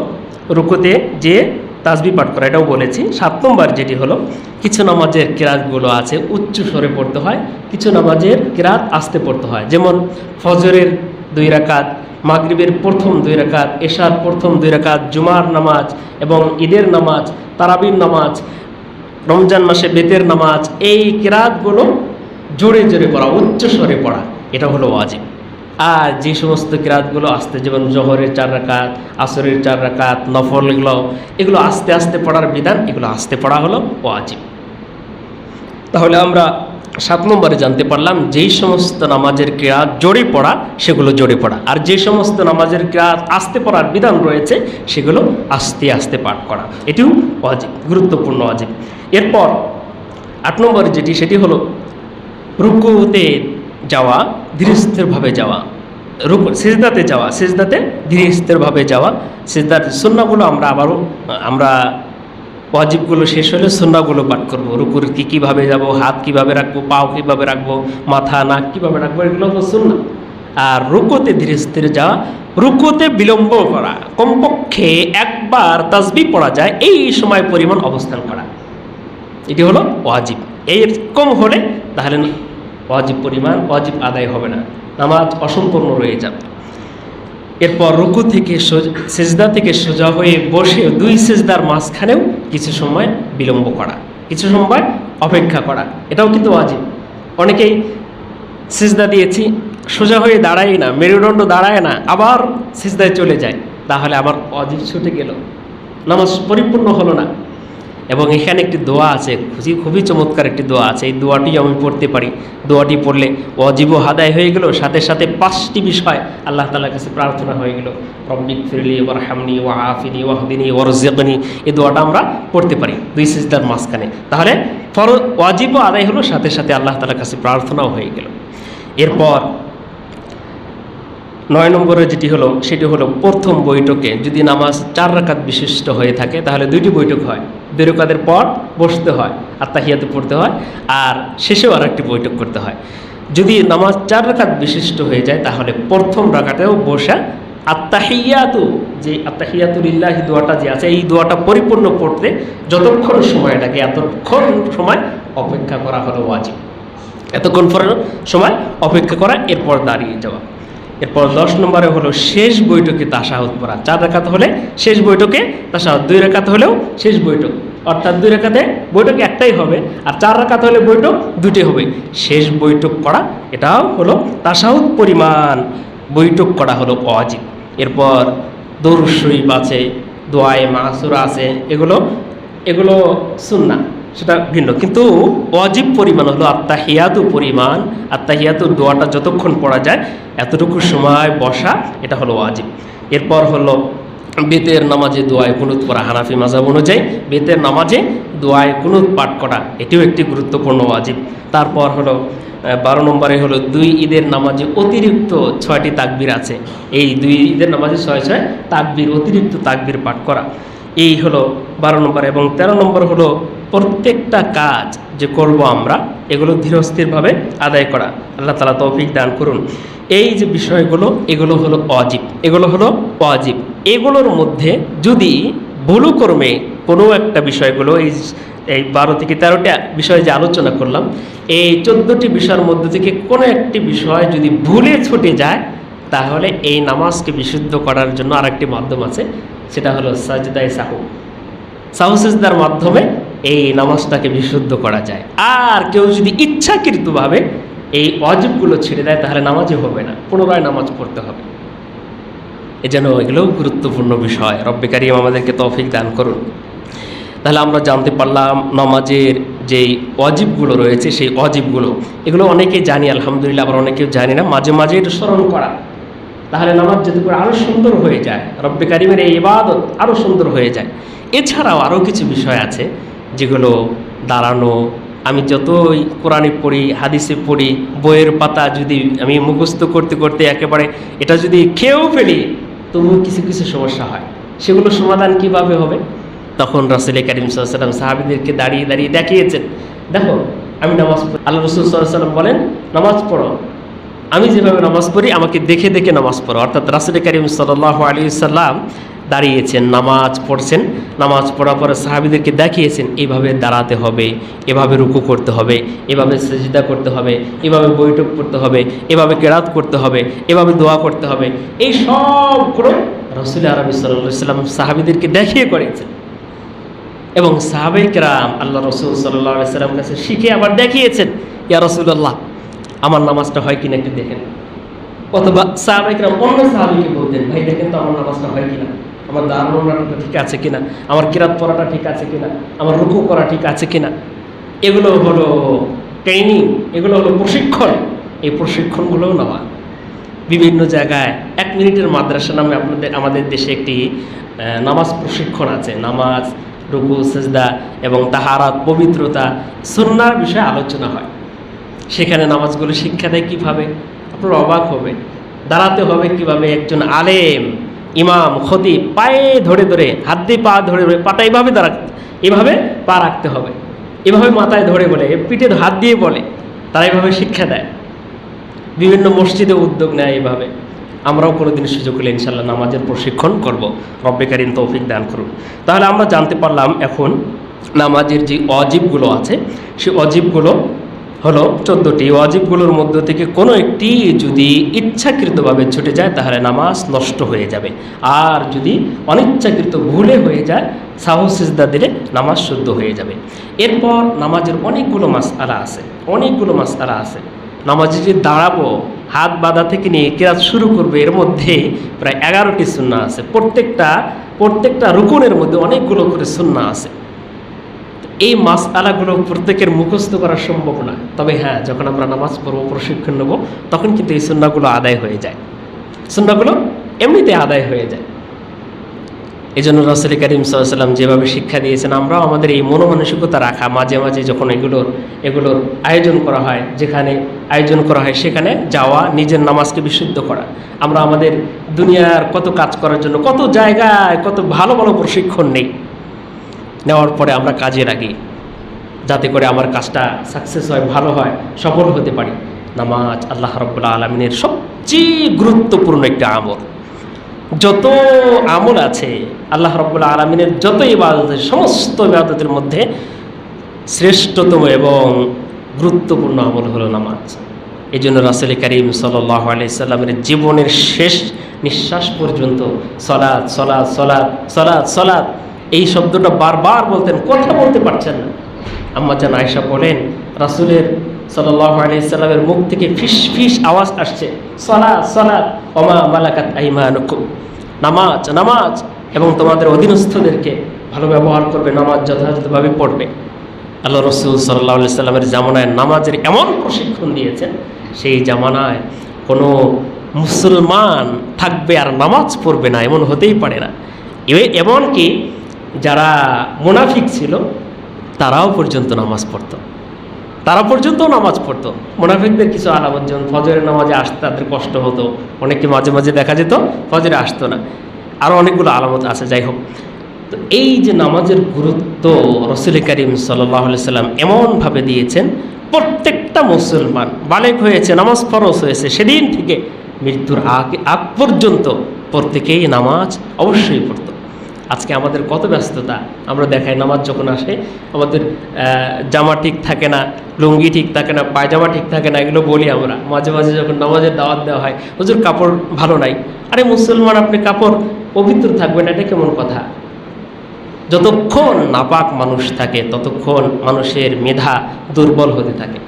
রুকুতে যে তাসবিহ পাঠ করা, এটাও বলেছি। 7 নম্বর যেটি হলো কিছু নামাজের কিরাতগুলো আছে উচ্চ স্বরে পড়তে হয়, কিছু নামাজের কিরাত আস্তে পড়তে হয়। যেমন ফজরের 2 রাকাত, মাগরিবের প্রথম 2 রাকাত, এশার প্রথম 2 রাকাত, জুমার নামাজ এবং ঈদের নামাজ, তারাবির নামাজ, রমজান মাসে বেতের নামাজ, এই কিরাতগুলো জোরে জোরে পড়া, উচ্চ স্বরে পড়া, এটা হলো ওয়াজিব। আর যে সমস্ত কিরাতগুলো আস্তে, যেমন জোহরের 4 রাকাত, আসরের 4 রাকাত, নফল এগুলো আস্তে আস্তে পড়ার বিধান, এগুলো আস্তে পড়া হলো ওয়াজিব। তাহলে আমরা 7 নম্বরে জানতে পারলাম যেই সমস্ত নামাজের কিরাত জোরে পড়া সেগুলো জোরে পড়া, আর যে সমস্ত নামাজের কিরাত আস্তে পড়ার বিধান রয়েছে সেগুলো আস্তে আস্তে পাঠ করা, এটিও ওয়াজিব, গুরুত্বপূর্ণ ওয়াজিব। এরপর 8 নম্বরে যেটি সেটি হলো রুকুতে যাওয়া, ধীরে স্থিরভাবে যাওয়া, সিজদাতে যাওয়া, সিজদাতে ধীরে স্থিরভাবে যাওয়া। সিজদার সুন্নাহগুলো আমরা ওয়াজিবগুলো শেষ হলে সুন্নাহগুলো পাঠ করবো। রুকুর কীভাবে যাব, হাত কীভাবে রাখবো, পাও কীভাবে রাখবো, মাথা নাক কীভাবে রাখবো, এগুলো হলো সুন্নাহ। আর রুকুতে ধীরে স্থিরে যাওয়া, রুকুতে বিলম্ব করা, কমপক্ষে একবার তাসবিহ পড়া যায় এই সময় পরিমাণ অবস্থান করা, এটি হলো ওয়াজিব। এর কম হলে তাহলে ওয়াজিব আদায় হবে না, নামাজ অসম্পূর্ণ রয়ে যাবে। এরপর রুকু থেকে সিজদা থেকে সোজা হয়ে বসে 2 সিজদার মাঝখানেও কিছু সময় বিলম্ব করা, কিছু সময় অপেক্ষা করা, এটাও কিন্তু ওয়াজিব। অনেকেই সিজদা দিয়েছি সোজা হয়ে দাঁড়ায় না, মেরুদণ্ড দাঁড়ায় না, আবার সিজদায় চলে যায়, তাহলে আবার ওয়াজিব ছুটে গেল, নামাজ পরিপূর্ণ হলো না। এবং এখানে একটি দোয়া আছে, খুবই চমৎকার একটি দোয়া আছে, এই দোয়াটি আমি পড়তে পারি। দোয়াটি পড়লে ওয়াজিবও আদায় হয়ে গেল, সাথে সাথে 5টি বিষয় আল্লাহ তাআলার কাছে প্রার্থনা হয়ে গেল, রব্বিগফিরলি ওয়ারহামনি ওয়াআফিনি ওয়াহদিনি ওয়ারযিকনি। এই দোয়াটা আমরা পড়তে পারি 2 সিজদার মাঝখানে, তাহলে ওয়াজিবও আদায় হলো, সাথে সাথে আল্লাহ তাআলার কাছে প্রার্থনাও হয়ে গেল। এরপর 9 নম্বরে যেটি হলো সেটি হলো প্রথম বৈঠকে যদি নামাজ 4 রাকাত বিশিষ্ট হয়ে থাকে তাহলে 2টি বৈঠক হয়, 2 রাকাতের পর বসতে হয়, আত্তাহিয়াতু পড়তে হয়, আর শেষেও আরেকটি বৈঠক করতে হয়। যদি নামাজ 4 রাকাত বিশিষ্ট হয়ে যায় তাহলে প্রথম রাকাতেও বসা আত্তাহিয়াতু, যে আত্তাহিয়াতু লিল্লাহি দোয়াটা যে আছে এই দোয়াটা পরিপূর্ণ পড়তে যতক্ষণ সময় লাগে এতক্ষণ সময় অপেক্ষা করা হলো ওয়াজিব, এতক্ষণ সময় অপেক্ষা করা, এরপর দাঁড়িয়ে যাওয়া। এরপর 10 নম্বরে হলো শেষ বৈঠকে তাশাহুদ পড়া। 4 রাকাত হলে শেষ বৈঠকে তাশাহুদ, 2 রাকাত হলেও শেষ বৈঠক, অর্থাৎ 2 রাকাতে বৈঠক একটাই হবে, আর 4 রাকাত হলে বৈঠক 2টি হবে। শেষ বৈঠক করা এটাও হলো তাশাহুদ পরিমাণ বৈঠক করা হলো ওয়াজিব। এরপর দরুদ শরীফ আছে, দোয়ায়ে মাসুরা আছে, এগুলো সুন্নাহ, সেটা ভিন্ন। কিন্তু ওয়াজিব পরিমাণ হলো আত্তাহিয়াতু পরিমাণ। আত্তাহিয়াতু দোয়াটা যতক্ষণ পড়া যায় এতটুকু সময় বসা, এটা হলো ওয়াজিব। এরপর হলো বেতের নামাজে দোয়ায়ে কুনুত পড়া। হানাফি মাযহাব অনুযায়ী বেতের নামাজে দোয়ায়ে কুনুত পাঠ করা এটিও একটি গুরুত্বপূর্ণ ওয়াজিব। তারপর হলো 12 নম্বরে হলো 2 ঈদের নামাজে অতিরিক্ত 6টি তাকবীর আছে। এই 2 ঈদের নামাজে 6 তাকবীর, অতিরিক্ত তাকবীর পাঠ করা, এই হলো 12 নম্বর। এবং 13 নম্বর হলো প্রত্যেকটা কাজ যে করব আমরা এগুলো ধীরস্থিরভাবে আদায় করা। আল্লাহ তাআলা তৌফিক দান করুন। এই যে বিষয়গুলো এগুলো হলো ওয়াজিব, এগুলোর মধ্যে যদি ভুলক্রমে কোনো একটা বিষয়গুলো এই 12 থেকে 13টা বিষয় যে আলোচনা করলাম, এই 14টি বিষয়ের মধ্যে থেকে কোনো একটি বিষয় যদি ভুলে ছুটে যায় তাহলে এই নামাজকে বিশুদ্ধ করার জন্য আরেকটি মাধ্যম আছে, সেটা হলো সাজদায়ে সাহু সিজদার মাধ্যমে এই নামাজটাকে বিশুদ্ধ করা যায়। আর কেউ যদি ইচ্ছাকৃতভাবে এই ওয়াজিবগুলো ছেড়ে দেয় তাহলে নামাজই হবে না, পুনরায় নামাজ পড়তে হবে। এজন্য এগুলোও গুরুত্বপূর্ণ বিষয়। রব্বে কারীম আমাদেরকে তৌফিক দান করুন। তাহলে আমরা জানতে পারলাম নামাজের যেই ওয়াজিবগুলো রয়েছে সেই ওয়াজিবগুলো, এগুলো অনেকেই জানি আলহামদুলিল্লাহ, আবার অনেকেও জানি না। মাঝে মাঝে এটা স্মরণ করা, তাহলে নামাজ যাতে করে আরও সুন্দর হয়ে যায়, রব্বে কারীমের এই ইবাদত আরও সুন্দর হয়ে যায়। এছাড়াও আরও কিছু বিষয় আছে যেগুলো দাঁড়ানো, আমি যতই কোরআনে পড়ি, হাদিসে পড়ি, বইয়ের পাতা যদি আমি মুখস্থ করতে করতে একেবারে এটা যদি খেয়েও ফেলি তবুও কিছু কিছু সমস্যা হয়। সেগুলো সমাধান কিভাবে হবে? তখন রাসূল কারীম সাল্লাল্লাহু আলাইহি ওয়াসাল্লাম সাহাবীদেরকে দাঁড়িয়ে দাঁড়িয়ে দেখিয়েছেন, দেখো আমি নামাজ পড়ি। আল্লাহ রাসূল সাল্লাল্লাহু আলাইহি ওয়াসাল্লাম বলেন, নামাজ পড়ো, আমি যেভাবে নামাজ পড়ি আমাকে দেখে দেখে নামাজ পড়ো। অর্থাৎ রাসূল কারীম সাল্লাল্লাহু আলাইহি ওয়াসাল্লাম দাঁড়িয়েছেন, নামাজ পড়ছেন, নামাজ পড়ার পরে সাহাবীদেরকে দেখিয়েছেন এইভাবে দাঁড়াতে হবে, এভাবে রুকু করতে হবে, এভাবে সিজদা করতে হবে, এভাবে বৈঠক করতে হবে, এভাবে কেরাত করতে হবে, এভাবে দোয়া করতে হবে। এই সবগুলো রাসূল আরবি সাল্লাল্লাহু আলাইহি ওয়াসাল্লাম সাহাবীদেরকে দেখিয়ে করেছেন। এবং সাহাবায়ে কেরাম আল্লাহ রাসূল সাল্লাল্লাহু আলাইহি ওয়াসাল্লাম কাছে শিখে আবার দেখিয়েছেন, ইয়া রাসূলুল্লাহ আমার নামাজটা হয় কিনা একটু দেখেন। অথবা সাহাবায়ে কেরাম অন্য সাহাবীকে বলতেন, ভাই দেখেন তো আমার নামাজটা হয় কিনা, আমার দাঁড়ানোটা ঠিক আছে কিনা, আমার কিরাত পড়াটা ঠিক আছে কিনা, আমার রুকু করা ঠিক আছে কিনা। এগুলো হলো ট্রেনিং, এগুলো হলো প্রশিক্ষণ। এই প্রশিক্ষণগুলোও নেওয়া বিভিন্ন জায়গায় 1 মিনিটের মাদ্রাসা নামে আমাদের দেশে একটি নামাজ প্রশিক্ষণ আছে। নামাজ, রুকু, সিজদা এবং তাহারাত, পবিত্রতা, সুন্নাহর বিষয়ে আলোচনা হয়। সেখানে নামাজগুলো শিক্ষা দেয় কীভাবে, আপনারা অবাক হবে। দাঁড়াতে হবে কিভাবে, একজন আলেম, ইমাম, খতিব পায়ে ধরে ধরে, হাত দিয়ে পা ধরে ধরে, পাটা এভাবে এভাবে পা রাখতে হবে, এভাবে মাথায় ধরে বলে, পিঠে হাত দিয়ে বলে, তারা এভাবে শিক্ষা দেয়। বিভিন্ন মসজিদে উদ্যোগ নেয় এভাবে। আমরাও কোনোদিন সুযোগ হলে ইনশাল্লাহ নামাজের প্রশিক্ষণ করব। রব্বে কারীম তৌফিক দান করুন। তাহলে আমরা জানতে পারলাম এখন নামাজের যে ওয়াজিবগুলো আছে সেই ওয়াজিবগুলো হলো 14টি। ওয়াজিবগুলোর মধ্য থেকে কোনো একটি যদি ইচ্ছাকৃতভাবে ছুটে যায় তাহলে নামাজ নষ্ট হয়ে যাবে। আর যদি অনিচ্ছাকৃত ভুলে হয়ে যায় সাহু সিজদা দিলে নামাজ শুদ্ধ হয়ে যাবে। এরপর নামাজের অনেকগুলো মাসআলা আছে। নামাজে যে দাঁড়াবো, হাত বাঁধা থেকে নিয়ে কিরাত শুরু করবে, এর মধ্যে প্রায় 11টি সুন্নাহ আছে। প্রত্যেকটা রুকুনের মধ্যে অনেকগুলো করে সুন্নাহ আছে। এই মাসআলাগুলো প্রত্যেকের মুখস্থ করা সম্ভব না, তবে হ্যাঁ যখন আমরা নামাজ পড়বো, প্রশিক্ষণ নেব, তখন কিন্তু এই সুন্নাহগুলো আদায় হয়ে যায়। সুন্নাহগুলো এমনিতে আদায় হয়ে যায়। এই জন্য রাসূল কারীম সাল্লাল্লাহু আলাইহি ওয়াসাল্লাম যেভাবে শিক্ষা দিয়েছেন, আমরাও আমাদের এই মনোমানসিকতা রাখা, মাঝে মাঝে যখন এগুলোর আয়োজন করা হয়, যেখানে আয়োজন করা হয় সেখানে যাওয়া, নিজের নামাজকে বিশুদ্ধ করা। আমরা আমাদের দুনিয়ার কত কাজ করার জন্য কত জায়গায় কত ভালো ভালো প্রশিক্ষণ নেওয়ার পরে আমরা কাজে লাগি, যাতে করে আমার কাজটা সাকসেস হয়, ভালো হয়, সফল হতে পারি। নামাজ আল্লাহ রাব্বুল আলামিনের সবচেয়ে গুরুত্বপূর্ণ একটা আমল। যত আমল আছে আল্লাহ রাব্বুল আলামিনের যত ইবাদত, সমস্ত ইবাদতের মধ্যে শ্রেষ্ঠতম এবং গুরুত্বপূর্ণ আমল হলো নামাজ। এই জন্য রাসূল কারীম সাল্লাল্লাহু আলাইহি সাল্লামের জীবনের শেষ নিঃশ্বাস পর্যন্ত সলাৎ সলাৎ সলাৎ সলাৎ সলাৎ এই শব্দটা বারবার বলতেন, কথা বলতে পারছেন না। আম্মা জান আয়েশা বলেন, রাসূলের সাল্লাল্লাহু আলাইহি সাল্লামের মুখ থেকে ফিস ফিস আওয়াজ আসছে, সালাত সালাত ওমা মালাকাত আইমানুকুম, নামাজ নামাজ, এবং তোমাদের অধীনস্থদেরকে ভালো ব্যবহার করবে, নামাজ যথাযথভাবে পড়বে। আল্লাহ রসুল সাল্লাল্লাহু আলাইহি সাল্লামের জামানায় নামাজের এমন প্রশিক্ষণ দিয়েছেন, সেই জামানায় কোনো মুসলমান থাকবে আর নামাজ পড়বে না, এমন হতেই পারে না। এমনকি যারা মুনাফিক ছিল তারাও পর্যন্ত নামাজ পড়তো, তারা পর্যন্ত নামাজ পড়তো। মুনাফিকদের কিছু আলামত, যেমন ফজরের নামাজে আসতে তাদের কষ্ট হতো, অনেকে মাঝে মাঝে দেখা যেত ফজরে আসতো না, আরও অনেকগুলো আলামত আছে। যাই হোক, তো এই যে নামাজের গুরুত্ব রাসূল করিম সাল্লাল্লাহু আলাইহি সাল্লাম এমনভাবে দিয়েছেন, প্রত্যেকটা মুসলমান বালেগ হয়েছে, নামাজ ফরজ হয়েছে, সেদিন থেকে মৃত্যুর আগ পর্যন্ত প্রত্যেকেই নামাজ অবশ্যই পড়তো। আজকে আমাদের কত ব্যস্ততা, আমরা দেখাই নামাজ যখন আসে আমাদের জামা ঠিক থাকে না, লুঙ্গি ঠিক থাকে না, পায়জামা ঠিক থাকে না, এগুলো বলি আমরা মাঝে মাঝে যখন নামাজের দাওয়াত দেওয়া হয়, হুজুর কাপড় ভালো নাই। আরে মুসলমান, আপনি কাপড় পবিত্র থাকবেন, এটা কেমন কথা? যতক্ষণ নাপাক মানুষ থাকে ততক্ষণ মানুষের মেধা দুর্বল হতে থাকে।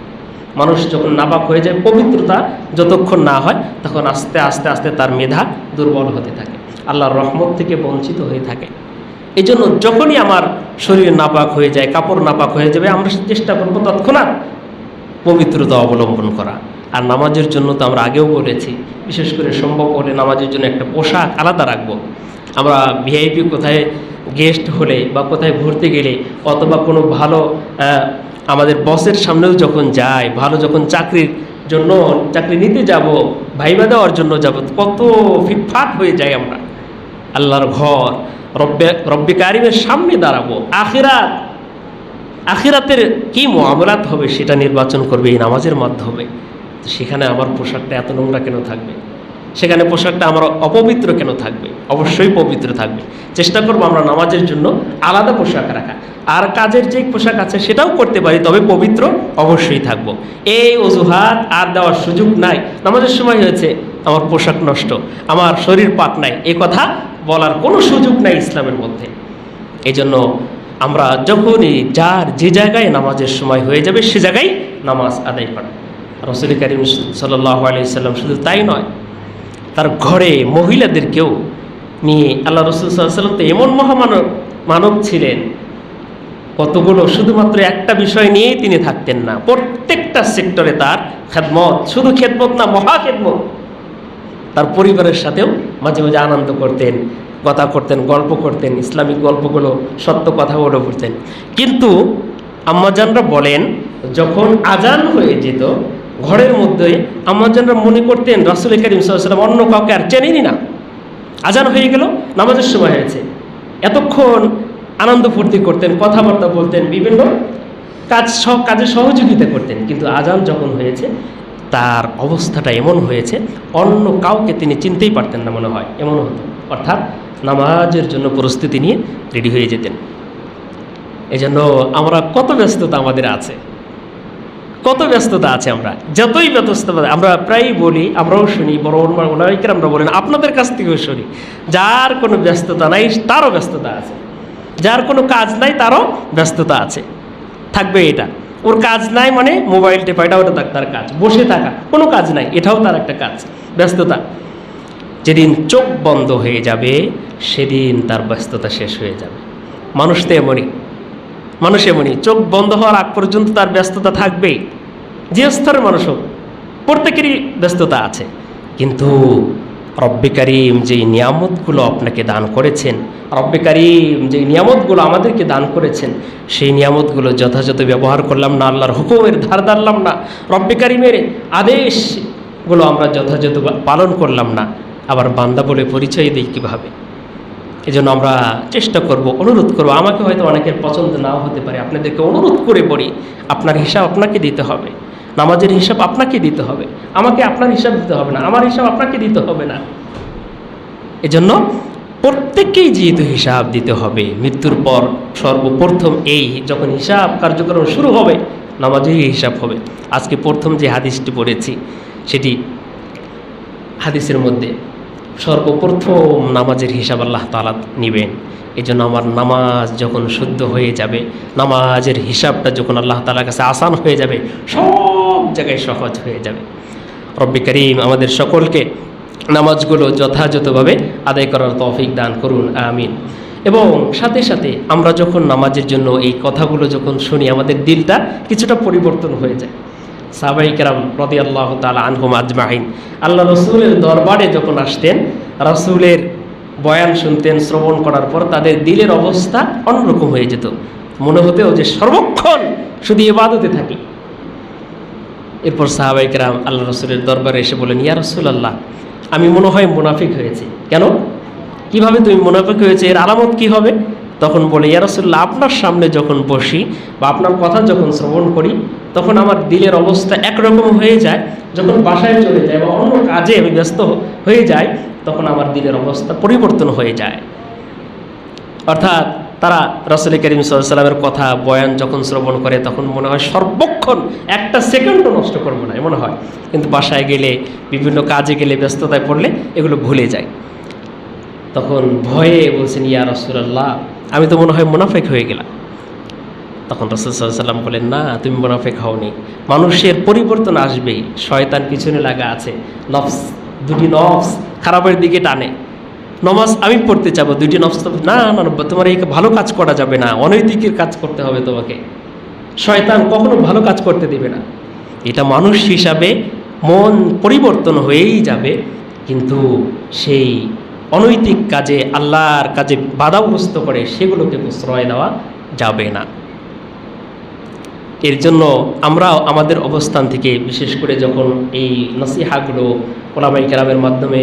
মানুষ যখন নাপাক হয়ে যায়, পবিত্রতা যতক্ষণ না হয়, তখন আস্তে আস্তে আস্তে তার মেধা দুর্বল হতে থাকে, আল্লাহর রহমত থেকে বঞ্চিত হয়ে থাকে। এই জন্য যখনই আমার শরীর নাপাক হয়ে যায়, কাপড় নাপাক হয়ে যাবে, আমরা চেষ্টা করবো তৎক্ষণাৎ পবিত্রতা অবলম্বন করা। আর নামাজের জন্য তো আমরা আগেও বলেছি, বিশেষ করে সম্ভব হলে নামাজের জন্য একটা পোশাক আলাদা রাখবো। আমরা ভিআইপি কোথায় গেস্ট হলে বা কোথায় ঘুরতে গেলে, অথবা কোনো ভালো আমাদের বসের সামনেও যখন যাই, ভালো যখন চাকরির জন্য চাকরি নিতে যাব, ভাইবা দেওয়ার জন্য যাব, কত ফিটফাট হয়ে যায় আমরা। আল্লাহর ঘর, রব্বে কারিমের সামনে দাঁড়াবো, আখিরাতের কি মুআমালাত হবে সেটা নির্বাচন করবে এই নামাজের মাধ্যমে। সেখানে আমার পোশাকটা এত নোংরা কেন থাকবে? সেখানে পোশাকটা আমার অপবিত্র কেন থাকবে? অবশ্যই পবিত্র থাকবে। চেষ্টা করবো আমরা নামাজের জন্য আলাদা পোশাক রাখা, আর কাজের যে পোশাক আছে সেটাও করতে পারি, তবে পবিত্র অবশ্যই থাকবো। এই অজুহাত আর দেওয়ার সুযোগ নাই, নামাজের সময় হয়েছে আমার পোশাক নষ্ট, আমার শরীর পাক নাই, এ কথা বলার কোনো সুযোগ নাই ইসলামের মধ্যে। এই জন্য আমরা যখনই যার যে জায়গায় নামাজের সময় হয়ে যাবে সে জায়গায় নামাজ আদায় করা। রাসূল করিম সাল্লাল্লাহু আলাইহি সাল্লাম শুধু তাই নয়, তার ঘরে মহিলাদেরকেও নিয়ে, আল্লাহ রাসূল সাল্লাল্লাহু আলাইহি সাল্লাম তো এমন মানব ছিলেন, কতগুলো, শুধুমাত্র একটা বিষয় নিয়েই তিনি থাকতেন না, প্রত্যেকটা সেক্টরে তার খেদমত, শুধু খেদমত না, মহা খেদমত। তার পরিবারের সাথেও মাঝে মাঝে আনন্দ করতেন, কথা করতেন, গল্প করতেন, ইসলামিক গল্পগুলো, সত্য কথাগুলো বলতেন। কিন্তু আম্মাজানরা বলেন, যখন আজান হয়ে যেত ঘরের মধ্যে, আম্মাজানরা মনে করতেন রাসূল করিম সাল্লাল্লাহু আলাইহি ওয়াসাল্লাম অন্য কাউকে আর চেনেনই না। আজান হয়ে গেল, নামাজের সময় হয়েছে, এতক্ষণ আনন্দ ফুর্তি করতেন, কথাবার্তা বলতেন, বিভিন্ন কাজে সহযোগিতা করতেন, কিন্তু আজান যখন হয়েছে তার অবস্থাটা এমন হয়েছে, অন্য কাউকে তিনি চিনতেই পারতেন না মনে হয়, এমন হতো। অর্থাৎ নামাজের জন্য প্রস্তুতি নিয়ে রেডি হয়ে যেতেন। এই জন্য আমরা কত ব্যস্ততা আমাদের আছে, কত ব্যস্ততা আছে। আমরা যতই ব্যস্ততা, আমরা প্রায়ই বলি, আমরাও শুনি, বড় ওলামায়ে আমরা বলেন, আপনাদের কাছ থেকেও শুনি, যার কোনো ব্যস্ততা নাই তারও ব্যস্ততা আছে, যার কোনো কাজ নাই তারও ব্যস্ততা আছে, থাকবে এটা। ওর কাজ নাই মানে মোবাইল টেপা, এটা ওটা তার কাজ। বসে থাকা, কোনো কাজ নাই, এটাও তার একটা কাজ, ব্যস্ততা। যেদিন চোখ বন্ধ হয়ে যাবে সেদিন তার ব্যস্ততা শেষ হয়ে যাবে। মানুষ তো এমনই, চোখ বন্ধ হওয়ার আগ পর্যন্ত তার ব্যস্ততা থাকবেই। যে স্তরের মানুষ হোক, প্রত্যেকেরই ব্যস্ততা আছে। কিন্তু রব্বে কারিম যেই নিয়ামতগুলো আপনাকে দান করেছেন, রব্বে কারিম যেই নিয়ামতগুলো আমাদেরকে দান করেছেন, সেই নিয়ামতগুলো যথাযথ ব্যবহার করলাম না, আল্লাহর হুকুমের ধার ধারলাম না, রব্বে কারিমের আদেশগুলো আমরা যথাযথ পালন করলাম না, আবার বান্দা বলে পরিচয় দিই কীভাবে? এই জন্য আমরা চেষ্টা করব, অনুরোধ করব। আমাকে হয়তো অনেকের পছন্দ নাও হতে পারে, আপনাদেরকে অনুরোধ করে বলি, আপনার হিসাব আপনাকে দিতে হবে, নামাজের হিসাব আপনাকে দিতে হবে, আমাকে আপনার হিসাব দিতে হবে না, আমার হিসাব আপনাকে দিতে হবে না। এজন্য প্রত্যেককেই যেহেতু হিসাব দিতে হবে, মৃত্যুর পর সর্বপ্রথম এই যখন হিসাব কার্যক্রম শুরু হবে, নামাজেরই হিসাব হবে। আজকে প্রথম যে হাদিসটি পড়েছি সেটি হাদিসের মধ্যে সর্বপ্রথম নামাজের হিসাব আল্লাহ তাআলা নেবেন। এই জন্য আমার নামাজ যখন শুদ্ধ হয়ে যাবে, নামাজের হিসাবটা যখন আল্লাহ তাআলার কাছে আসান হয়ে যাবে, সব জায়গায় সহজ হয়ে যাবে। রব্বি করিম আমাদের সকলকে নামাজগুলো যথাযথভাবে আদায় করার তৌফিক দান করুন, আমিন। এবং সাথে সাথে আমরা যখন নামাজের জন্য এই কথাগুলো যখন শুনি, আমাদের দিলটা কিছুটা পরিবর্তন হয়ে যায়। সাহাবায়ে কেরাম রাদিয়াল্লাহু তাআলা আনহুম আজমাইন আল্লাহ রসুলের দরবারে যখন আসতেন, রসুলের বয়ান শুনতেন, শ্রবণ করার পর তাদের দিলের অবস্থা অন্যরকম হয়ে যেত। মনে হতেও যে সর্বক্ষণ শুধু ইবাদতে থাকি। এরপর সাহাবায়ে কেরাম আল্লাহ রসুলের দরবারে এসে বলেন, ইয়া রাসূলুল্লাহ, আমি মনে হয় মুনাফিক হয়েছি। কেন? কিভাবে তুমি মুনাফিক হয়েছে? এর আলামত কি হবে? তখন বলে, ইয়া রাসূলুল্লাহ, আপনার সামনে যখন বসি বা আপনার কথা যখন শ্রবণ করি, তখন আমার দিলের অবস্থা একরকম হয়ে যায়। যখন বাসায় চলে যায় বা অন্য কাজে আমি ব্যস্ত হয়ে যাই, তখন আমার দিলের অবস্থা পরিবর্তন হয়ে যায়। অর্থাৎ তারা রাসূল করিম সাল্লাল্লাহু আলাইহি ওয়াসাল্লামের কথা বয়ান যখন শ্রবণ করে, তখন মনে হয় সর্বক্ষণ একটা সেকেন্ডও নষ্ট করবো না মনে হয়। কিন্তু বাসায় গেলে, বিভিন্ন কাজে গেলে, ব্যস্ততায় পড়লে এগুলো ভুলে যায়। তখন ভয়ে বলছেন, ইয়া রাসূলুল্লাহ, আমি তো মনে হয় মুনাফিক হয়ে গেলাম। তখন রাসূল সাল্লাল্লাহু আলাইহি ওয়াসাল্লাম বলেন, না, তুমি মুনাফিক হওনি। মানুষের পরিবর্তন আসবেই, শয়তান পিছনে লাগা আছে। নফস, দুটি নফস খারাপের দিকে টানে। নামাজ আমি পড়তে চাবো, দুইটি নফস না না, তোমার এই ভালো কাজ করা যাবে না, অনৈতিকের কাজ করতে হবে তোমাকে। শয়তান কখনো ভালো কাজ করতে দিবে না। এটা মানুষ হিসাবে মন পরিবর্তন হয়েই যাবে, কিন্তু সেই অনৈতিক কাজে, আল্লাহর কাজে বাধাগ্রস্ত করে সেগুলোকে প্রশ্রয় দেওয়া যাবে না। এর জন্য আমরাও আমাদের অবস্থান থেকে, বিশেষ করে যখন এই নসিহাগুলো ওলামায়ে কেরামের মাধ্যমে,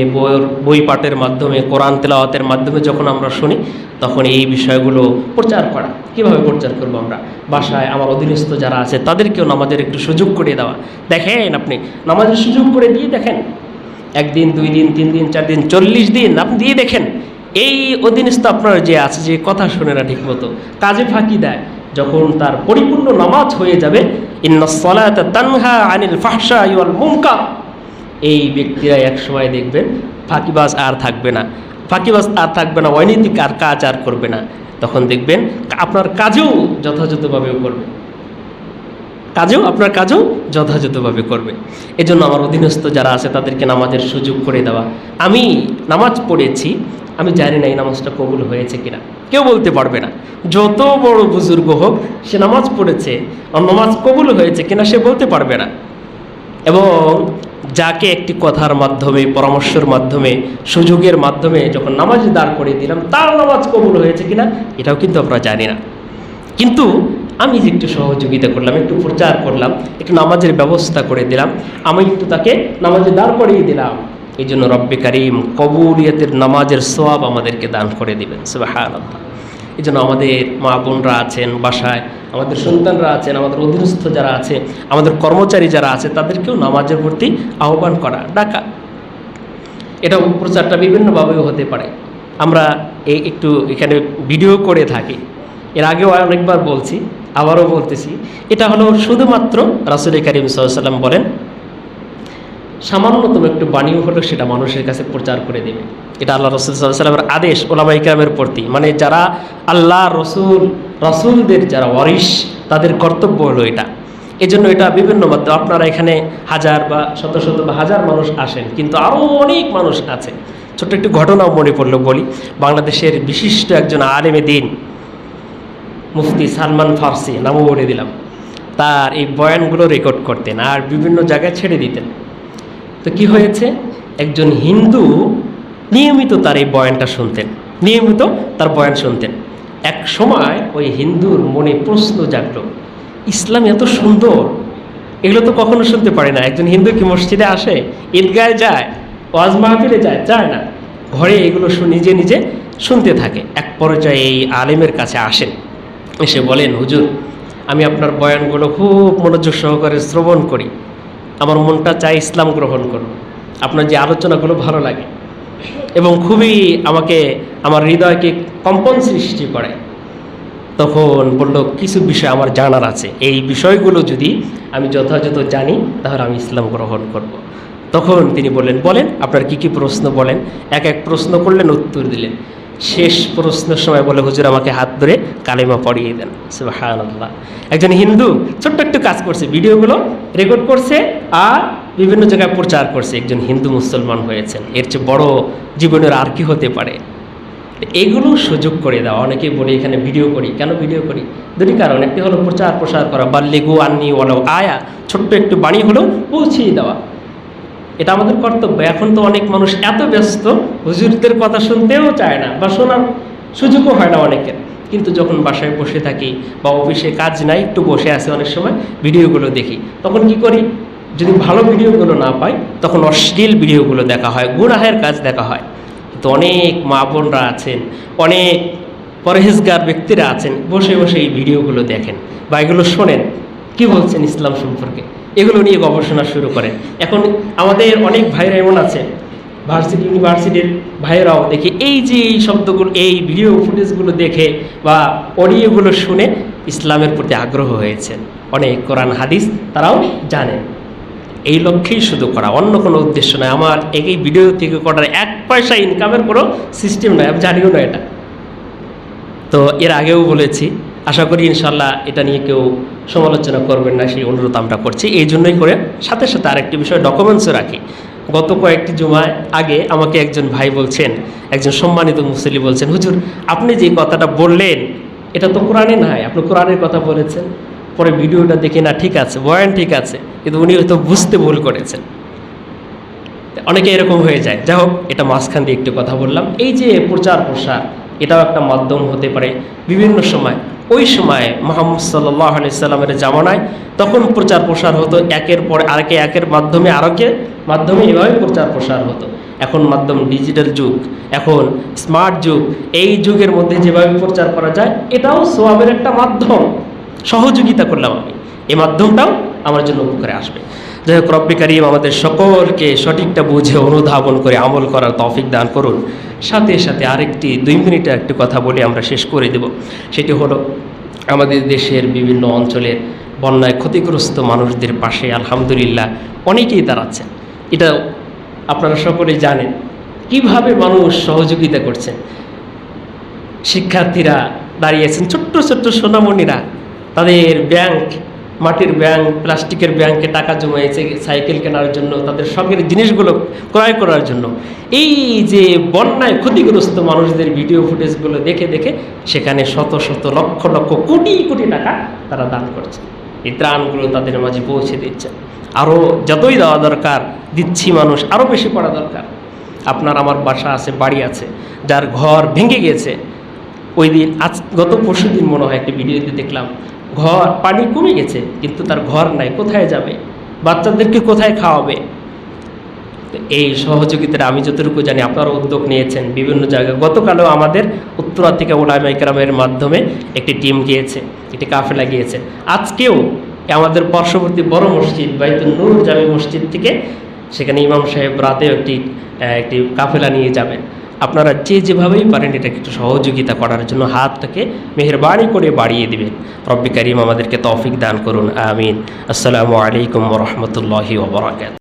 বই পাঠের মাধ্যমে, কোরআন তেলাওয়াতের মাধ্যমে যখন আমরা শুনি, তখন এই বিষয়গুলো প্রচার করা। কীভাবে প্রচার করবো? আমরা বাসায় আমার অধীনস্থ যারা আছে তাদেরকেও নামাজের একটু সুযোগ করে দেওয়া। দেখেন, আপনি নামাজের সুযোগ করে দিয়ে দেখেন, 1 দিন, 2 দিন, 3 দিন, 4 দিন, 40 দিন আপনি দিয়ে দেখেন। এই অধীনস্থ আপনার যে আছে, যে কথা শোনে না ঠিক মতো, কাজে ফাঁকি দেয়, যখন তার পরিপূর্ণ নামাজ হয়ে যাবে, ইন্নাস সালাতা তানহা আনিল ফাহশাই ওয়াল মুনকার, এই ব্যক্তিরা একসময় দেখবেন ফাঁকিবাজ আর থাকবে না, অনৈতিক আর কাজ আর করবে না। তখন দেখবেন আপনার কাজেও যথাযথভাবে করবে। এজন্য আমার অধীনস্থ যারা আছে তাদেরকে নামাজের সুযোগ করে দেওয়া। আমি নামাজ পড়েছি, আমি জানি না এই নামাজটা কবুল হয়েছে কিনা, কেউ বলতে পারবে না। যত বড় বুজুর্গ হোক, সে নামাজ পড়েছে, নামাজ কবুল হয়েছে কিনা সে বলতে পারবে না। এবং যাকে একটি কথার মাধ্যমে, পরামর্শের মাধ্যমে, সুযোগের মাধ্যমে যখন নামাজ দাঁড় করে দিলাম, তার নামাজ কবুল হয়েছে কিনা এটাও কিন্তু আমরা জানি না। কিন্তু আমি যে একটু সহযোগিতা করলাম, একটু প্রচার করলাম, একটু নামাজের ব্যবস্থা করে দিলাম, আমি একটু তাকে নামাজে দাঁড় করিয়ে দিলাম, এই জন্য রব্বে কারিম কবুলিয়তের নামাজের সওয়াব আমাদেরকে দান করে দিবেন, সুবহানাল্লাহ। এই জন্য আমাদের মা বোনরা আছেন বাসায়, আমাদের সন্তানরা আছেন, আমাদের অধীনস্থ যারা আছে, আমাদের কর্মচারী যারা আছে, তাদেরকেও নামাজের প্রতি আহ্বান করা, ডাকা। এটা প্রচারটা বিভিন্নভাবেও হতে পারে। আমরা একটু এখানে ভিডিও করে থাকি, এর আগেও অনেকবার বলছি, আবারও বলতেছি। এটা হলো শুধুমাত্র রাসূল করিম সাল্লাল্লাহু আলাইহি ওয়াসাল্লাম বলেন, সামান্যতম একটু বাণীও হলো সেটা মানুষের কাছে প্রচার করে দেবে। এটা আল্লাহ রাসূল সাল্লাল্লাহু আলাইহি ওয়াসাল্লামের আদেশ ওলামায়ে কেরামের প্রতি, মানে যারা আল্লাহ রসুলদের যারা ওয়ারিস, তাদের কর্তব্য হলো এটা। এই জন্য এটা বিভিন্ন মাধ্যমে, আপনারা এখানে হাজার বা শত শত বা হাজার মানুষ আসেন, কিন্তু আরও অনেক মানুষ আছে। ছোট্ট একটু ঘটনাও মনে পড়লো বলি। বাংলাদেশের বিশিষ্ট একজন আলেমে দ্বীন মুফতি সালমান ফারসি, নামও বলে দিলাম, তার এই বয়ানগুলো রেকর্ড করতেন আর বিভিন্ন জায়গায় ছেড়ে দিতেন। তো কি হয়েছে, একজন হিন্দু নিয়মিত তার এই বয়ানটা শুনতেন, নিয়মিত তার বয়ান শুনতেন। এক সময় ওই হিন্দুর মনে প্রশ্ন জাগলো, ইসলাম এত সুন্দর, এগুলো তো কখনো শুনতে পারে না। একজন হিন্দু কি মসজিদে আসে, ঈদগাহে যায়, ওয়াজ মাহফিলে যায় না, ঘরে এগুলো নিজে নিজে শুনতে থাকে। এক পর্যায়ে এই আলেমের কাছে আসেন, এসে বলেন, হুজুর, আমি আপনার বয়ানগুলো খুব মনোযোগ সহকারে শ্রবণ করি, আমার মনটা চাই ইসলাম গ্রহণ করুন, আপনার যে আলোচনাগুলো ভালো লাগে এবং খুবই আমাকে, আমার হৃদয়কে কম্পন সৃষ্টি করে। তখন বলল, কিছু বিষয় আমার জানার আছে, এই বিষয়গুলো যদি আমি যথাযথ জানি তাহলে আমি ইসলাম গ্রহণ করব। তখন তিনি বললেন, বলেন আপনার কি কি প্রশ্ন বলেন। এক এক প্রশ্ন করলেন, উত্তর দিলেন। শেষ প্রশ্নের সময় বলে, হুজুর আমাকে হাত ধরে কালেমা পড়িয়ে দেন। সুবহানাল্লাহ। একজন হিন্দু ছোট্ট একটু কাজ করছে, ভিডিওগুলো রেকর্ড করছে আর বিভিন্ন জায়গায় প্রচার করছে, একজন হিন্দু মুসলমান হয়েছেন। এর চেয়ে বড় জীবনের আর কি হতে পারে? এগুলো সুযোগ করে দেওয়া। অনেকেই বলে এখানে ভিডিও করি, কেন ভিডিও করি? দুটি কারণ। একটি হলো প্রচার প্রসার করা, বাল্লিগু আন্নি ওয়ালাউ আয়া, ছোট্ট একটু বাণী হলেও পৌঁছিয়ে দেওয়া, এটা আমাদের কর্তব্য। এখন তো অনেক মানুষ এত ব্যস্ত, হুজুরদের কথা শুনতেও চায় না বা শোনার সুযোগও হয় না অনেকের। কিন্তু যখন বাসায় বসে থাকি বা অফিসে কাজ নাই, একটু বসে আসি, অনেক সময় ভিডিওগুলো দেখি, তখন কি করি? যদি ভালো ভিডিওগুলো না পাই, তখন অশ্লীল ভিডিওগুলো দেখা হয়, গুনাহের কাজ দেখা হয়। তো অনেক মা বোনরা আছেন, অনেক পরহেজগার ব্যক্তিরা আছেন, বসে বসে এই ভিডিওগুলো দেখেন বা এগুলো শোনেন, কি বলছেন ইসলাম সম্পর্কে, এগুলো নিয়ে গবেষণা শুরু করেন। এখন আমাদের অনেক ভাইরা এমন আছে, ইউনিভার্সিটির ভাইয়েরাও দেখে এই যে এই শব্দগুলো, এই ভিডিও ফুটেজগুলো দেখে বা অডিওগুলো শুনে ইসলামের প্রতি আগ্রহ হয়েছেন। অনেক কোরআন হাদিস তারাও জানেন। এই লক্ষ্যেই শুধু করা, অন্য কোনো উদ্দেশ্য নয়। আমার এই ভিডিও থেকে করার 1 পয়সা ইনকামের কোনো সিস্টেম নয়, আমি জানিও না এটা। তো এর আগেও বলেছি, আশা করি ইনশাল্লাহ এটা নিয়ে কেউ সমালোচনা করবেন না, সেই অনুরোধ আমরা করছি। এই জন্যই করে সাথে সাথে আরেকটি বিষয় ডকুমেন্টসও রাখি। গত কয়েকটি জুমায় আগে আমাকে একজন ভাই বলছেন, একজন সম্মানিত মুসল্লি বলছেন, হুজুর আপনি যে কথাটা বললেন এটা তো কোরআনে নাই, আপনি কোরআনের কথা বলেছেন। পরে ভিডিওটা দেখি না, ঠিক আছে, বয়ান ঠিক আছে, কিন্তু উনি হয়তো বুঝতে ভুল করেছেন। অনেকে এরকম হয়ে যায়। যাই হোক, এটা মাঝখান দিয়ে একটু কথা বললাম। এই যে প্রচার প্রসার, এটাও একটা মাধ্যম হতে পারে বিভিন্ন সময়। ওই সময় মুহাম্মদ সাল্লাল্লাহু আলাইহি সাল্লামের জামানায় তখন প্রচার প্রসার হতো, একের পর আরেকে, একের মাধ্যমে আরেকের মাধ্যমে, এভাবে প্রচার প্রসার হতো। এখন মাধ্যম ডিজিটাল যুগ, এখন স্মার্ট যুগ। এই যুগের মধ্যে যেভাবে প্রচার করা যায়, এটাও সওয়াবের একটা মাধ্যম। সহযোগিতা করলাম আমি, এই মাধ্যমটাও আমার জন্য উপকারে আসবে। যাই হোক, রব্বে কারীম আমাদের সকলকে সঠিকটা বুঝে অনুধাবন করে আমল করার তৌফিক দান করুন। সাথে সাথে আরেকটি 2 মিনিটের একটি কথা বলে আমরা শেষ করে দেব। সেটি হলো, আমাদের দেশের বিভিন্ন অঞ্চলের বন্যায় ক্ষতিগ্রস্ত মানুষদের পাশে আলহামদুলিল্লাহ অনেকেই দাঁড়াচ্ছেন। এটা আপনারা সকলেই জানেন কিভাবে মানুষ সহযোগিতা করছেন। শিক্ষার্থীরা দাঁড়িয়েছেন, ছোট্ট ছোট্ট সোনামণিরা, তাদের ব্যাংক, মাটির ব্যাংক, প্লাস্টিকের ব্যাংকে টাকা জমাইছে সাইকেল কেনার জন্য, তাদের শখের জিনিসগুলো ক্রয় করার জন্য। এই যে বন্যায় ক্ষতিগ্রস্ত মানুষদের ভিডিও ফুটেজগুলো দেখে দেখে সেখানে শত শত লক্ষ লক্ষ কোটি কোটি টাকা তারা দান করছে। এই ত্রাণগুলো তাদের মাঝে পৌঁছে দিচ্ছে। আরও যতই দেওয়া দরকার দিচ্ছি, মানুষ আরও বেশি করা দরকার। আপনার আমার বাসা আছে, বাড়ি আছে, যার ঘর ভেঙে গেছে, ওই দিন গত পরশু দিন মনে হয় একটি ভিডিওতে দেখলাম, ঘর পানি কমে গেছে কিন্তু তার ঘর নাই, কোথায় যাবে, বাচ্চাদেরকে কোথায় খাওয়াবে। এই সহযোগিতাটা আমি যতটুকু জানি আপনারা উদ্যোগ নিয়েছেন বিভিন্ন জায়গায়। গতকালও আমাদের উত্তরা থেকে উলামায়ে কেরামের মাধ্যমে একটি টিম গিয়েছে, একটি কাফেলা গিয়েছে। আজকেও আমাদের পার্শ্ববর্তী বড় মসজিদ বাইতুন নূর জামি মসজিদ থেকে সেখানে ইমাম সাহেব রাতেও একটি কাফেলা নিয়ে যাবেন। আপনারা যে যেভাবেই পারেন এটাকে একটু সহযোগিতা করার জন্য হাতটাকে মেহেরবানি করে বাড়িয়ে দিবেন। রব্বে কারীম আমাদেরকে তৌফিক দান করুন, আমিন। আসসালামু আলাইকুম ওয়া রাহমাতুল্লাহি ওয়া বারাকাতুহু।